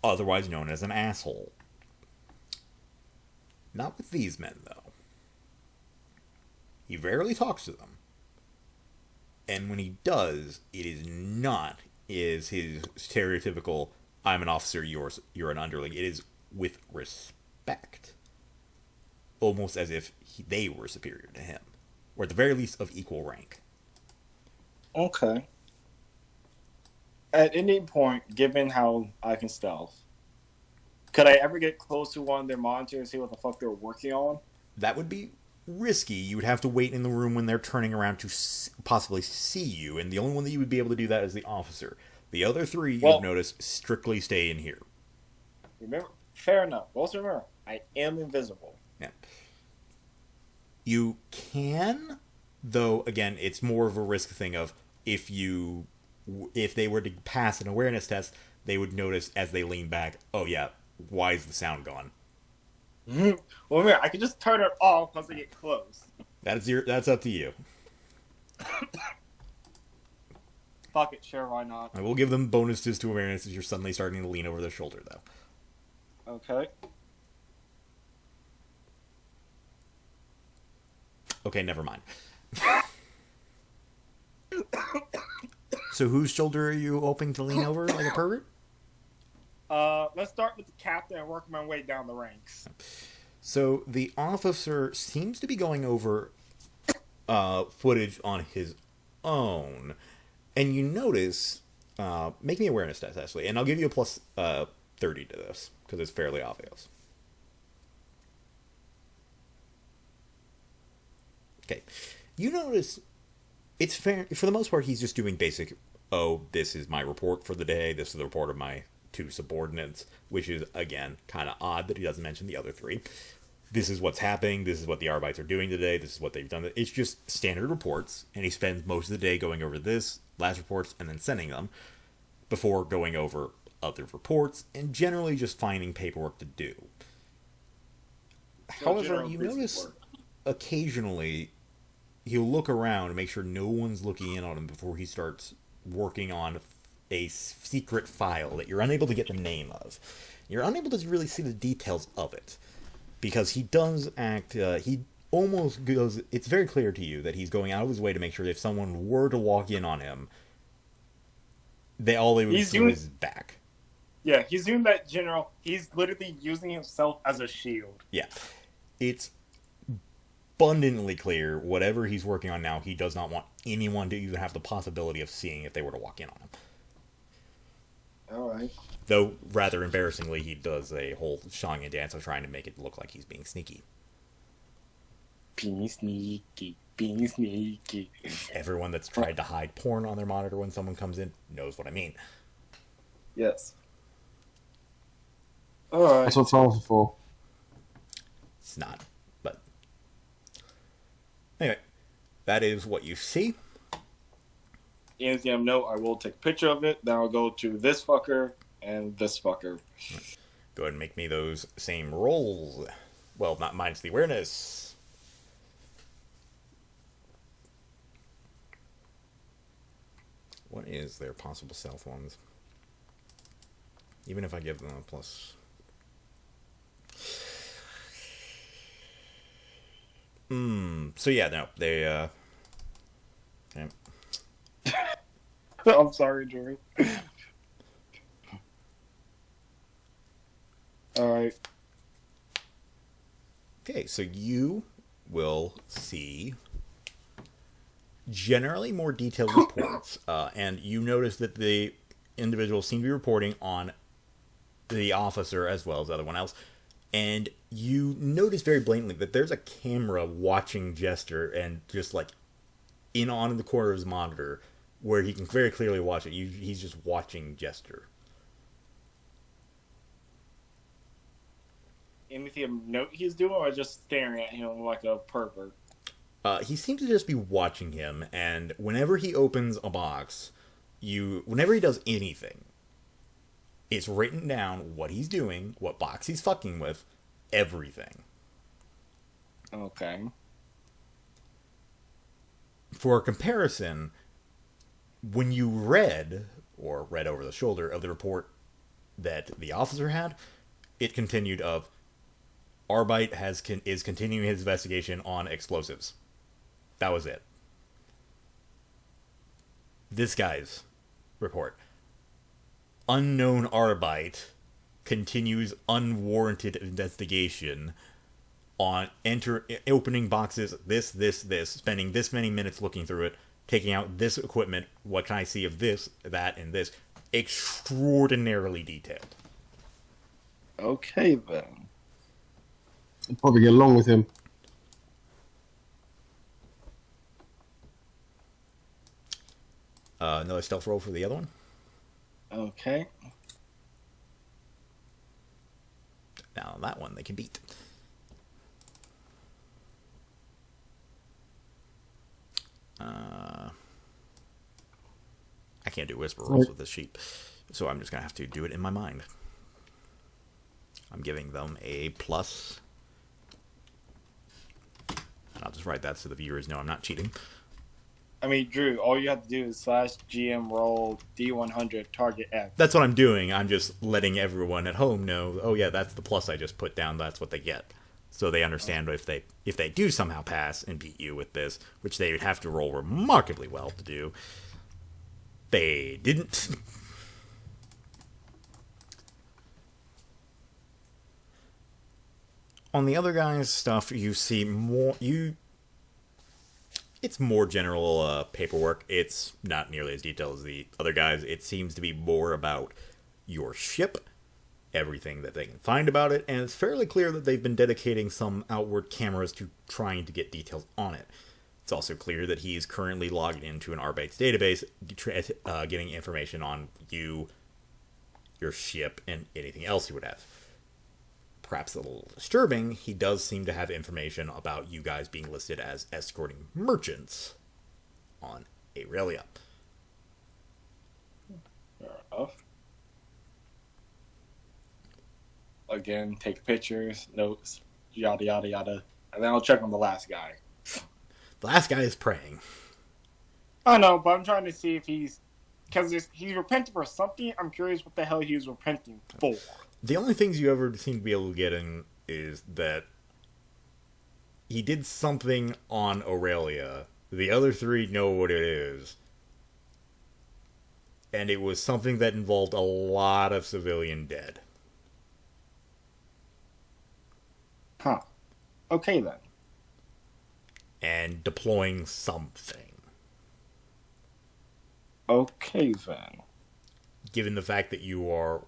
Otherwise known as an asshole. Not with these men, though. He rarely talks to them. And when he does, it is not his stereotypical, I'm an officer, you're an underling. It is with respect. Almost as if they were superior to him. Or at the very least of equal rank. Okay. At any point, given how I can stealth, could I ever get close to one of their monitors and see what the fuck they're working on? That would be risky. You would have to wait in the room when they're turning around to possibly see you, and the only one that you would be able to do that is the officer. The other three, you've noticed, strictly stay in here. Remember, fair enough. Also remember, I am invisible. Yeah. You can, though, again, it's more of a risk thing of if they were to pass an awareness test, they would notice as they lean back, oh yeah, why is the sound gone? Well, remember, I can just turn it off once I get close. That's up to you. Fuck it, sure, why not? I will give them bonuses to awareness as you're suddenly starting to lean over their shoulder, though. Okay. Okay, never mind. So whose shoulder are you hoping to lean over like a pervert? Let's start with the captain and work my way down the ranks. So the officer seems to be going over footage on his own. And you notice, make me awareness test, actually, and I'll give you a plus 30 to this, because it's fairly obvious. Okay. You notice, it's fair, for the most part, he's just doing basic, oh, this is my report for the day, this is the report of my two subordinates, which is, again, kind of odd that he doesn't mention the other three. This is what's happening, this is what the Arbites are doing today, this is what they've done. It's just standard reports, and he spends most of the day going over this, last reports, and then sending them, before going over other reports, and generally just finding paperwork to do. However, you notice occasionally he'll look around and make sure no one's looking in on him before he starts working on a secret file that you're unable to get the name of. You're unable to really see the details of it. Because he does act, he almost goes, it's very clear to you that he's going out of his way to make sure that if someone were to walk in on him, all they would see was his back. Yeah, he's doing that general, he's literally using himself as a shield. Yeah. It's abundantly clear, whatever he's working on now, he does not want anyone to even have the possibility of seeing if they were to walk in on him. Alright. Though, rather embarrassingly, he does a whole song and dance of trying to make it look like he's being sneaky. Being sneaky. Being sneaky. Everyone that's tried to hide porn on their monitor when someone comes in knows what I mean. Yes. Alright. That's what files are for. It's not, but anyway, that is what you see. Anything of note, I will take a picture of it. Then I'll go to this fucker and this fucker. Go ahead and make me those same rolls. Well, not minus the awareness. What is their possible stealth ones? Even if I give them a plus. So yeah, no, they, yeah. I'm sorry, Drew. Alright. Okay, so you will see generally more detailed reports, and you notice that the individuals seem to be reporting on the officer as well as everyone else, and you notice very blatantly that there's a camera watching Jester and just like in on the corner of his monitor where he can very clearly watch it. He's just watching Jester. Anything of note he's doing, or just staring at him like a pervert? He seems to just be watching him, and whenever he opens a box, whenever he does anything, it's written down what he's doing, what box he's fucking with, everything. Okay. For comparison, when you read over the shoulder of the report that the officer had, it continued of Arbite is continuing his investigation on explosives. That was it. This guy's report. Unknown Arbite continues unwarranted investigation on opening boxes, this, spending this many minutes looking through it, taking out this equipment, what can I see of this, that, and this. Extraordinarily detailed. Okay, then. I'll probably get along with him. Another stealth roll for the other one. Okay. Now that one they can beat. I can't do whisper rolls with this sheet, so I'm just going to have to do it in my mind. I'm giving them a plus. And I'll just write that so the viewers know I'm not cheating. I mean, Drew, all you have to do is /GM roll D100 target X. That's what I'm doing. I'm just letting everyone at home know, oh yeah, that's the plus I just put down, that's what they get. So they understand if they do somehow pass and beat you with this, which they would have to roll remarkably well to do. They didn't. On the other guy's stuff, you see more. It's more general paperwork. It's not nearly as detailed as the other guys. It seems to be more about your ship, everything that they can find about it, and it's fairly clear that they've been dedicating some outward cameras to trying to get details on it. It's also clear that he is currently logged into an Arbite's database, getting information on you, your ship, and anything else you would have. Perhaps a little disturbing, he does seem to have information about you guys being listed as escorting merchants on Aurelia. Fair enough. Again, take pictures, notes, yada yada yada, and then I'll check on the last guy. The last guy is praying. I know, but I'm trying to see if he's repenting for something. I'm curious what the hell he was repenting for. The only things you ever seem to be able to get in is that he did something on Aurelia. The other three know what it is. And it was something that involved a lot of civilian dead. Huh. Okay, then. And deploying something. Okay, then. Given the fact that you are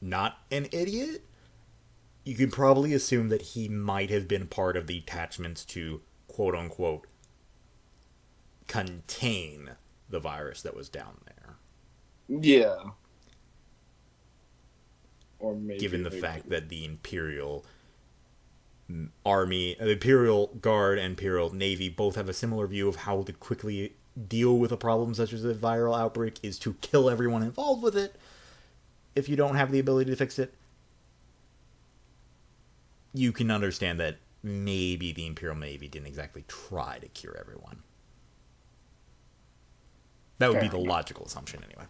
not an idiot, you can probably assume that he might have been part of the attachments to quote-unquote contain the virus that was down there. Yeah. Or maybe given the fact that the Imperial Army, the Imperial Guard and Imperial Navy both have a similar view of how to quickly deal with a problem such as a viral outbreak is to kill everyone involved with it if you don't have the ability to fix it. You can understand that maybe the Imperial Navy didn't exactly try to cure everyone. That would be the logical assumption anyway.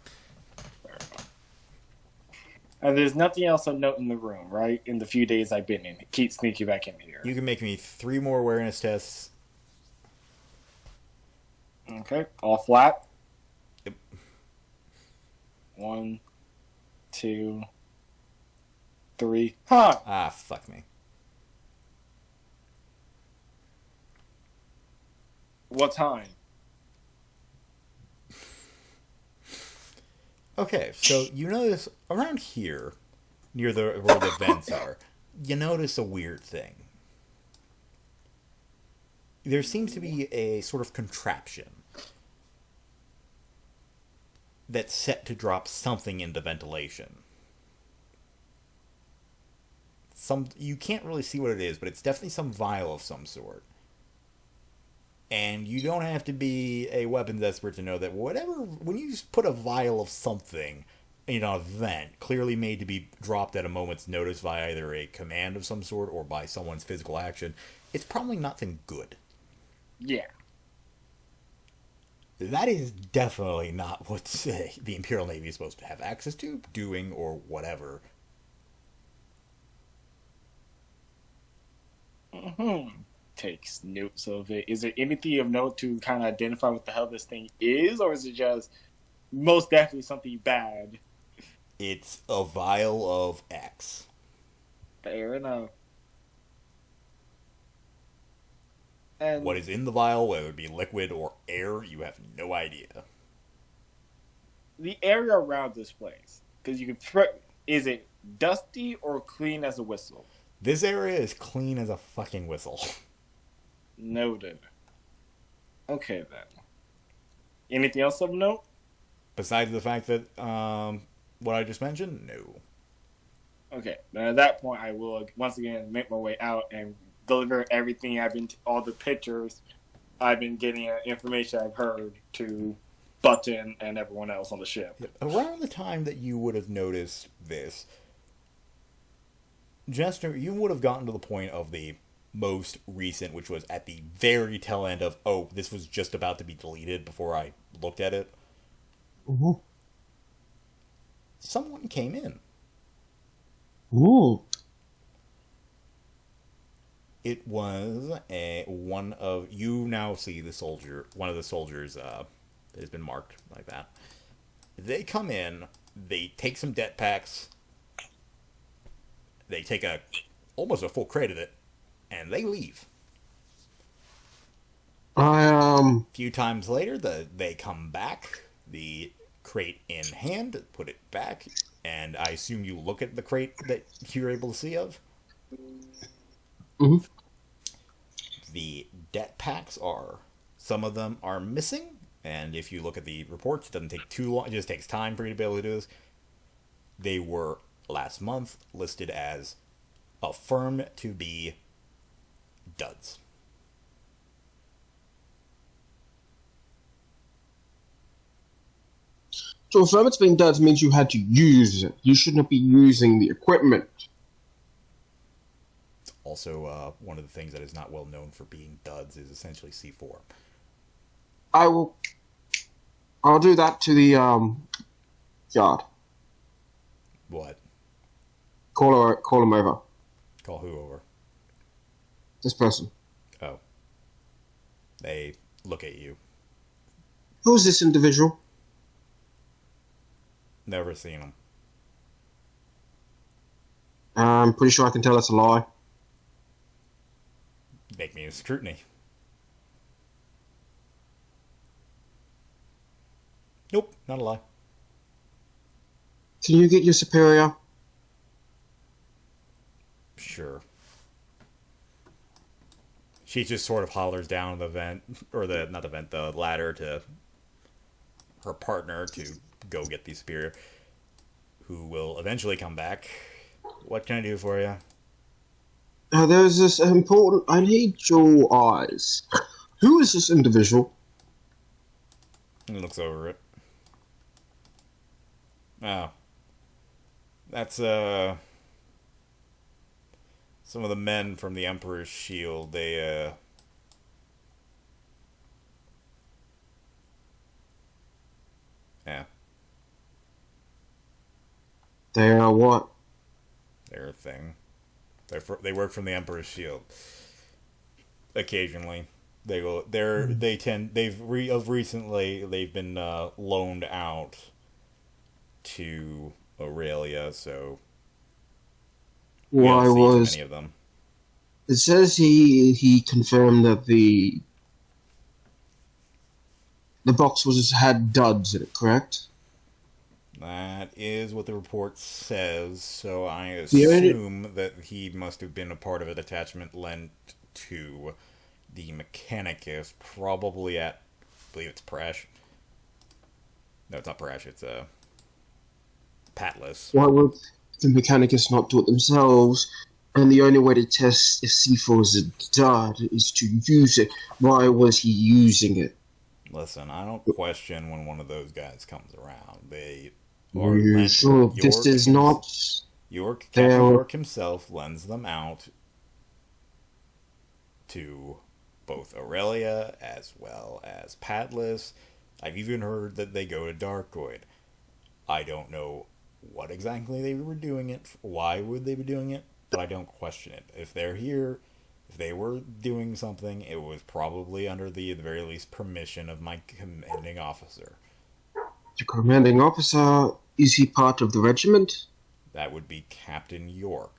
And there's nothing else of note in the room, right? In the few days I've been in. Keep sneaking back in here. You can make me 3 more awareness tests. Okay. All flat? Yep. 1, 2, 3. Huh! Ah, fuck me. What time? Okay, so you notice around here, near where the vents are, you notice a weird thing. There seems to be a sort of contraption that's set to drop something into ventilation. You can't really see what it is, but it's definitely some vial of some sort. And you don't have to be a weapons expert to know that when you put a vial of something in a vent, clearly made to be dropped at a moment's notice via either a command of some sort or by someone's physical action, it's probably nothing good. Yeah. That is definitely not what the Imperial Navy is supposed to have access to, doing, or whatever. Takes notes of it. Is there anything of note to kind of identify what the hell this thing is, or is it just most definitely something bad? It's a vial of X. Fair enough. And what is in the vial, whether it be liquid or air, you have no idea. The area around this place, because you can, is it dusty or clean as a whistle? This area is clean as a fucking whistle. Noted. Okay, then. Anything else of note? Besides the fact that, what I just mentioned? No. Okay, then at that point, I will once again make my way out and deliver everything all the pictures I've been getting, information I've heard to Button and everyone else on the ship. Around the time that you would have noticed this, Jester, you would have gotten to the point of the most recent, which was at the very tail end of, oh, this was just about to be deleted before I looked at it. Mm-hmm. Someone came in. Ooh. It was you now see the soldier, one of the soldiers that has been marked like that. They come in, they take some det packs, they take almost a full crate of it, and they leave. A few times later, they come back, the crate in hand, put it back, and I assume you look at the crate that you're able to see of. Mm-hmm. The det packs some of them are missing, and if you look at the reports, it doesn't take too long, it just takes time for you to be able to do this. They were, last month, listed as affirmed to be duds. So affirm it's being duds means you had to use it. You shouldn't be using the equipment. Also, one of the things that is not well known for being duds is essentially C4. I'll do that to the guard. What? Call him over. Call who over? This person. Oh. They look at you. Who's this individual? Never seen him. I'm pretty sure I can tell that's a lie. Make me a scrutiny. Nope, not a lie. Can you get your superior? Sure. She just sort of hollers down the vent, or the ladder to her partner to go get the superior, who will eventually come back. What can I do for you? There's this important. I need your eyes. Who is this individual? He looks over it. Oh. That's, some of the men from the Emperor's Shield. They, yeah. They are what? They're a thing. They work from the Emperor's Shield. Occasionally. Recently, they've been, loaned out to Aurelia, so we don't see too many of them. It says he confirmed that the box had duds in it, correct? That is what the report says, so I assume that he must have been a part of a detachment lent to the Mechanicus, probably at, I believe it's Prash. No, it's not Prash, it's Patlas. Why would the Mechanicus not do it themselves? And the only way to test if C4 is a dud is to use it. Why was he using it? Listen, I don't question when one of those guys comes around. They are you sure this is not Captain York himself lends them out to both Aurelia as well as Patlas. I've even heard that they go to Darkoid. I don't know what exactly they were doing it for. Why would they be doing it? But I don't question it. If they're here, if they were doing something, it was probably under the, at the very least, permission of my commanding officer. The commanding officer, is he part of the regiment? That would be Captain York.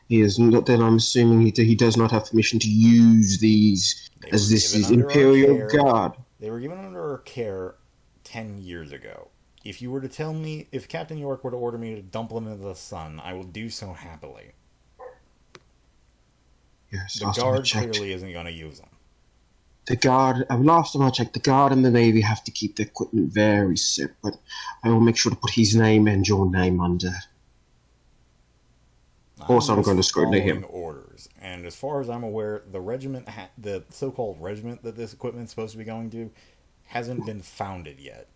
He is not. Then I'm assuming he does not have permission to use these, as this is Imperial Guard. They were given under our care 10 years ago. If you were to tell me, if Captain York were to order me to dump them into the sun, I will do so happily. Yes, the guard clearly isn't going to use them. The guard, last time I checked, the guard and the Navy have to keep the equipment very separate. I will make sure to put his name and your name under. Also, I'm going to scrutiny him. Orders, and as far as I'm aware, the regiment, the so-called regiment that this equipment is supposed to be going to, hasn't been founded yet.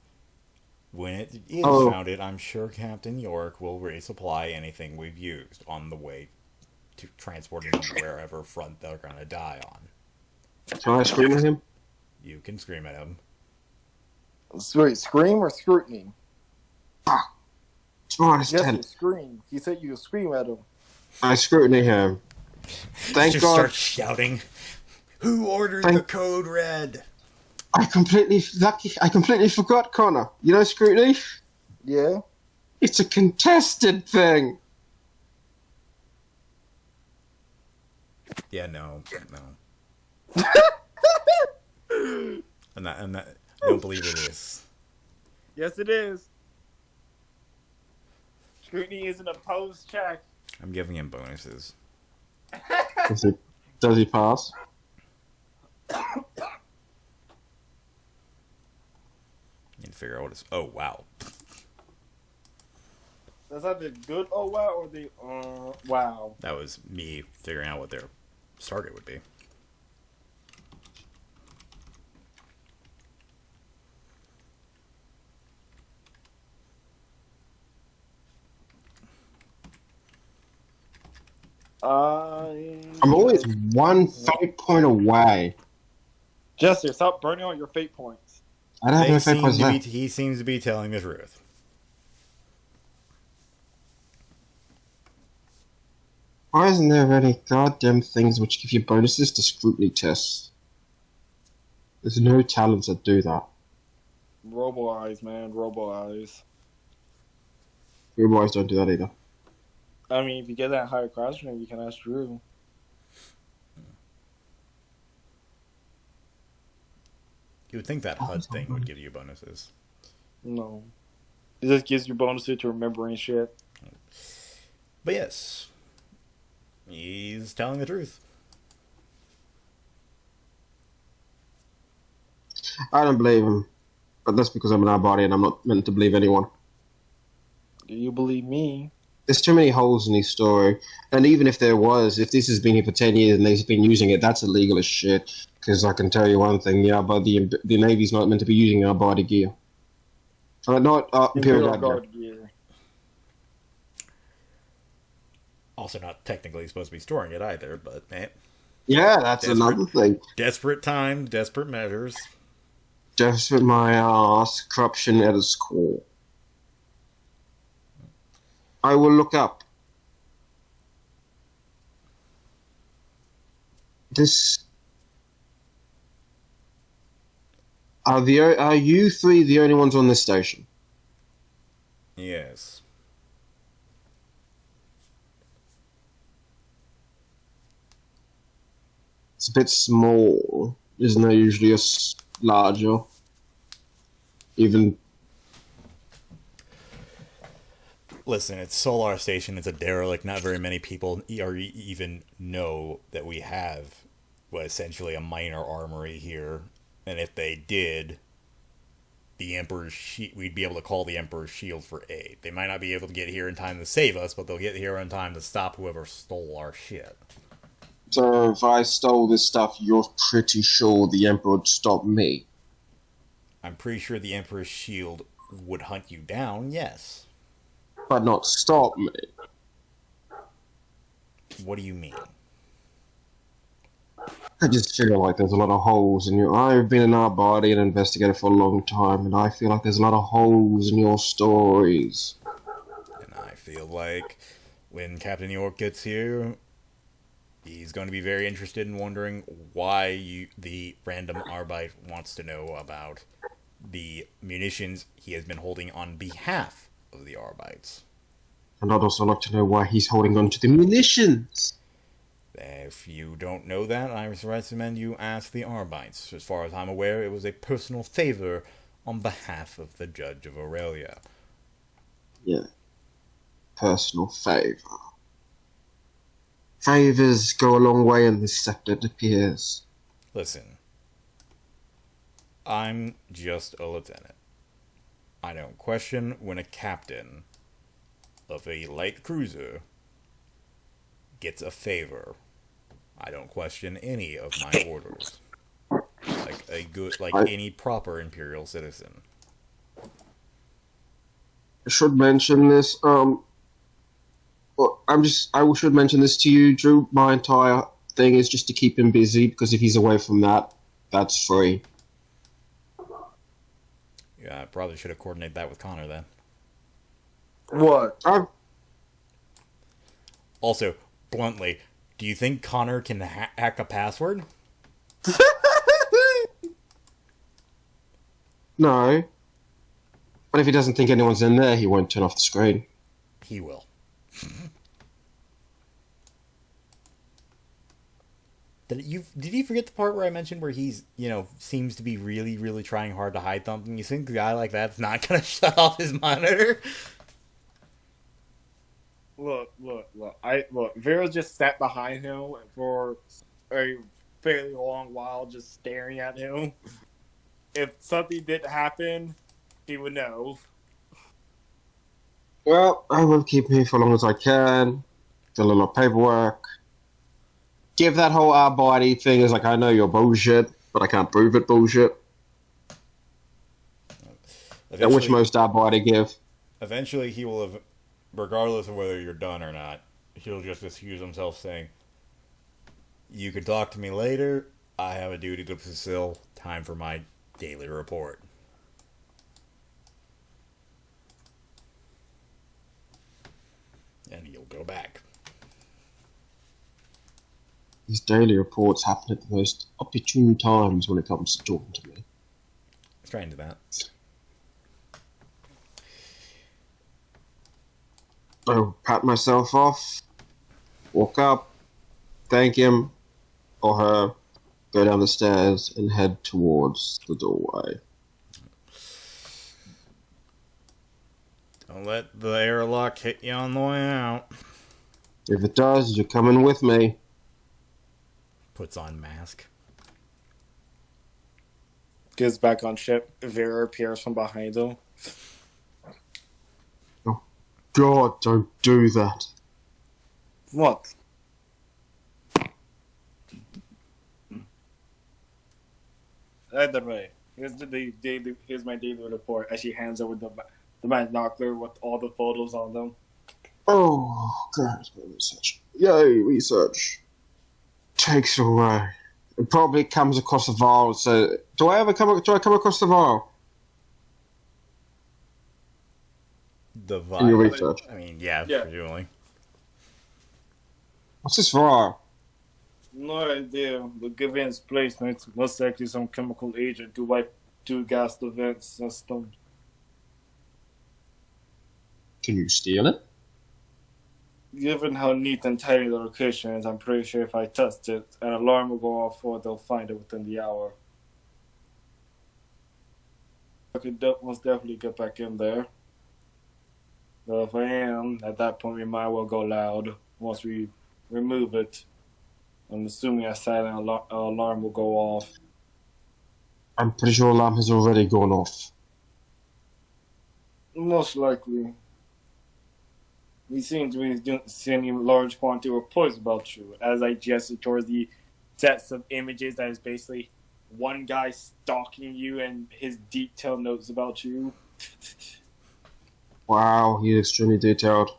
When it is founded, I'm sure Captain York will resupply anything we've used on the way to transporting them wherever front they're going to die on. Can I scream at him? You can scream at him. Wait, scream or scrutiny? It's minus 10. Yes, scream. He said you could scream at him. I scrutiny him. Thank God. Start shouting. Who ordered the code red? I completely forgot, Connor. You know scrutiny? Yeah. It's a contested thing. Yeah, no. I'm not, I don't believe it is. Yes, it is. Scrutiny is an opposed check. I'm giving him bonuses. Does he pass? You can figure out what it's. Oh, wow. That's either good oh wow or the wow. That was me figuring out what their target would be. I'm always one fate point away. Jester, stop burning out your fate points. I don't have no fate points left. He seems to be telling the truth. Why isn't there any goddamn things which give you bonuses to scrutiny tests? There's no talents that do that. Robo eyes, man. Robo eyes. Your boys don't do that either. I mean, if you get that higher class rank, you can ask Drew. You would think that HUD thing would give you bonuses. No. It just gives you bonuses to remembering shit. But yes. He's telling the truth. I don't believe him. But that's because I'm an body and I'm not meant to believe anyone. Do you believe me? There's too many holes in his story. And even if there was, if this has been here for 10 years and they've been using it, that's illegal as shit. Because I can tell you one thing, the Navy's not meant to be using our body gear. Not Imperial Imperial Guard gear. Guard gear. Also, not technically supposed to be storing it either, but Yeah, that's another thing. Desperate times, desperate measures. Just with my ass, corruption at its core. I will look up. This. Are you three the only ones on this station? Yes. It's a bit small. Isn't there usually a larger? Even. Listen, it's Solar Station. It's a derelict. Not very many people even know that we have, essentially a minor armory here. And if they did, the Emperor's we'd be able to call the Emperor's Shield for aid. They might not be able to get here in time to save us, but they'll get here in time to stop whoever stole our shit. So if I stole this stuff, you're pretty sure the Emperor would stop me? I'm pretty sure the Emperor's Shield would hunt you down, yes. But not stop me. What do you mean? I just feel like there's a lot of holes in your... I've been in our body and investigator for a long time, and I feel like there's a lot of holes in your stories. And I feel like when Captain York gets here, he's going to be very interested in wondering why the random Arbite wants to know about the munitions he has been holding on behalf of the Arbites. And I'd also like to know why he's holding on to the munitions. If you don't know that, I recommend you ask the Arbites. As far as I'm aware, it was a personal favor on behalf of the Judge of Aurelia. Yeah. Personal favor. Favors go a long way in this sector, it appears. Listen, I'm just a lieutenant. I don't question when a captain of a light cruiser gets a favor. I don't question any of my orders. Like any proper Imperial citizen. I should mention this, I should mention this to you, Drew. My entire thing is just to keep him busy, because if he's away from that, that's free. Yeah, I probably should have coordinated that with Connor then. What? Also, bluntly, do you think Connor can hack a password? No. But if he doesn't think anyone's in there, he won't turn off the screen. He will. Did you forget the part where I mentioned where he's, seems to be really, really trying hard to hide something? You think a guy like that's not going to shut off his monitor? Look. Vera just sat behind him for a fairly long while, just staring at him. If something didn't happen, he would know. Well, I will keep him for as long as I can. Do a little paperwork. Give that whole our body thing is like, I know you're bullshit, but I can't prove it bullshit. Which most our body give. Eventually he will have, regardless of whether you're done or not, he'll just excuse himself saying, "You can talk to me later. I have a duty to fulfill. Time for my daily report." And you'll go back. These daily reports happen at the most opportune times when it comes to talking to me. Straight into that. I'll pat myself off, walk up, thank him or her, go down the stairs, and head towards the doorway. Don't let the airlock hit you on the way out. If it does, you're coming with me. Puts on mask. Gets back on ship. Vera appears from behind him. Oh, God, don't do that. What? Either way, here's my daily report as she hands over the binocular with all the photos on them. Oh, God, research. Yay, research. Takes it away. It probably comes across the vial. So, do I come across the vial The in your vibe. research? I mean, yeah, Yeah. presumably. What's this vial? No idea, but given its placement, it's most likely some chemical agent to wipe two gas the vent system. Can you steal it? Given how neat and tidy the location is, I'm pretty sure if I test it, an alarm will go off or they'll find it within the hour. I could most definitely get back in there. But if I am, at that point we might well go loud once we remove it. I'm assuming a silent alarm will go off. I'm pretty sure alarm has already gone off. Most likely. We seem to be sending large quantity of reports about you. As I gesture towards the sets of images that is basically one guy stalking you and his detailed notes about you. Wow, he's extremely detailed.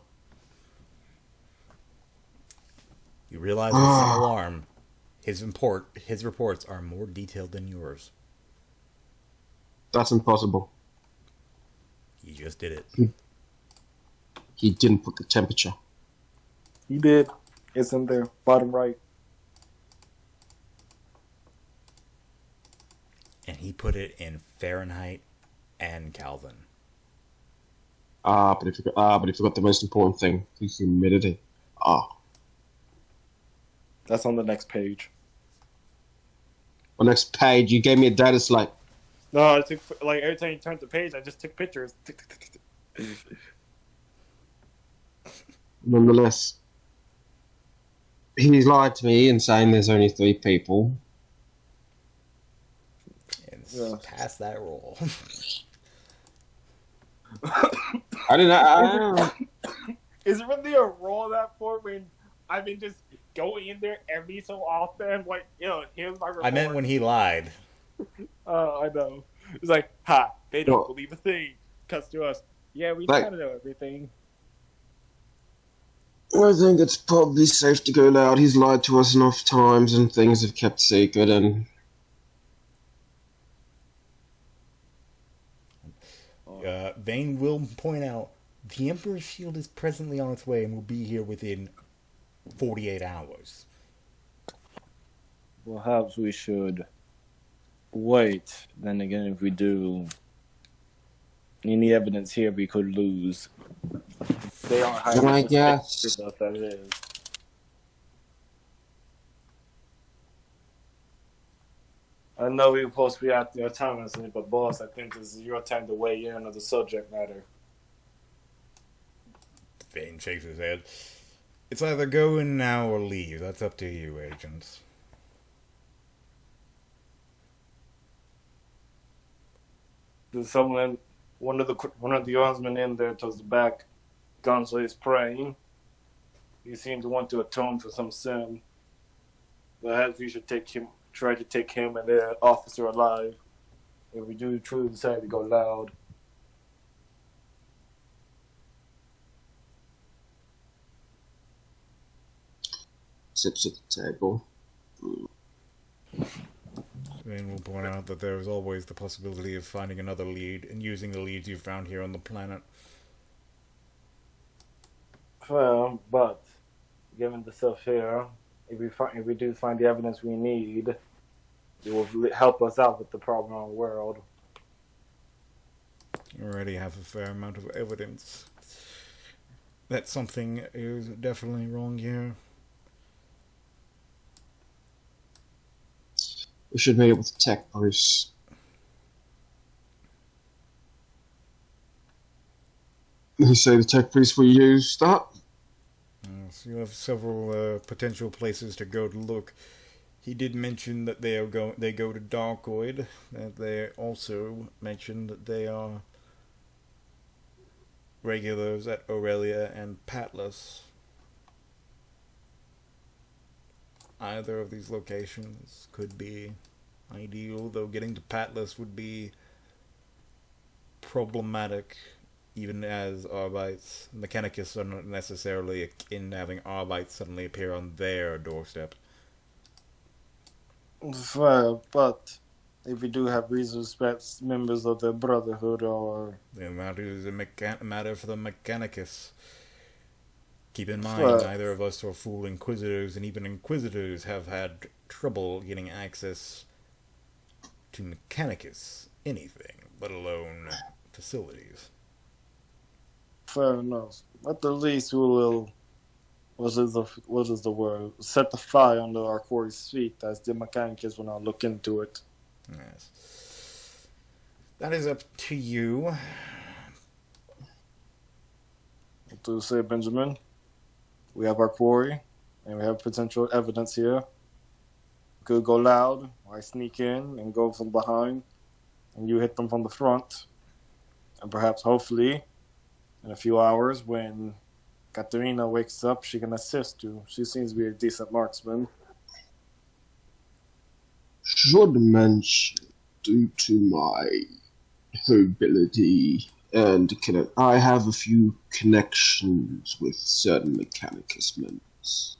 You realize it's an alarm. His reports are more detailed than yours. That's impossible. He just did it. He didn't put the temperature. He did. It's in there, bottom right. And he put it in Fahrenheit and Kelvin. But he forgot the most important thing: the humidity. That's on the next page. On the next page, you gave me a data slate. No, I took every time you turned the page, I just took pictures. Nonetheless, he's lied to me and saying there's only 3 people. And pass that roll. I didn't know. Is it really a roll that for when I've been just going in there every so often? Like, here's my report. I meant when he lied. I know. It's like, ha, they don't Well, believe a thing. Cuts to us. Yeah, we Like- kind of know everything. I think it's probably safe to go loud. He's lied to us enough times and things have kept secret and... Vane will point out the Emperor's shield is presently on its way and will be here within 48 hours. Perhaps we should wait. Then again, if we do, any evidence here we could lose. They are highly Then I suspicious guess- of that it is. I know we're supposed to be at your time, but boss, I think this is your time to weigh in on the subject matter. Vane shakes his head. It's either go in now or leave. That's up to you, agents. There's someone, one of the armsmen in there towards the back, Gonzo is praying. He seems to want to atone for some sin. Perhaps we should try to take him and the officer alive. If we do truly decide to go loud. Sips at the table. Vane will point out that there is always the possibility of finding another lead and using the leads you found here on the planet. Well, but given the stuff here, if we do find the evidence we need, it will help us out with the problem in our world. You already have a fair amount of evidence that something is definitely wrong here. We should meet up with the tech police. You say the tech police will use that? So you have several potential places to go to look. He did mention that they go to Darkoid. And they also mentioned that they are regulars at Aurelia and Patlas. Either of these locations could be ideal, though getting to Patlas would be problematic, even as Arbites. Mechanicus are not necessarily akin to having Arbites suddenly appear on their doorstep. Fair, but if we do have reason to suspect members of the Brotherhood or... Then that is a matter for the Mechanicus. Keep in mind, Fair. neither of us are full Inquisitors, and even Inquisitors have had trouble getting access to Mechanicus anything, let alone facilities. Fair enough. At the least, we will... What is the word? Set the fire under our quarry's feet, as the Mechanicus will not look into it. Yes. That is up to you. What do you say, Benjamin? We have our quarry, and we have potential evidence here. We could go loud, or I sneak in and go from behind, and you hit them from the front. And perhaps, hopefully, in a few hours, when Katerina wakes up, she can assist you. She seems to be a decent marksman. Should mention, due to my ability and I have a few connections with certain Mechanicus members.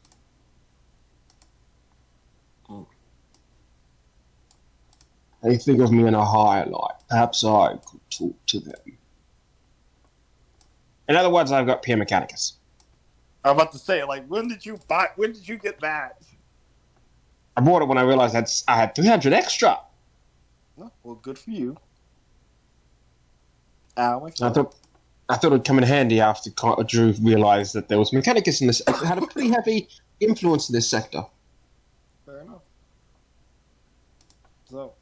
They think of me in a higher light. Perhaps I could talk to them. In other words, I've got Pierre Mechanicus. I'm about to say, like, when did you get that? I bought it when I realized I had 300 extra. Oh, well, good for you. Ow, I thought it'd come in handy after Drew realized that there was Mechanicus in this. It had a pretty heavy influence in this sector. Fair enough. So,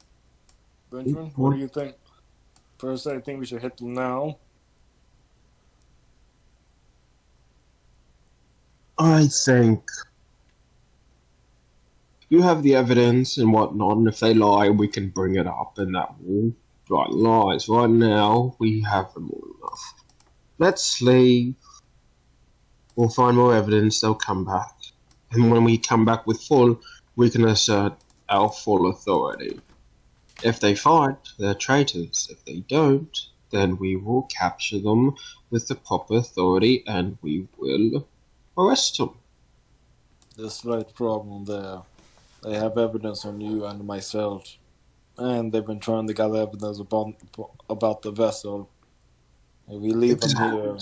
Benjamin, what do you think? First, I think we should hit them now. I think you have the evidence and whatnot, and if they lie, we can bring it up, and that will write lies. Right now, we have them all enough. Let's leave. We'll find more evidence, they'll come back. And when we come back with full, we can assert our full authority. If they fight, they're traitors. If they don't, then we will capture them with the proper authority, and we will arrest them. There's a slight problem there. They have evidence on you and myself, and they've been trying to gather evidence about the vessel. If we leave them here,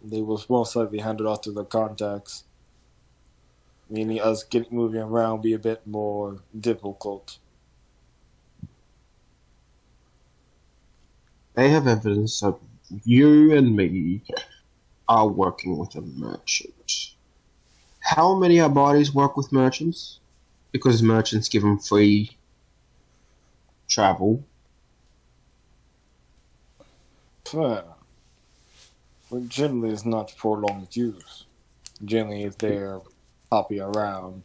they will most likely hand it off to their contacts, meaning us moving around be a bit more difficult. They have evidence that you and me are working with a merchant. How many of our bodies work with merchants? Because merchants give them free travel. Fair. But generally it's not prolonged use. Generally if they're hopping around,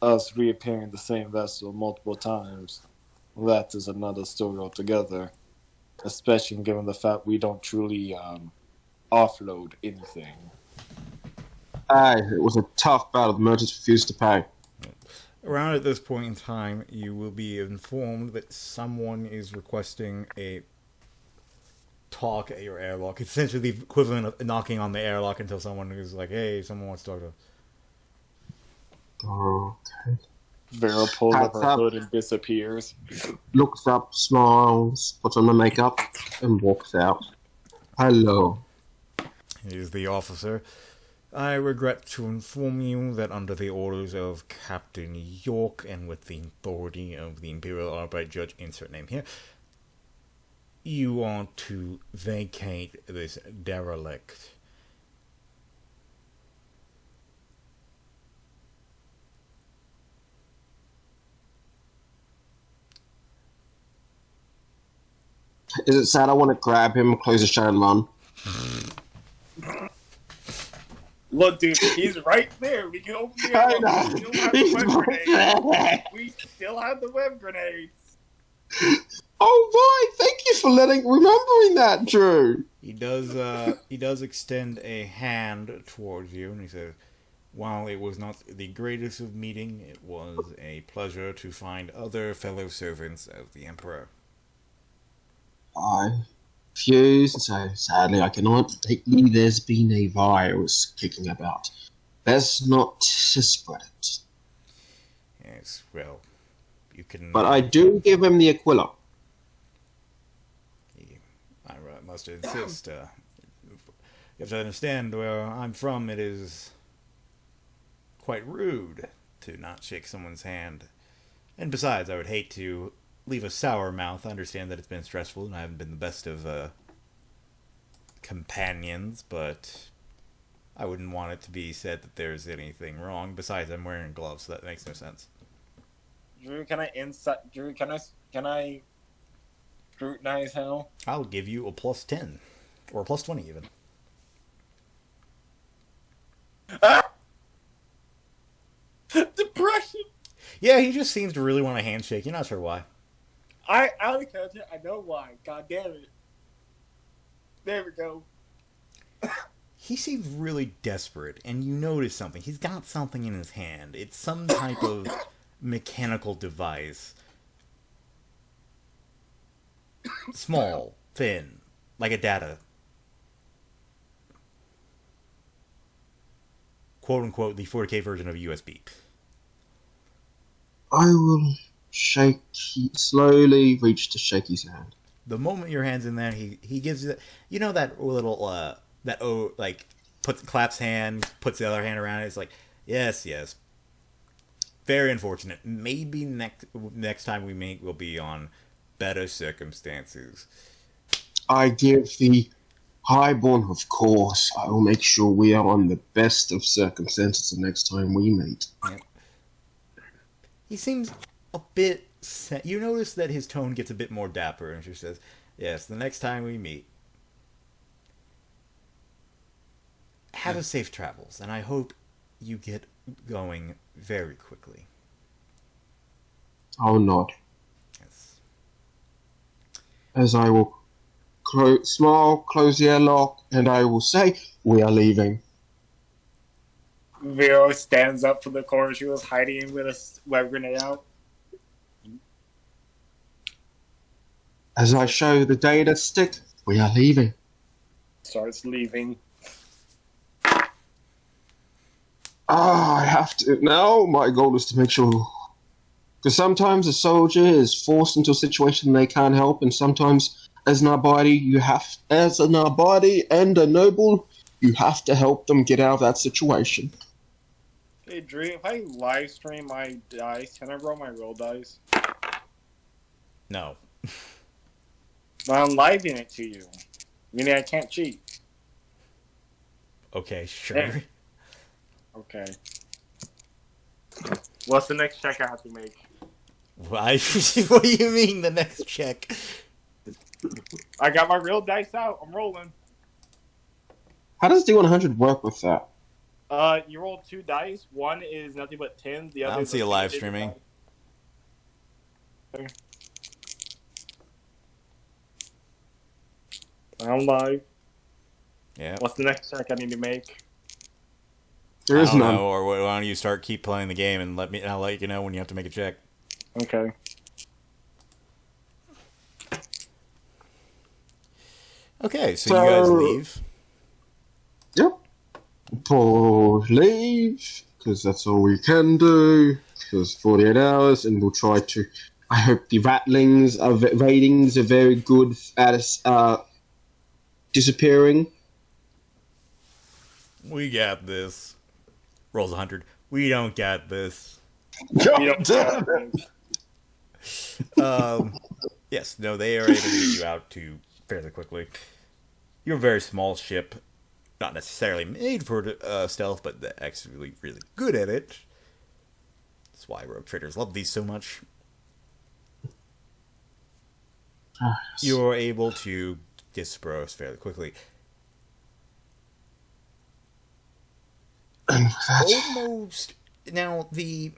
us reappearing the same vessel multiple times, that is another story altogether. Especially given the fact we don't truly offload anything. It was a tough battle. The merchants refused to pay. Around at this point in time, you will be informed that someone is requesting a talk at your airlock. It's essentially the equivalent of knocking on the airlock until someone is like, hey, someone wants to talk to us. Okay. Vera pulls up her hood and disappears. Looks up, smiles, puts on the makeup, and walks out. Hello. He is the officer. I regret to inform you that under the orders of Captain York and with the authority of the Imperial Arbite Judge, insert name here, you are to vacate this derelict. Is it sad I want to grab him, close the shut and run? Look, dude, he's right there. We can open the I door. know. We still have the He's web right grenades. there. We still have the web grenades. Oh, right. Thank you for remembering that, Drew. He does extend a hand towards you, and he says, "While it was not the greatest of meeting, it was a pleasure to find other fellow servants of the Emperor." I refuse, so sadly I cannot take me. There's been a virus kicking about. Best not to spread it. Yes, well, you can. But I do give him the Aquila. I must insist. You have to understand where I'm from. It is quite rude to not shake someone's hand. And besides, I would hate to leave a sour mouth. I understand that it's been stressful and I haven't been the best of companions, but I wouldn't want it to be said that there's anything wrong. Besides, I'm wearing gloves, so that makes no sense. Drew, can I scrutinize him? I'll give you a +10. Or a +20, even. Depression. Yeah, he just seems to really want a handshake. You're not sure why. I know why. God damn it. There we go. He seems really desperate, and you notice something. He's got something in his hand. It's some type of mechanical device. Small, thin, like a data. Quote unquote, the 40K version of a USB. I will slowly reach to shake his hand. The moment your hand's in there, he gives you that, you know, that little claps hand, puts the other hand around it. It's like, yes, very unfortunate. Maybe next time we meet will be on better circumstances. I give the highborn, of course. I will make sure we are on the best of circumstances the next time we meet. Yep. He seems a bit. You notice that his tone gets a bit more dapper, and she says, "Yes, the next time we meet, have a safe travels, and I hope you get going very quickly." I'll nod. Yes. As I will smile, close the airlock, and I will say, we are leaving. Vero stands up from the corner she was hiding with a web grenade out. As I show the data stick, we are leaving. Starts leaving. I have to. Now, my goal is to make sure. Because sometimes a soldier is forced into a situation they can't help, and sometimes, as an Narbadi and a noble, you have to help them get out of that situation. Hey, Drew, if I live stream my dice, can I roll my real dice? No. But I'm living it to you. Meaning I can't cheat. Okay, sure. Yeah. Okay. What's the next check I have to make? Why? What do you mean, the next check? I got my real dice out. I'm rolling. How does D100 work with that? You roll 2 dice. One is nothing but 10s. The other I don't is see a live streaming. Okay. I'm live. Yeah. What's the next check I need to make? There is I don't none. know, or why don't you keep playing the game and I'll let you know when you have to make a check. Okay. Okay, so you guys leave. Yep. Leave, because that's all we can do. Because 48 hours, and we'll try to. I hope the ratings are very good at disappearing. We got this. Rolls 100. We don't got this. Yes, no, they are able to get you out to fairly quickly. You're a very small ship, not necessarily made for stealth, but actually really good at it. That's why rogue traders love these so much. You're able to disperse fairly quickly. And that, almost now you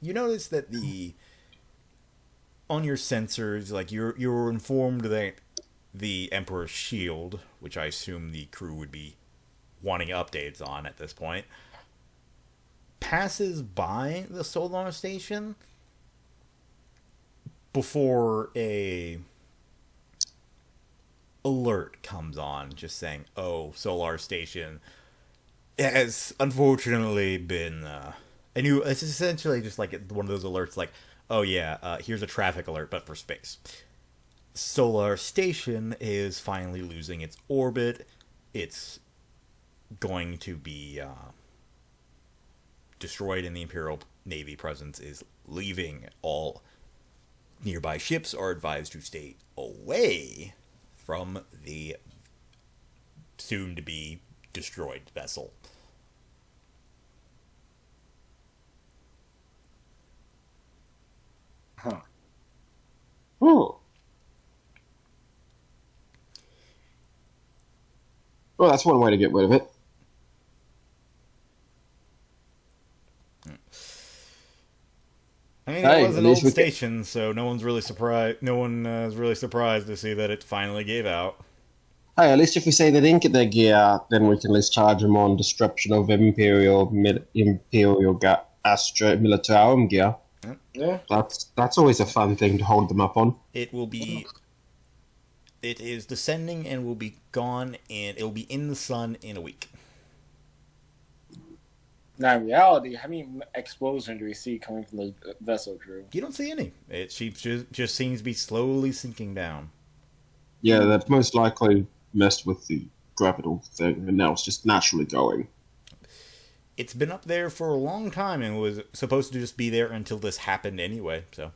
notice that on your sensors, like you're informed that the Emperor's shield, which I assume the crew would be wanting updates on at this point, passes by the solar station before a alert comes on, just saying, "Oh, solar station has unfortunately been." And it's essentially just like one of those alerts, like, "Oh yeah, here's a traffic alert, but for space." Solar station is finally losing its orbit. It's going to be destroyed, and the Imperial Navy presence is leaving. All nearby ships are advised to stay away from the soon-to-be destroyed vessel. Huh. oh. Well, that's one way to get rid of it. I mean, Hey, it was at an least old we station, so no one's really surprised. No one is really surprised to see that it finally gave out. Hey, at least if we say they didn't get their gear, then we can at least charge them on destruction of Imperial Astra Militarum gear. Yeah. That's always a fun thing to hold them up on. It will be. It is descending and will be gone, and it will be in the sun in a week. Now, in reality, how many explosions do we see coming from the vessel crew? You don't see any. It just seems to be slowly sinking down. Yeah, that most likely messed with the gravital thing, and now it's just naturally going. It's been up there for a long time and was supposed to just be there until this happened anyway. So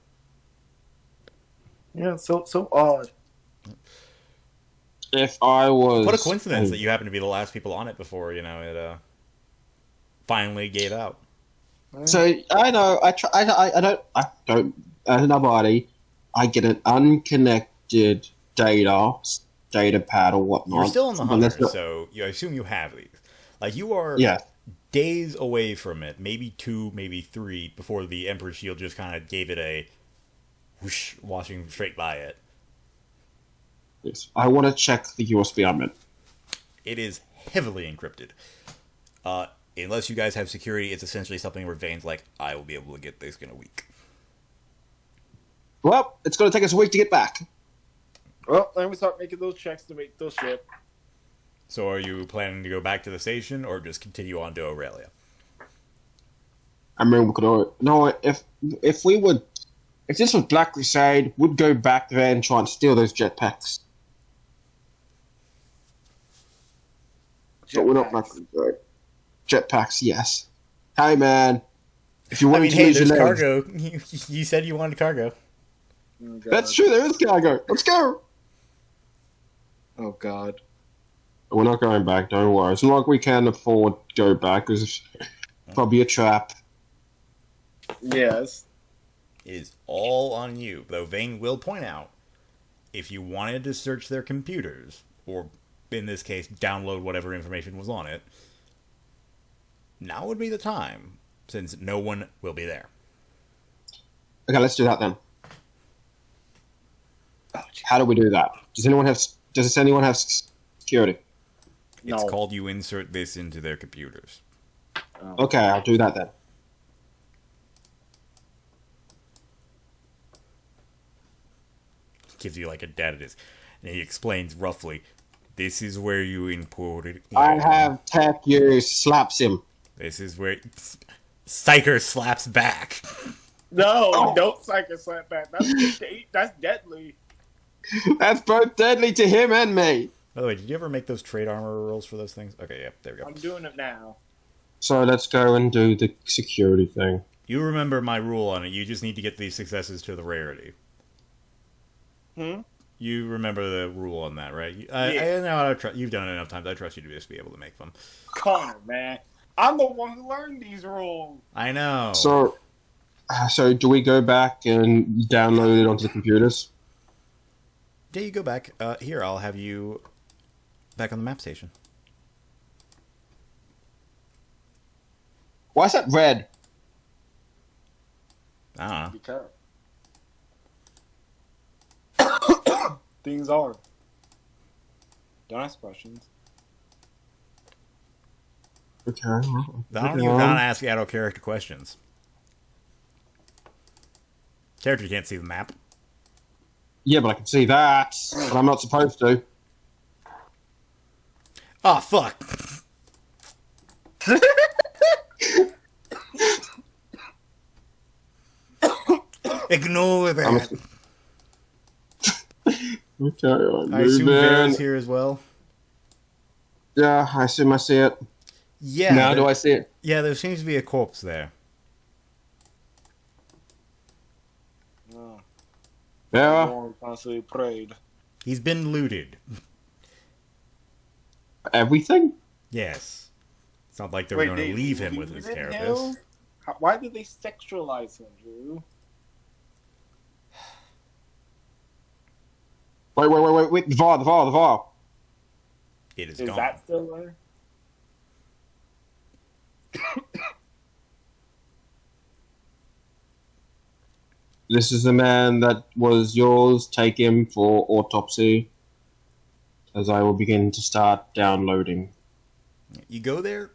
Yeah, so odd. If I was... what a coincidence that you happen to be the last people on it before it finally gave out. So I know I don't as nobody I get an unconnected data pad or whatnot. You're still on the But that's hunter, not- so I assume you have these. Like you are yeah. days away from it, maybe 2, maybe 3, before the Emperor's Shield just kind of gave it a whoosh, washing straight by it. Yes. I want to check the USB I'm in. It is heavily encrypted. Unless you guys have security, it's essentially something where Vane's like, I will be able to get this in a week. Well, it's going to take us a week to get back. Well, then we start making those checks to make those ship. So are you planning to go back to the station or just continue on to Aurelia? I mean, we could no. If this was Black Crusade, we'd go back there and try and steal those jetpacks. But we're not Black Crusade. Jetpacks, yes. Hey, man. If you want to hey, lose there's your legs, cargo. You said you wanted cargo. Oh, that's true. There is cargo. Let's go. Oh, God. We're not going back. Don't worry. It's not like we can afford to go back because it's probably a trap. Yes. It is all on you. Though Vane will point out, if you wanted to search their computers, or in this case, download whatever information was on it, now would be the time, since no one will be there. Okay, let's do that then. Oh, How do we do that? Does anyone have security? No. It's called you insert this into their computers. Oh. Okay, I'll do that then. Gives you like a data disk. And he explains roughly, this is where you import it. I have tech use slaps him. This is where Psyker slaps back. No, don't psycho slap back. That's deadly. That's both deadly to him and me. By the way, did you ever make those trade armor rolls for those things? Okay, yeah, there we go. I'm doing it now. So let's go and do the security thing. You remember my rule on it. You just need to get these successes to the rarity. You remember the rule on that, right? You've done it enough times. I trust you to just be able to make them. Connor, man. I'm the one who learned these rules. I know. So do we go back and download it onto the computers? Yeah, you go back. Here, I'll have you back on the map station. Why is that red? I don't know. Because things are. Don't ask questions. Okay. Don't you gotta ask out of character questions. Character can't see the map. Yeah, but I can see that, but I'm not supposed to. Oh, fuck. Ignore that. Okay, I'm I assume moving. Vera's here as well. Yeah, I assume I see it. Yeah. Now do I see it? Yeah, there seems to be a corpse there. Oh. Yeah. Everyone constantly prayed. He's been looted. Everything? Yes. It's not like they were going to leave him with his therapist. Why did they sexualize him, Drew? Wait. The VAR. It is Is gone. that still there? This is the man that was yours. Take him for autopsy. As I will begin to start downloading. You go there.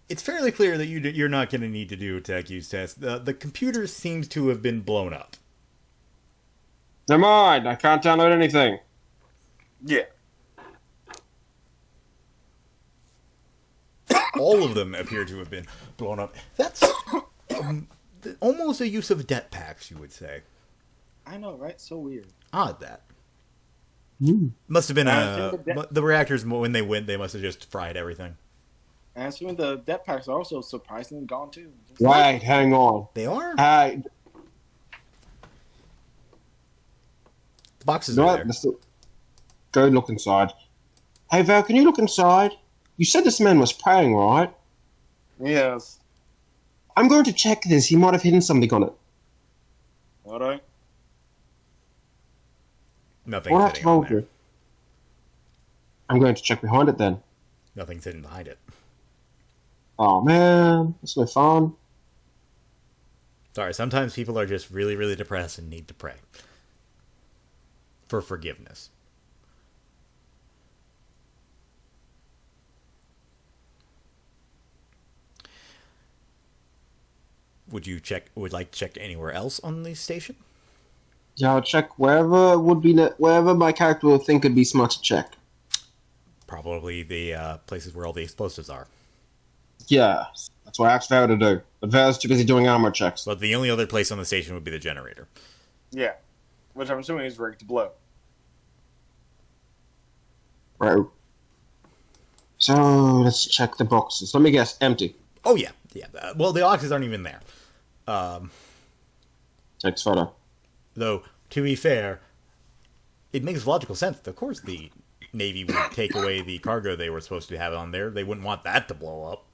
It's fairly clear that you're not going to need to do a tech use test. The computer seems to have been blown up. Never mind. I can't download anything. Yeah. All of them appear to have been blown up. That's almost a use of det packs, you would say. I know, right? So weird. Odd that. Mm. Must have been the reactors when they went. They must have just fried everything. And assuming the det packs are also surprisingly gone too. Right, hang on. They are. Hey, The boxes are there. Go look inside. Hey Val, can you look inside? You said this man was praying, right? Yes. I'm going to check this. He might have hidden something on it. All right. Nothing's What I sitting on told there. you. I'm going to check behind it then. Nothing's hidden behind it. Oh man, that's no fun. Sorry, sometimes people are just really, really depressed and need to pray for forgiveness. Would like to check anywhere else on the station? Yeah, I'll check wherever my character would think would be smart to check. Probably the places where all the explosives are. Yeah, that's what I asked Vera to do. But Vera's too busy doing armor checks. But the only other place on the station would be the generator. Yeah. Which I'm assuming is rigged to blow. Right. So, let's check the boxes. Let me guess, empty. Oh, yeah. Well, the boxes aren't even there. Takes photo. Though, to be fair, it makes logical sense. Of course the Navy would take away the cargo they were supposed to have on there. They wouldn't want that to blow up.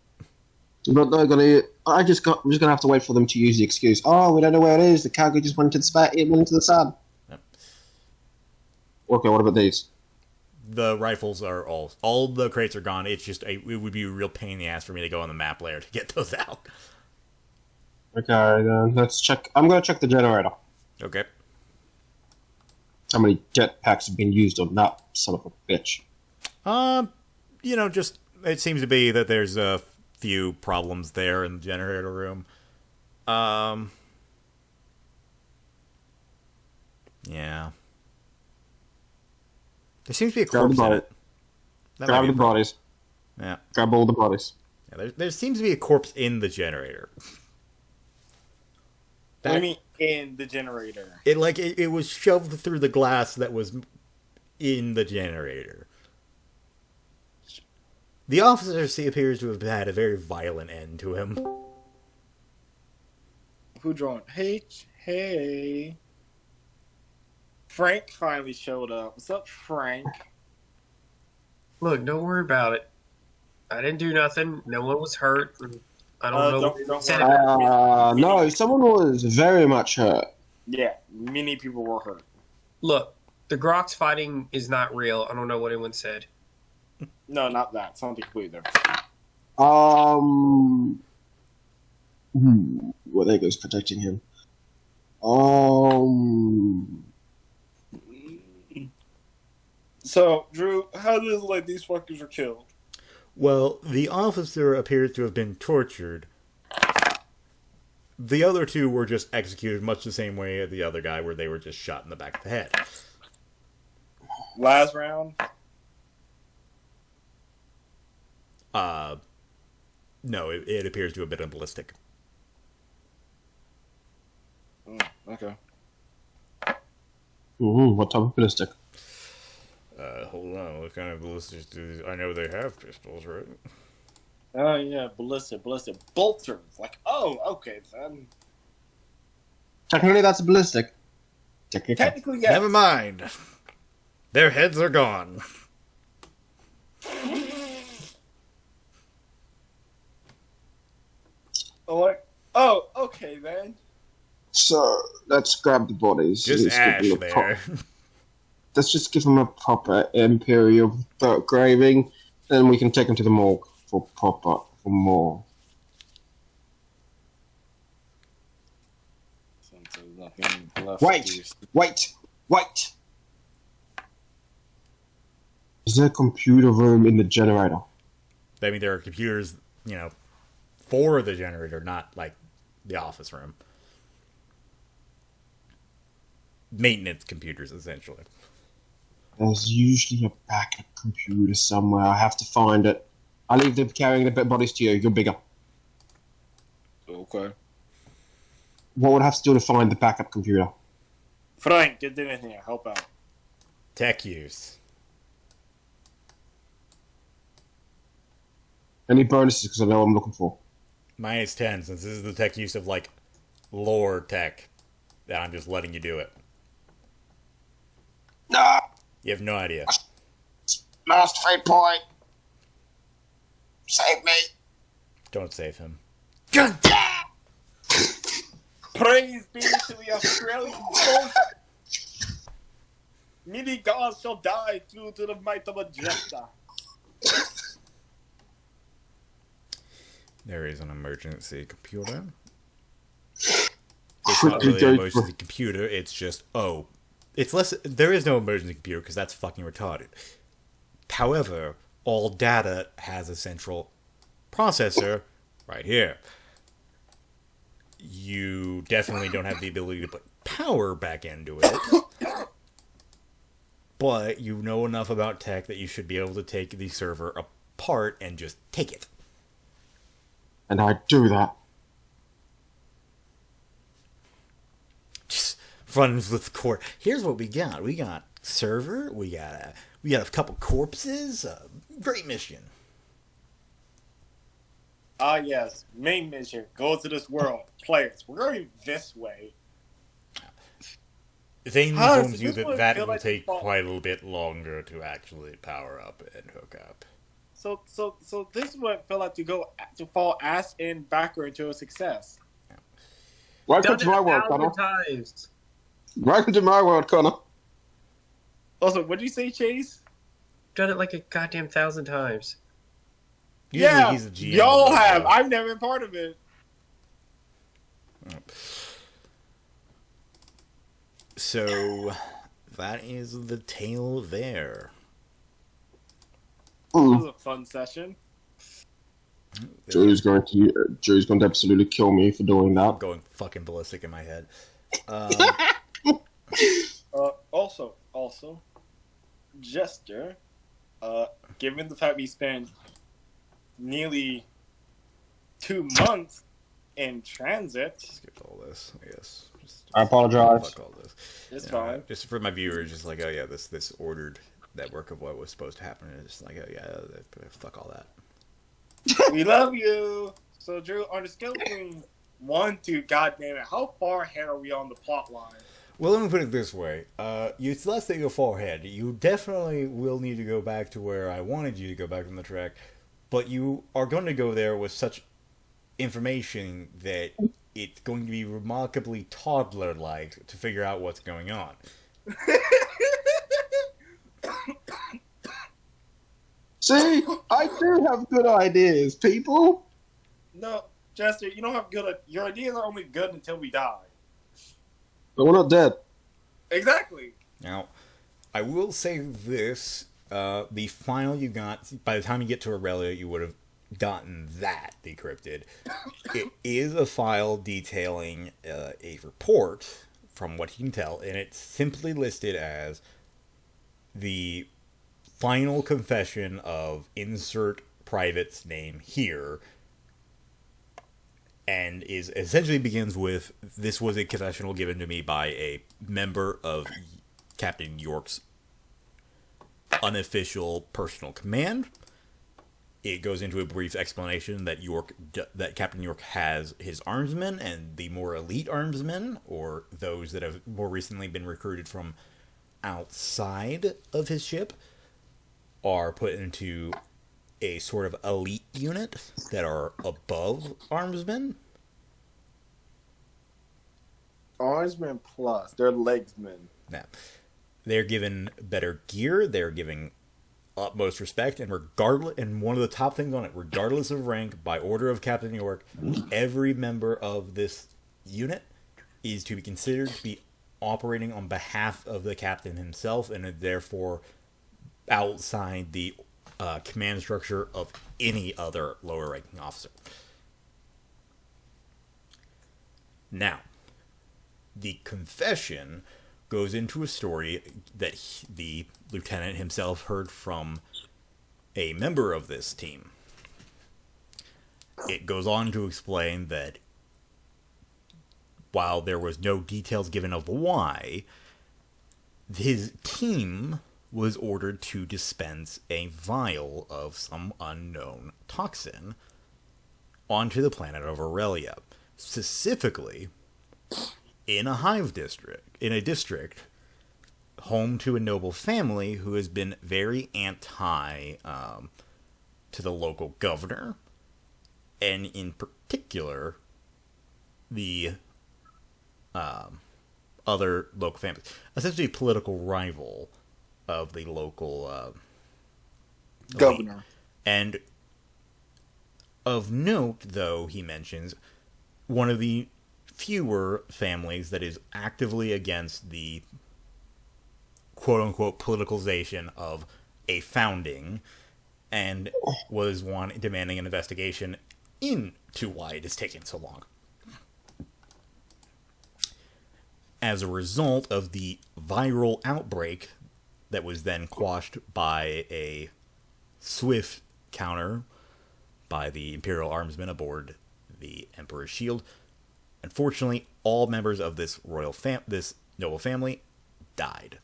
But they're gonna. I'm just gonna have to wait for them to use the excuse. Oh, we don't know where it is. The cargo just went to it went into the sun. Yep. Okay, what about these? The rifles are all the crates are gone. It's just it would be a real pain in the ass for me to go on the map layer to get those out. Okay, then let's check. I'm gonna check the generator. Okay. How many jetpacks have been used on that son of a bitch? Just it seems to be that there's a few problems there in the generator room. Yeah. There seems to be a corpse in it. Grab the bodies. Yeah. Grab all the bodies. Yeah, there seems to be a corpse in the generator. What do you mean in the generator? It was shoved through the glass that was in the generator. The officer appears to have had a very violent end to him. Who drawn? Hey. Frank finally showed up. What's up, Frank? Look, don't worry about it. I didn't do nothing. No one was hurt. I don't know. Don't Said worry. No, someone was very much hurt. Yeah, many people were hurt. Look, the Grox fighting is not real. I don't know what anyone said. No, not that. Something completely different. Well, there goes protecting him. So, Drew, how does it like these fuckers are killed? Well, the officer appears to have been tortured. The other two were just executed much the same way as the other guy, where they were just shot in the back of the head. Last round? No, it appears to have been a ballistic. Okay. What type of ballistic? Hold on, what kind of ballistics do these? I know they have pistols, right? Oh, yeah, ballistic. Bolters. Like, oh, okay, then. Technically, that's a ballistic. Technically, yes. Never mind. Their heads are gone. Oh, okay, then. So, let's grab the bodies. Just Let's ash give them a there. let's just give them a proper imperial graving, then we can take them to the morgue for more. Nothing left. Wait! Is there a computer room in the generator? I mean, there are computers, for the generator, not like the office room. Maintenance computers, essentially. There's usually a backup computer somewhere. I have to find it. I leave them carrying the bodies to you. You're bigger. Okay. What would I have to do to find the backup computer? Frank, get in here. Help out. Tech use. Any bonuses? Because I know what I'm looking for. Minus 10, since this is the tech use of, lore tech. That I'm just letting you do it. No! You have no idea. Last fate point. Save me. Don't save him. Praise be to the Australian folk. Many gods shall die due to the might of a Jester. There is an emergency computer. It's not really an emergency computer, it's just, there is no emergency computer because that's fucking retarded. However, all data has a central processor right here. You definitely don't have the ability to put power back into it. But you know enough about tech that you should be able to take the server apart and just take it. And I do that. Just runs with court. Here's what we got. We got server. We got a couple corpses. Great mission. Ah, yes. Main mission. Go to this world. Players. We're going this way. They informed you this one that feel will like take fall- quite a little bit longer to actually power up and hook up. So this one felt like to fall ass in backward to a success. Welcome to my world, Connor. times. Welcome to my world, Connor. Also, what did you say, Chase? Done it like a goddamn 1,000 times. Usually he's the GM. y'all have. I've never been part of it. So, that is the tale there. This was a fun session. Joe's going to absolutely kill me for doing that. Going fucking ballistic in my head. Also, Jester, given the fact we spent nearly 2 months in transit. Skip all this, I guess. I apologize. Fuck all this. It's fine. Just for my viewers, just like, oh yeah, this ordered network of what was supposed to happen. And it's just like, oh yeah, fuck all that. We love you. So, Drew, on the scale between 1 to goddamn it, how far ahead are we on the plot line? Well, let me put it this way. It's less that you go far ahead. You definitely will need to go back to where I wanted you to go back on the track, but you are going to go there with such information that it's going to be remarkably toddler-like to figure out what's going on. See, I do have good ideas, people. No, Jester, you don't have good. Your ideas are only good until we die. But we're not dead. Exactly. Now, I will say this: the file you got, by the time you get to Aurelia, you would have gotten that decrypted. It is a file detailing a report, from what you can tell, and it's simply listed as the final confession of insert private's name here, and is essentially begins with, "This was a confessional given to me by a member of Captain York's unofficial personal command." It goes into a brief explanation that Captain York has his armsmen, and the more elite armsmen, or those that have more recently been recruited from outside of his ship, are put into a sort of elite unit that are above armsmen. Armsmen plus, they're legsmen. Now, they're given better gear. They're given utmost respect, and one of the top things on it, regardless of rank, by order of Captain York, every member of this unit is to be considered to be operating on behalf of the captain himself, and therefore outside the command structure of any other lower ranking officer. Now, the confession goes into a story that the lieutenant himself heard from a member of this team. It goes on to explain that while there was no details given of why, his team was ordered to dispense a vial of some unknown toxin onto the planet of Aurelia, specifically in a district home to a noble family who has been very anti to the local governor, and in particular the other local families, essentially a political rival of the local Governor. elite. And of note, though, he mentions one of the fewer families that is actively against the quote-unquote politicalization of a founding, and was demanding an investigation into why it is taking so long. As a result of the viral outbreak that was then quashed by a swift counter by the Imperial armsmen aboard the Emperor's Shield, unfortunately, all members of this this noble family died,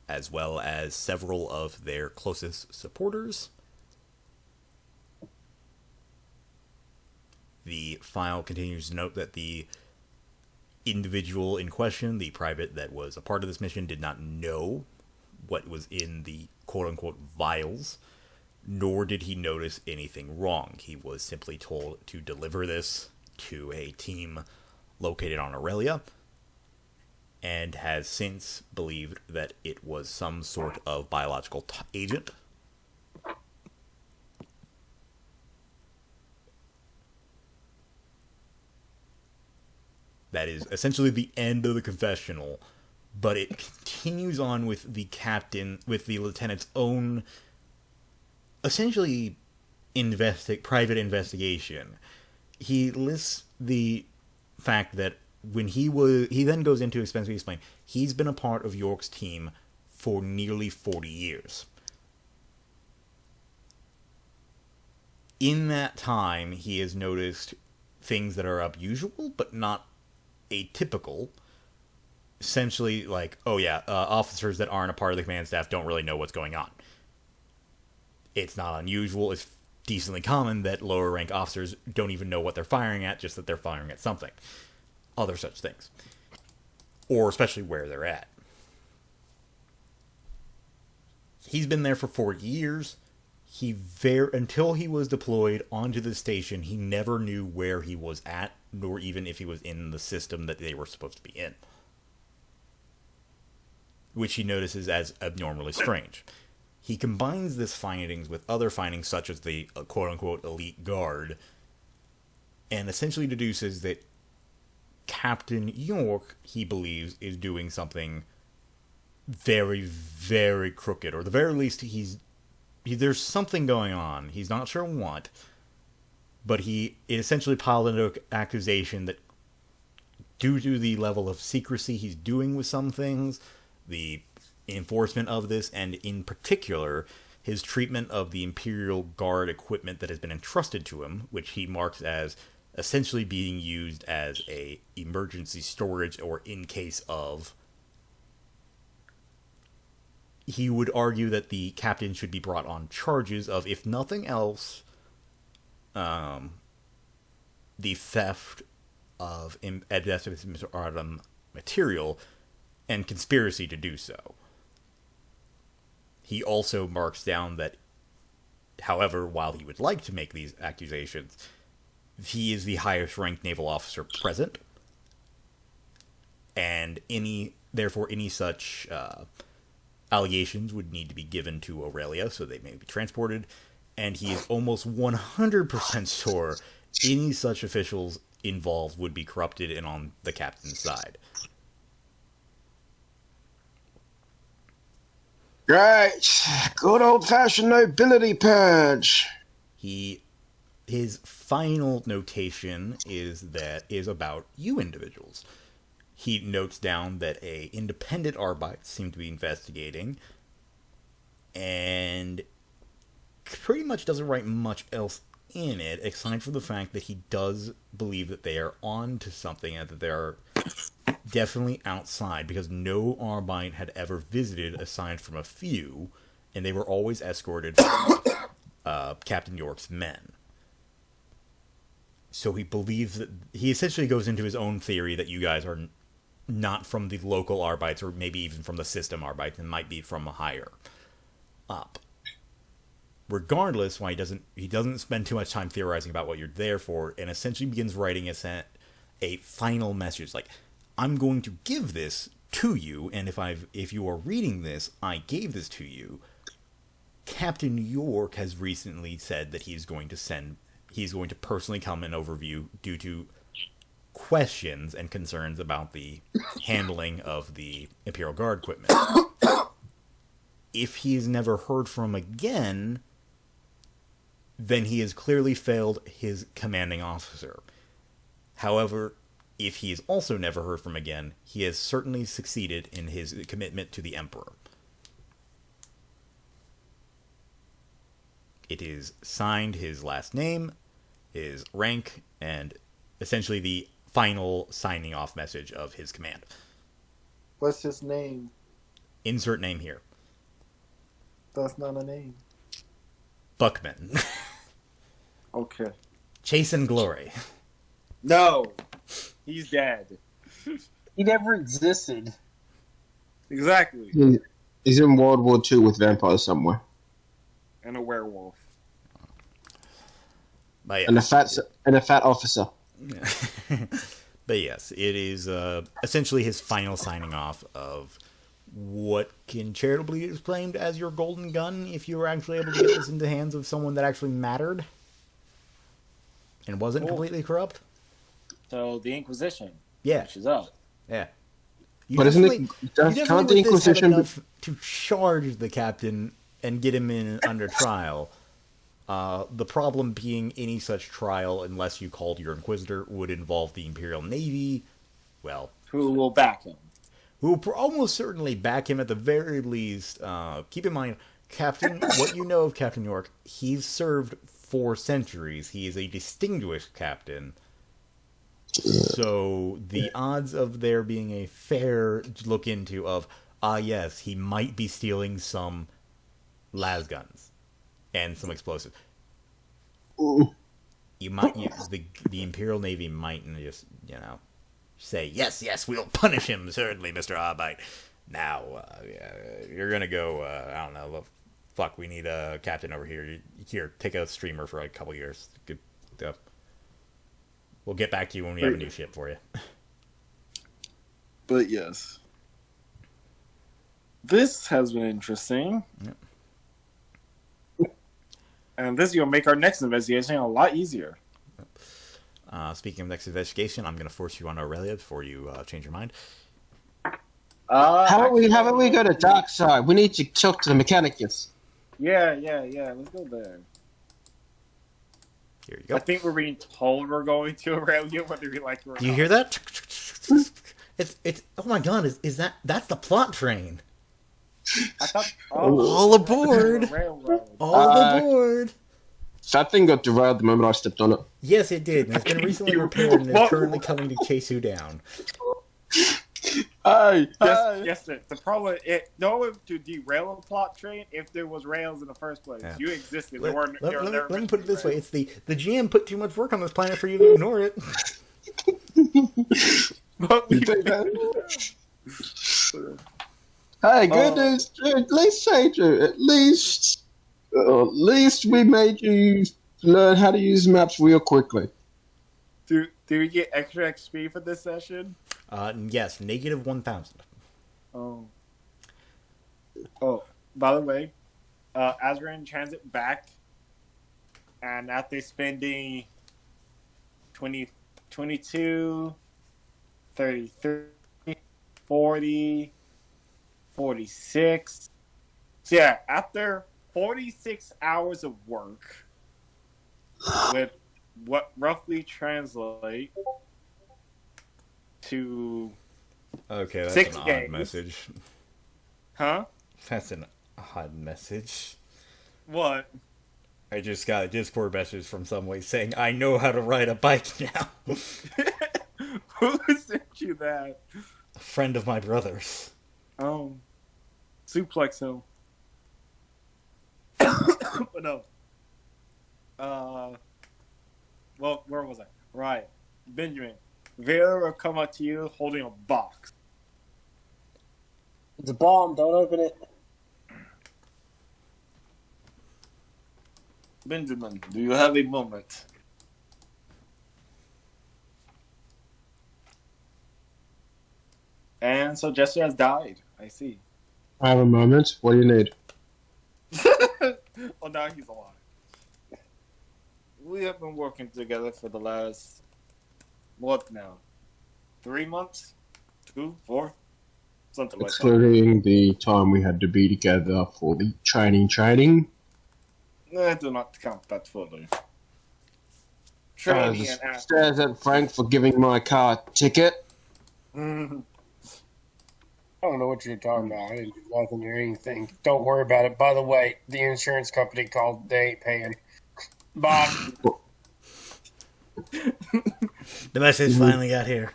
as well as several of their closest supporters. The file continues to note that the individual in question, the private that was a part of this mission, did not know what was in the quote-unquote vials, nor did he notice anything wrong. He was simply told to deliver this to a team located on Aurelia, and has since believed that it was some sort of biological agent. That is essentially the end of the confessional, but it continues on with the lieutenant's own, essentially, private investigation. He lists the fact that he then goes into extensively explain he's been a part of York's team for nearly 40 years. In that time, he has noticed things that are unusual, but not atypical. Essentially, like, officers that aren't a part of the command staff don't really know what's going on. It's not unusual, it's decently common that lower rank officers don't even know what they're firing at, just that they're firing at something. Other such things. Or especially where they're at. He's been there for 40 years. Until he was deployed onto the station, he never knew where he was at, nor even if he was in the system that they were supposed to be in. Which he notices as abnormally strange. He combines this findings with other findings such as the quote-unquote elite guard and essentially deduces that Captain York, he believes, is doing something very, very crooked, or at the very least, there's something going on. He's not sure what, but it essentially piled into an accusation that, due to the level of secrecy he's doing with some things, the enforcement of this, and in particular, his treatment of the Imperial Guard equipment that has been entrusted to him, which he marks as essentially being used as a emergency storage or in case of. He would argue that the captain should be brought on charges of, if nothing else, the theft of material and conspiracy to do so. He also marks down that, however, while he would like to make these accusations, he is the highest ranked naval officer present, and therefore any such allegations would need to be given to Aurelia so they may be transported, and he is almost 100% sure any such officials involved would be corrupted and on the captain's side. Right. Good old-fashioned nobility purge. His final notation is about you individuals. He notes down that a independent Arbite seemed to be investigating, and pretty much doesn't write much else in it, aside from the fact that he does believe that they are on to something and that they are definitely outside, because no Arbite had ever visited aside from a few, and they were always escorted by Captain York's men. So he believes that he essentially goes into his own theory that you guys are not from the local Arbites, or maybe even from the system Arbites, and might be from a higher up. Regardless, why he doesn't spend too much time theorizing about what you're there for, and essentially begins writing a final message, like, I'm going to give this to you, and if you are reading this, I gave this to you. Captain York has recently said that he's going to personally come and overview due to questions and concerns about the handling of the Imperial Guard equipment. If he is never heard from again, then he has clearly failed his commanding officer. However, if he is also never heard from again, he has certainly succeeded in his commitment to the Emperor. It is signed his last name, his rank, and essentially the final signing off message of his command. What's his name? Insert name here. That's not a name. Buckman. Okay. Chase and Glory. No. He's dead. He never existed. Exactly. He's in World War II with vampires somewhere. And a werewolf. And a fat officer. But yes, it is essentially his final signing off of what can charitably be explained as your golden gun if you were actually able to get this into the hands of someone that actually mattered and wasn't completely corrupt. So the Inquisition. Yeah. Which is up. Yeah. But isn't it? Can't the Inquisition enough to charge the captain and get him in under trial? The problem being any such trial, unless you called your Inquisitor, would involve the Imperial Navy. Well, who will back him? Who will almost certainly back him at the very least. Keep in mind, Captain, what you know of Captain York, he's served 4 centuries. He is a distinguished captain. So the odds of there being a fair look into of, yes, he might be stealing some las guns and some explosives. The Imperial Navy mightn't just, say, yes, we'll punish him, certainly, Mr. Arbite. Now, you're gonna go, I don't know, fuck, we need a captain over here. Here, take a streamer for a couple years. Good stuff. We'll get back to you when we have a new ship for you. But yes. This has been interesting. Yep. And this is going to make our next investigation a lot easier. Speaking of next investigation, I'm going to force you on Aurelia before you change your mind. How about we go to dark side? We need to talk to the Mechanicus. Yeah. Let's go there. Here you go. I think we're being told we're going to Aurelia, whether we like it or not. Do you hear that? It's oh my god, that's the plot train. I thought All aboard. Railroad. All aboard. That thing got derailed the moment I stepped on it. Yes, it did. And it's been recently repaired and is currently coming to chase you down. Hey, Yes, sir. The problem no one to derail a plot train if there was rails in the first place. Yeah. You existed. Let me put it this way: it's the GM put too much work on this planet for you to ignore it. But we Hey, good news. At least, Adrian, at least we made you learn how to use maps real quickly. do we get extra XP for this session? Yes, negative 1,000. Oh. By the way, as we're in transit back, and after spending 20, 22, 33, 40, 46. So yeah, after 46 hours of work, with what roughly translate to Okay, that's 6 an games. odd message. Huh? That's an odd message. What? I just got a Discord message from somebody saying, I know how to ride a bike now. Who sent you that? A friend of my brother's. Oh, suplex him. But no. Well, where was I? Right, Benjamin. Vera will come up to you holding a box. It's a bomb. Don't open it. Benjamin, do you have a moment? And so Jester has died. I see. I have a moment. What do you need? Oh, now he's alive. We have been working together for the last, what now? 3 months? 2, 4? Something like that. Excluding the time we had to be together for the training. I do not count that fully. Training and acting. Stares at Frank for giving my car a ticket. I don't know what you're talking about. I didn't do nothing or anything. Don't worry about it. By the way, the insurance company called. They ain't paying. Bye. The message finally got here.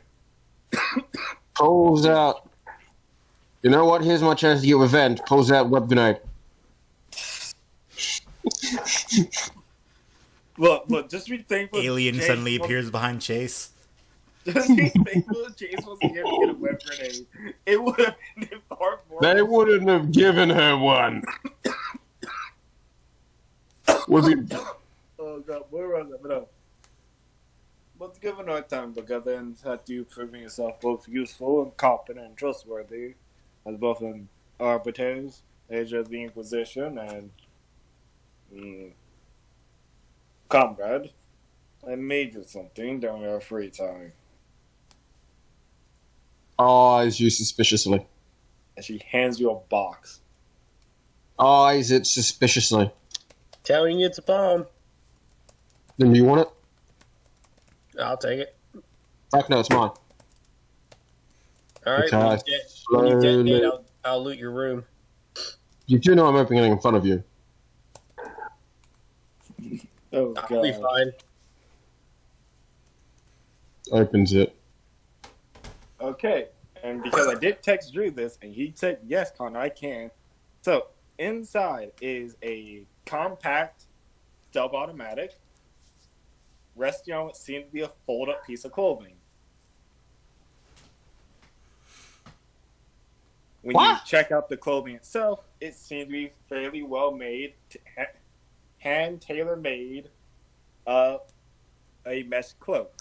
Pulls out. You know what? Here's my chance to get revenge. Pulls out web grenade. Look, just be thankful. Alien Chase suddenly was- appears behind Chase. Just be thankful Chase wasn't here to get a web grenade. It would have been far more. They wouldn't have given her one. Was it? Oh god, where was it? But no. Let's give another time together and have you proving yourself both useful and competent and trustworthy as both an arbiters, age of the Inquisition, and comrade. I made you something during our free time. Eyes you suspiciously. And she hands you a box. Eyes it suspiciously. Telling you it's a bomb. Then you want it? I'll take it. Fuck no, it's mine. All right. Okay. When you detonate, Slowly. I'll loot your room. You do know I'm opening it in front of you. Oh I'll be god. fine. Opens it. Okay, and because I did text Drew this, and he said, yes, Connor, I can. So, inside is a compact sub-automatic, resting on what seems to be a fold-up piece of clothing. When you What? check out the clothing itself, it seems to be fairly well made, hand tailor-made, a mesh cloak.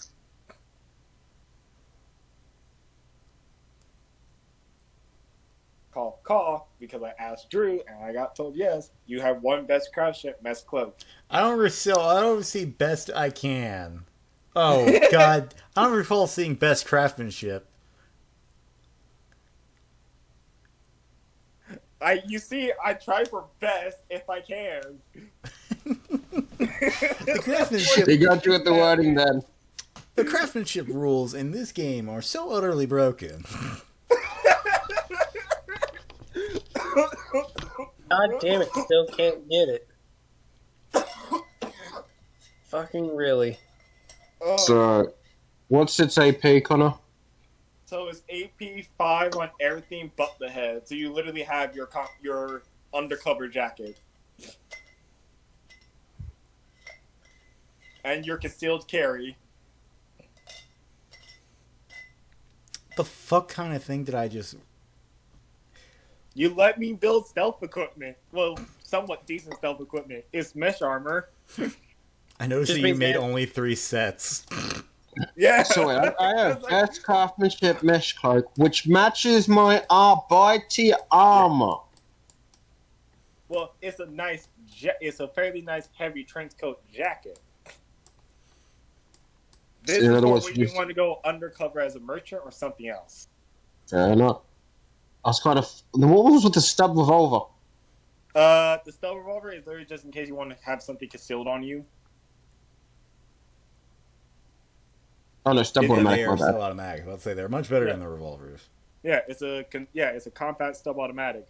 Call, because I asked Drew and I got told yes, you have one best craft ship mesh cloak. I don't see best I can. Oh, God. I don't recall seeing best craftsmanship. You see, I try for best if I can. The craftsmanship, They got you at the wording then. the craftsmanship rules in this game are so utterly broken. God damn it, still can't get it. Fucking really. So, what's its AP, Connor? So it's AP 5 on everything but the head. So you literally have your undercover jacket. And your concealed carry. The fuck kind of thing did I just... You let me build stealth equipment. Well, somewhat decent stealth equipment. It's mesh armor. I noticed Just that you means made that- only 3 sets. Yeah. So wait, I have It's like- best craftsmanship mesh cloak, which matches my Arbite armor. Well, it's it's a fairly nice heavy trench coat jacket. This In is other for words, when you- you want to go undercover as a merchant or something else. Fair enough. I was kind of. What was with the stub revolver? The stealth revolver is literally just in case you want to have something concealed on you. Oh no, stub They automatic. are My still bad. automatic. Let's say they're much better Yeah. than the revolvers. Yeah, it's a compact stub automatic.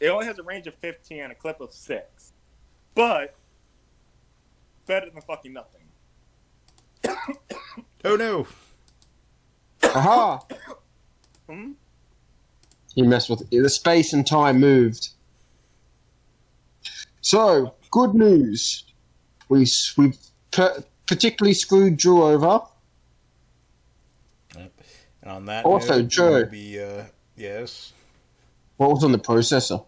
It only has a range of 15 and a clip of 6, but better than fucking nothing. Oh no! Aha! Hmm? He messed with it. The space and time moved. So, good news. We've particularly screwed Drew over. Yep. And on that Also, note, Joe. we'll be, yes. What was on the processor?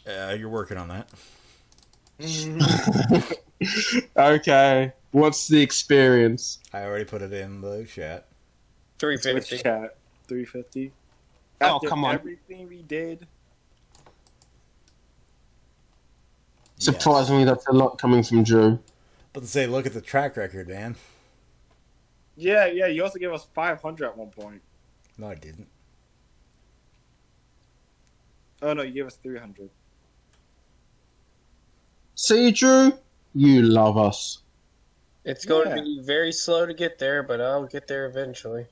You're working on that. Okay. What's the experience? I already put it in the chat. 350. Which chat? 350. Oh, After come on. everything we did. Surprisingly, that's a lot coming from Drew. But to say, look at the track record, man. Yeah. You also gave us 500 at one point. No, I didn't. Oh no, you gave us 300. See, Drew? You love us. It's going Yeah. to be very slow to get there, but I'll get there eventually.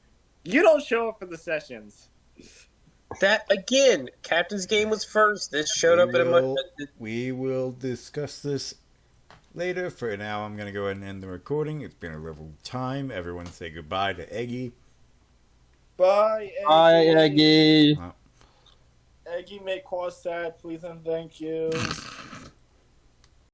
You don't show up for the sessions. That, again, Captain's Game was first. This showed up at a much... We will discuss this later. For now, I'm going to go ahead and end the recording. It's been a lovely time. Everyone say goodbye to Eggy. Bye, Eggy. Bye, Eggy. Eggy, make Quad sad, please and thank you.